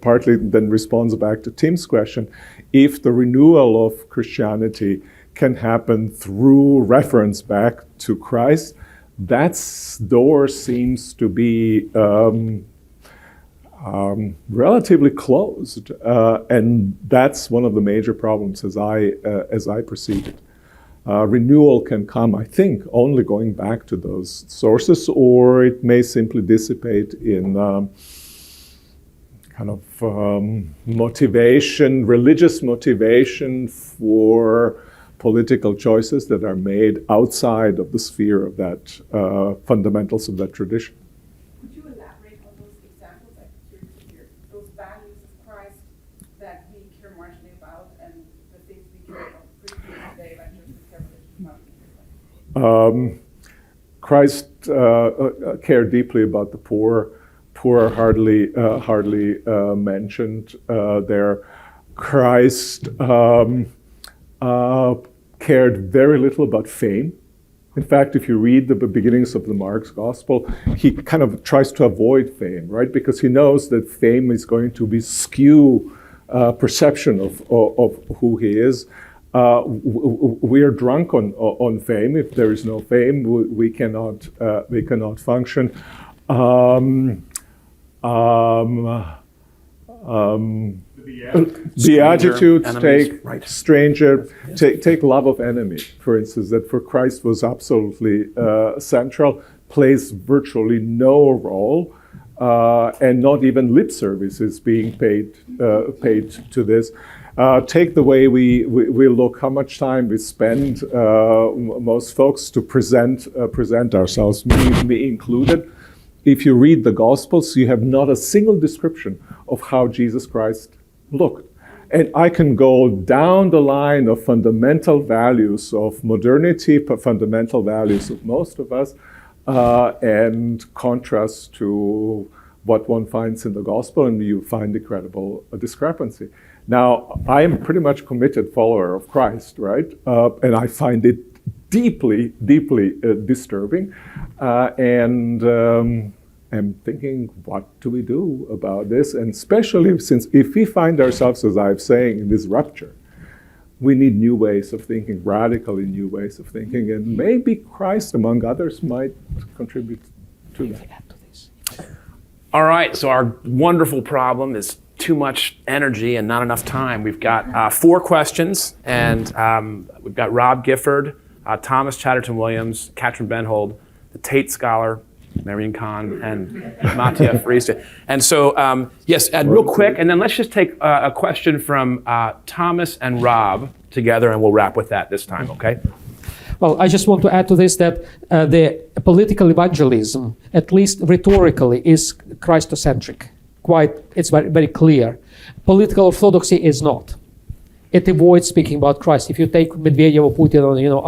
partly then responds back to Tim's question. If the renewal of Christianity can happen through reference back to Christ, that door seems to be relatively closed. And that's one of the major problems as I perceive it. Renewal can come, I think, only going back to those sources, or it may simply dissipate in kind of motivation, religious motivation for political choices that are made outside of the sphere of that fundamentals of that tradition. Could you elaborate on those examples? I'm curious to hear those values of Christ that we care marginally about and the things we care about Christians today, like just the care about. Christ cared deeply about the poor. Poor are hardly mentioned there. Christ cared very little about fame. In fact, if you read the beginnings of the Mark's Gospel, he kind of tries to avoid fame, right? Because he knows that fame is going to be skew perception of who he is. We are drunk on fame. If there is no fame, we cannot function. Beatitudes take stranger, take love of enemy, for instance, that for Christ was absolutely central, plays virtually no role, and not even lip service is being paid to this. Take the way we look, how much time we spend, most folks, to present ourselves, me included. If you read the Gospels, you have not a single description of how Jesus Christ looked. And I can go down the line of fundamental values of modernity, fundamental values of most of us, and contrast to what one finds in the Gospel, and you find incredible discrepancy. Now, I am pretty much committed follower of Christ, right? And I find it deeply disturbing. And I'm thinking, what do we do about this? And especially since if we find ourselves, as I'm saying, in this rupture, we need new ways of thinking, radically new ways of thinking. And maybe Christ, among others, might contribute to that. All right, so our wonderful problem is too much energy and not enough time. We've got 4 questions, and we've got Rob Gifford, Thomas Chatterton-Williams, Katrin Benhold, the Tate Scholar, Marian Kahn, and Mattia Friese. And so, yes, Ed, real quick, and then let's just take a question from Thomas and Rob together, and we'll wrap with that this time, okay? Well, I just want to add to this that the political evangelism, at least rhetorically, is Christocentric. It's very, very clear. Political orthodoxy is not. It avoids speaking about Christ. If you take Medvedev or Putin or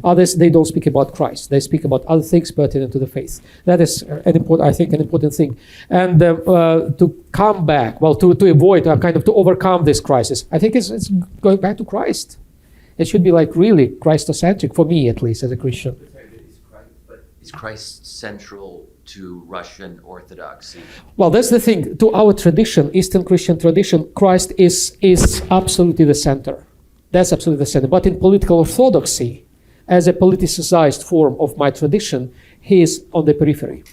others, they don't speak about Christ. They speak about other things pertinent to the faith. That is an important thing. And to come back, to avoid, to overcome this crisis, I think it's going back to Christ. It should be really Christocentric, for me at least, as a Christian. Is Christ central to Russian Orthodoxy? Well, that's the thing. To our tradition, Eastern Christian tradition, Christ is absolutely the center. That's absolutely the center. But in political orthodoxy, as a politicized form of my tradition, he is on the periphery.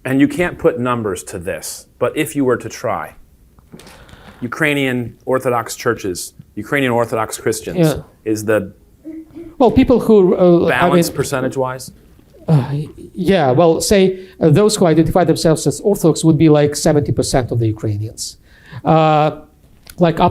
And you can't put numbers to this, but if you were to try, Ukrainian Orthodox churches, Ukrainian Orthodox Christians, is the people who balance percentage-wise? Say those who identify themselves as Orthodox would be 70% of the Ukrainians. Up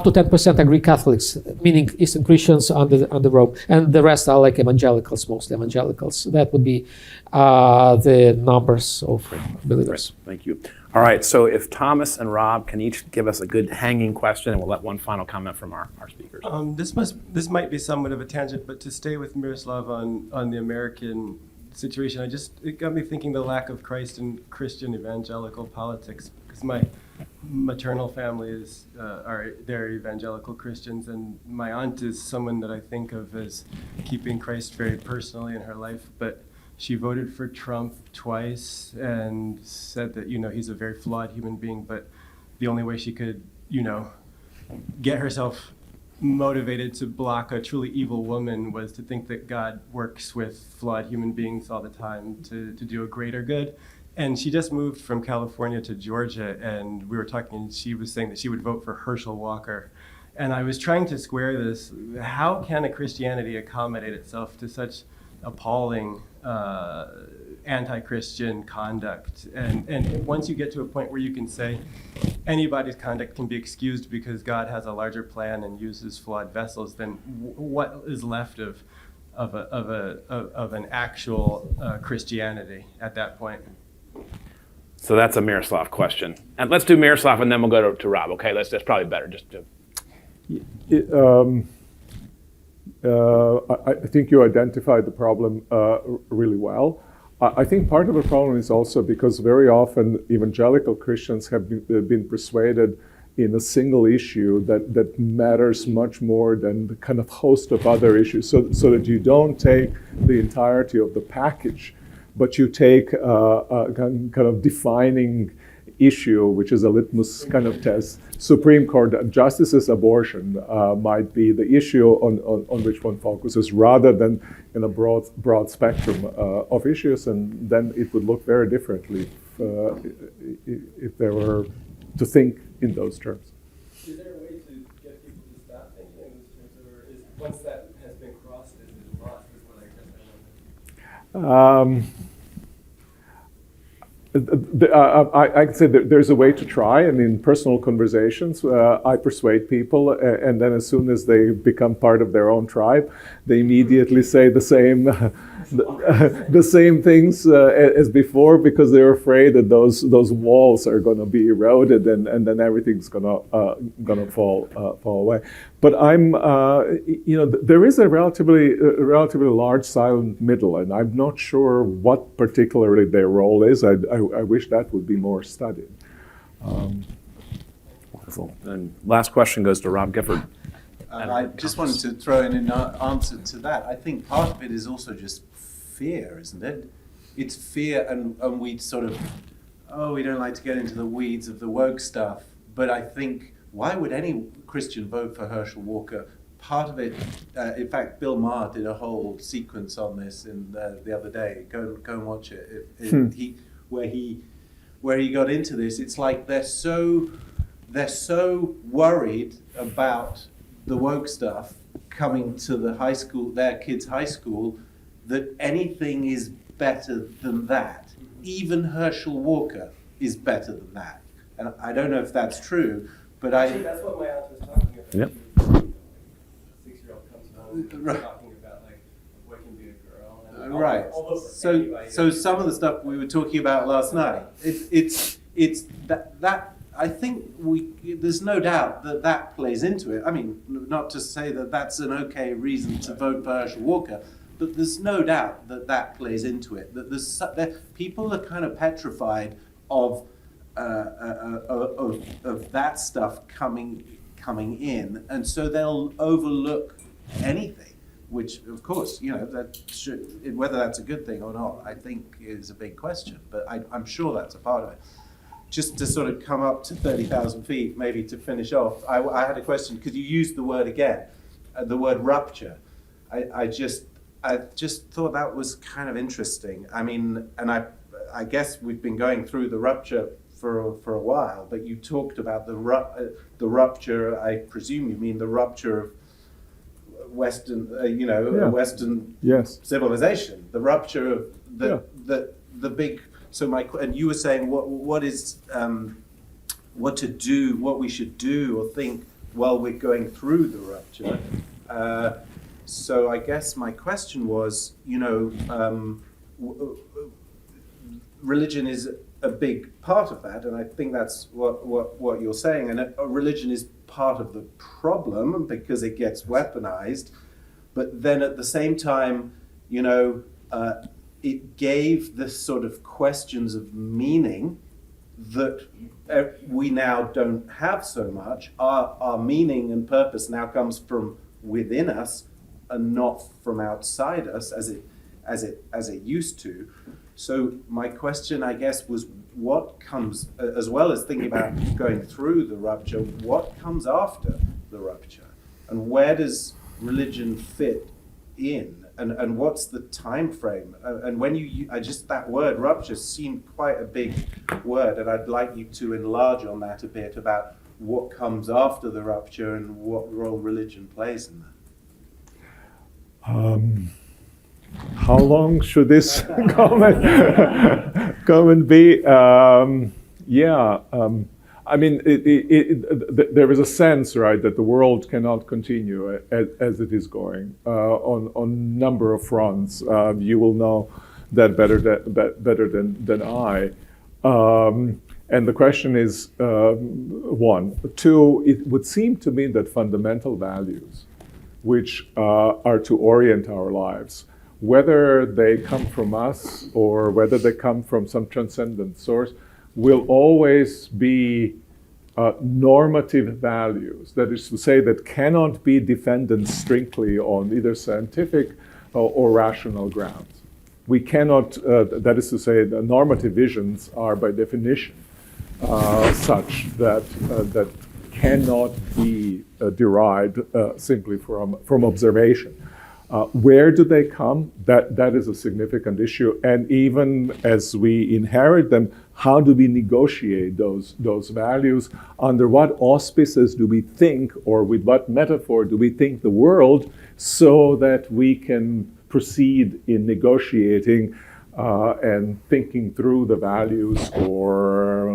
to 10% are Greek Catholics, meaning Eastern Christians under Rome, and the rest are evangelicals, mostly evangelicals. That would be the numbers of believers. Great. Thank you. All right, so if Thomas and Rob can each give us a good hanging question, and we'll let one final comment from our speakers. This might be somewhat of a tangent, but to stay with Miroslav on the American situation, it got me thinking the lack of Christ in Christian evangelical politics, because my maternal family they're evangelical Christians, and my aunt is someone that I think of as keeping Christ very personally in her life, but she voted for Trump twice and said that he's a very flawed human being, but the only way she could get herself motivated to block a truly evil woman was to think that God works with flawed human beings all the time to do a greater good. And she just moved from California to Georgia, and we were talking, and she was saying that she would vote for Herschel Walker. And I was trying to square this. How can a Christianity accommodate itself to such appalling anti-Christian conduct? And once you get to a point where you can say anybody's conduct can be excused because God has a larger plan and uses flawed vessels, then what is left of an actual Christianity at that point? So that's a Miroslav question. And let's do Miroslav and then we'll go to Rob. Okay, that's probably better. I think you identified the problem really well. I think part of the problem is also because very often evangelical Christians have been persuaded in a single issue that matters much more than the kind of host of other issues, so that you don't take the entirety of the package, but you take a kind of defining issue, which is a litmus kind of test. Supreme Court justice's abortion might be the issue on which one focuses, rather than in a broad spectrum of issues, and then it would look very differently if there were to think in those terms. Is there a way to get people to stop thinking in those terms, or is once that has been crossed, is it lost? Is what I guess I can say that there's a way to try, and in personal conversations, I persuade people, and then as soon as they become part of their own tribe, they immediately say the same things as before, because they're afraid that those walls are going to be eroded, and then everything's gonna fall away. But there is a relatively large silent middle, and I'm not sure what particularly their role is. I wish that would be more studied. Wonderful. And last question goes to Rob Gifford. I just wanted to throw in an answer to that. I think part of it is also just fear, isn't it? It's fear, and we sort of, we don't like to get into the weeds of the woke stuff, but I think, why would any Christian vote for Herschel Walker? Part of it, in fact, Bill Maher did a whole sequence on this the other day. Go and watch it. Where he got into this. It's like they're so worried about the woke stuff coming to their kids' high school, that anything is better than that. Even Herschel Walker is better than that. And I don't know if that's true, but that's what my aunt was talking about. Yep. A 6-year-old comes home talking about like a boy can be a girl. And right. So some of the stuff we were talking about last night, it's that I think there's no doubt that plays into it. I mean, not to say that that's an okay reason to vote for Herschel Walker, but there's no doubt that plays into it. That people are kind of petrified of that stuff coming in, and so they'll overlook anything, which of course, whether that's a good thing or not, I think is a big question, but I'm sure that's a part of it. Just to sort of come up to 30,000 feet, maybe to finish off, I had a question, because you used the word again, the word rupture. I just thought that was kind of interesting. I mean, and I guess we've been going through the rupture for a while, but you talked about the rupture. I presume you mean the rupture of Western, Western civilization. The rupture of the big. So and you were saying what we should do or think while we're going through the rupture. So I guess my question was, religion is a big part of that, and I think that's what you're saying. And religion is part of the problem because it gets weaponized, but then at the same time, it gave the sort of questions of meaning that we now don't have so much. Our meaning and purpose now comes from within us and not from outside us as it used to. So my question, I guess, was what comes, as well as thinking about going through the rupture, what comes after the rupture? And where does religion fit in? And what's the time frame? And when that word rupture seemed quite a big word, and I'd like you to enlarge on that a bit about what comes after the rupture and what role religion plays in that. How long should this comment be? I mean, there is a sense, right, that the world cannot continue as it is going on a number of fronts. You will know that better than I. And the question is, one. Two, it would seem to me that fundamental values, which are to orient our lives, whether they come from us or whether they come from some transcendent source, will always be normative values. That is to say, that cannot be defended strictly on either scientific or rational grounds. We cannot, that is to say, the normative visions are by definition such that cannot be derived simply from observation. Where do they come? That is a significant issue. And even as we inherit them, how do we negotiate those values? Under what auspices do we think, or with what metaphor do we think the world, so that we can proceed in negotiating and thinking through the values, or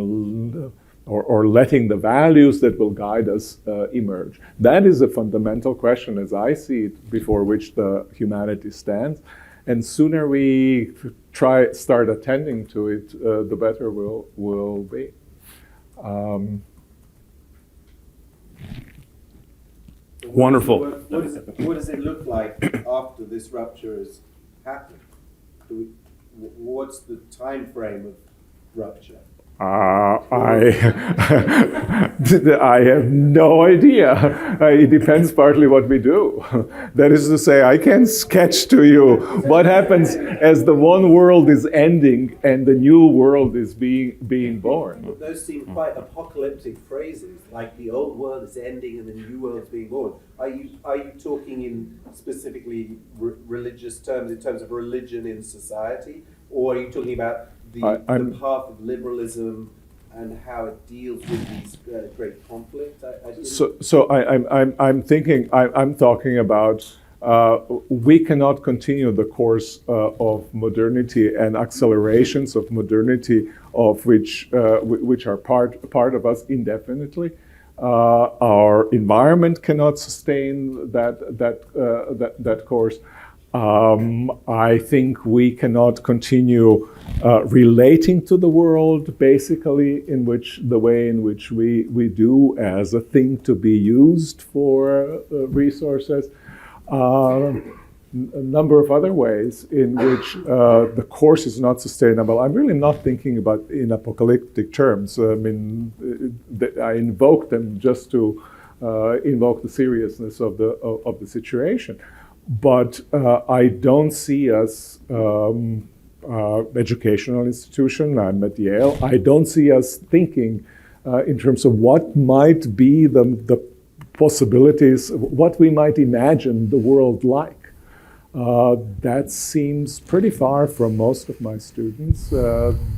letting the values that will guide us emerge? That is a fundamental question, as I see it, before which the humanity stands. And sooner we start attending to it, the better will be. Wonderful. What does it look like after this rupture has happened? What's the time frame of rupture? I have no idea. It depends partly what we do. That is to say, I can sketch to you what happens as the one world is ending and the new world is being born. Those seem quite apocalyptic phrases, like the old world is ending and the new world is being born. Are you talking in specifically religious terms, in terms of religion in society, or are you talking about the path of liberalism and how it deals with these great conflicts? I'm talking about we cannot continue the course of modernity and accelerations of modernity, of which are part of us indefinitely. Our environment cannot sustain that course. I think we cannot continue relating to the world basically in the way in which we do, as a thing to be used for resources. A number of other ways in which the course is not sustainable. I'm really not thinking about in apocalyptic terms. I mean, I invoke them just to invoke the seriousness of the situation. But I don't see us, educational institution, I'm at Yale, I don't see us thinking in terms of what might be the possibilities, what we might imagine the world like. That seems pretty far from most of my students.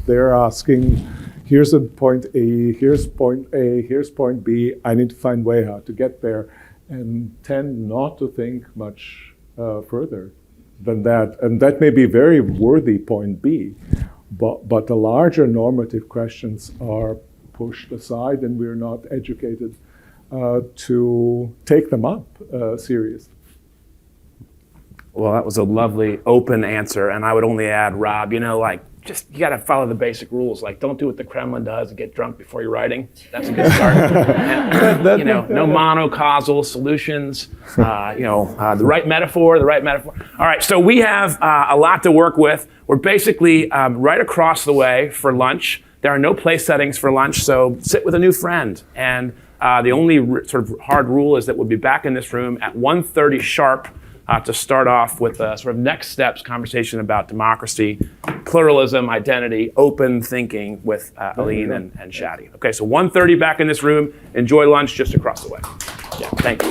They're asking, here's a point A, here's point A, here's point B, I need to find a way how to get there, and tend not to think much further than that. And that may be a very worthy point B, but the larger normative questions are pushed aside, and we're not educated to take them up seriously. Well, that was a lovely open answer, and I would only add, Rob, you got to follow the basic rules. Like, don't do what the Kremlin does and get drunk before you're writing. That's a good start. And, no monocausal solutions. The right metaphor. All right, so we have a lot to work with. We're basically right across the way for lunch. There are no place settings for lunch, so sit with a new friend. And the only sort of hard rule is that we'll be back in this room at 1:30 sharp. To start off with a sort of next steps conversation about democracy, pluralism, identity, open thinking with Aline and Shadi. Okay, so 1:30 back in this room. Enjoy lunch just across the way. Yeah, thank you.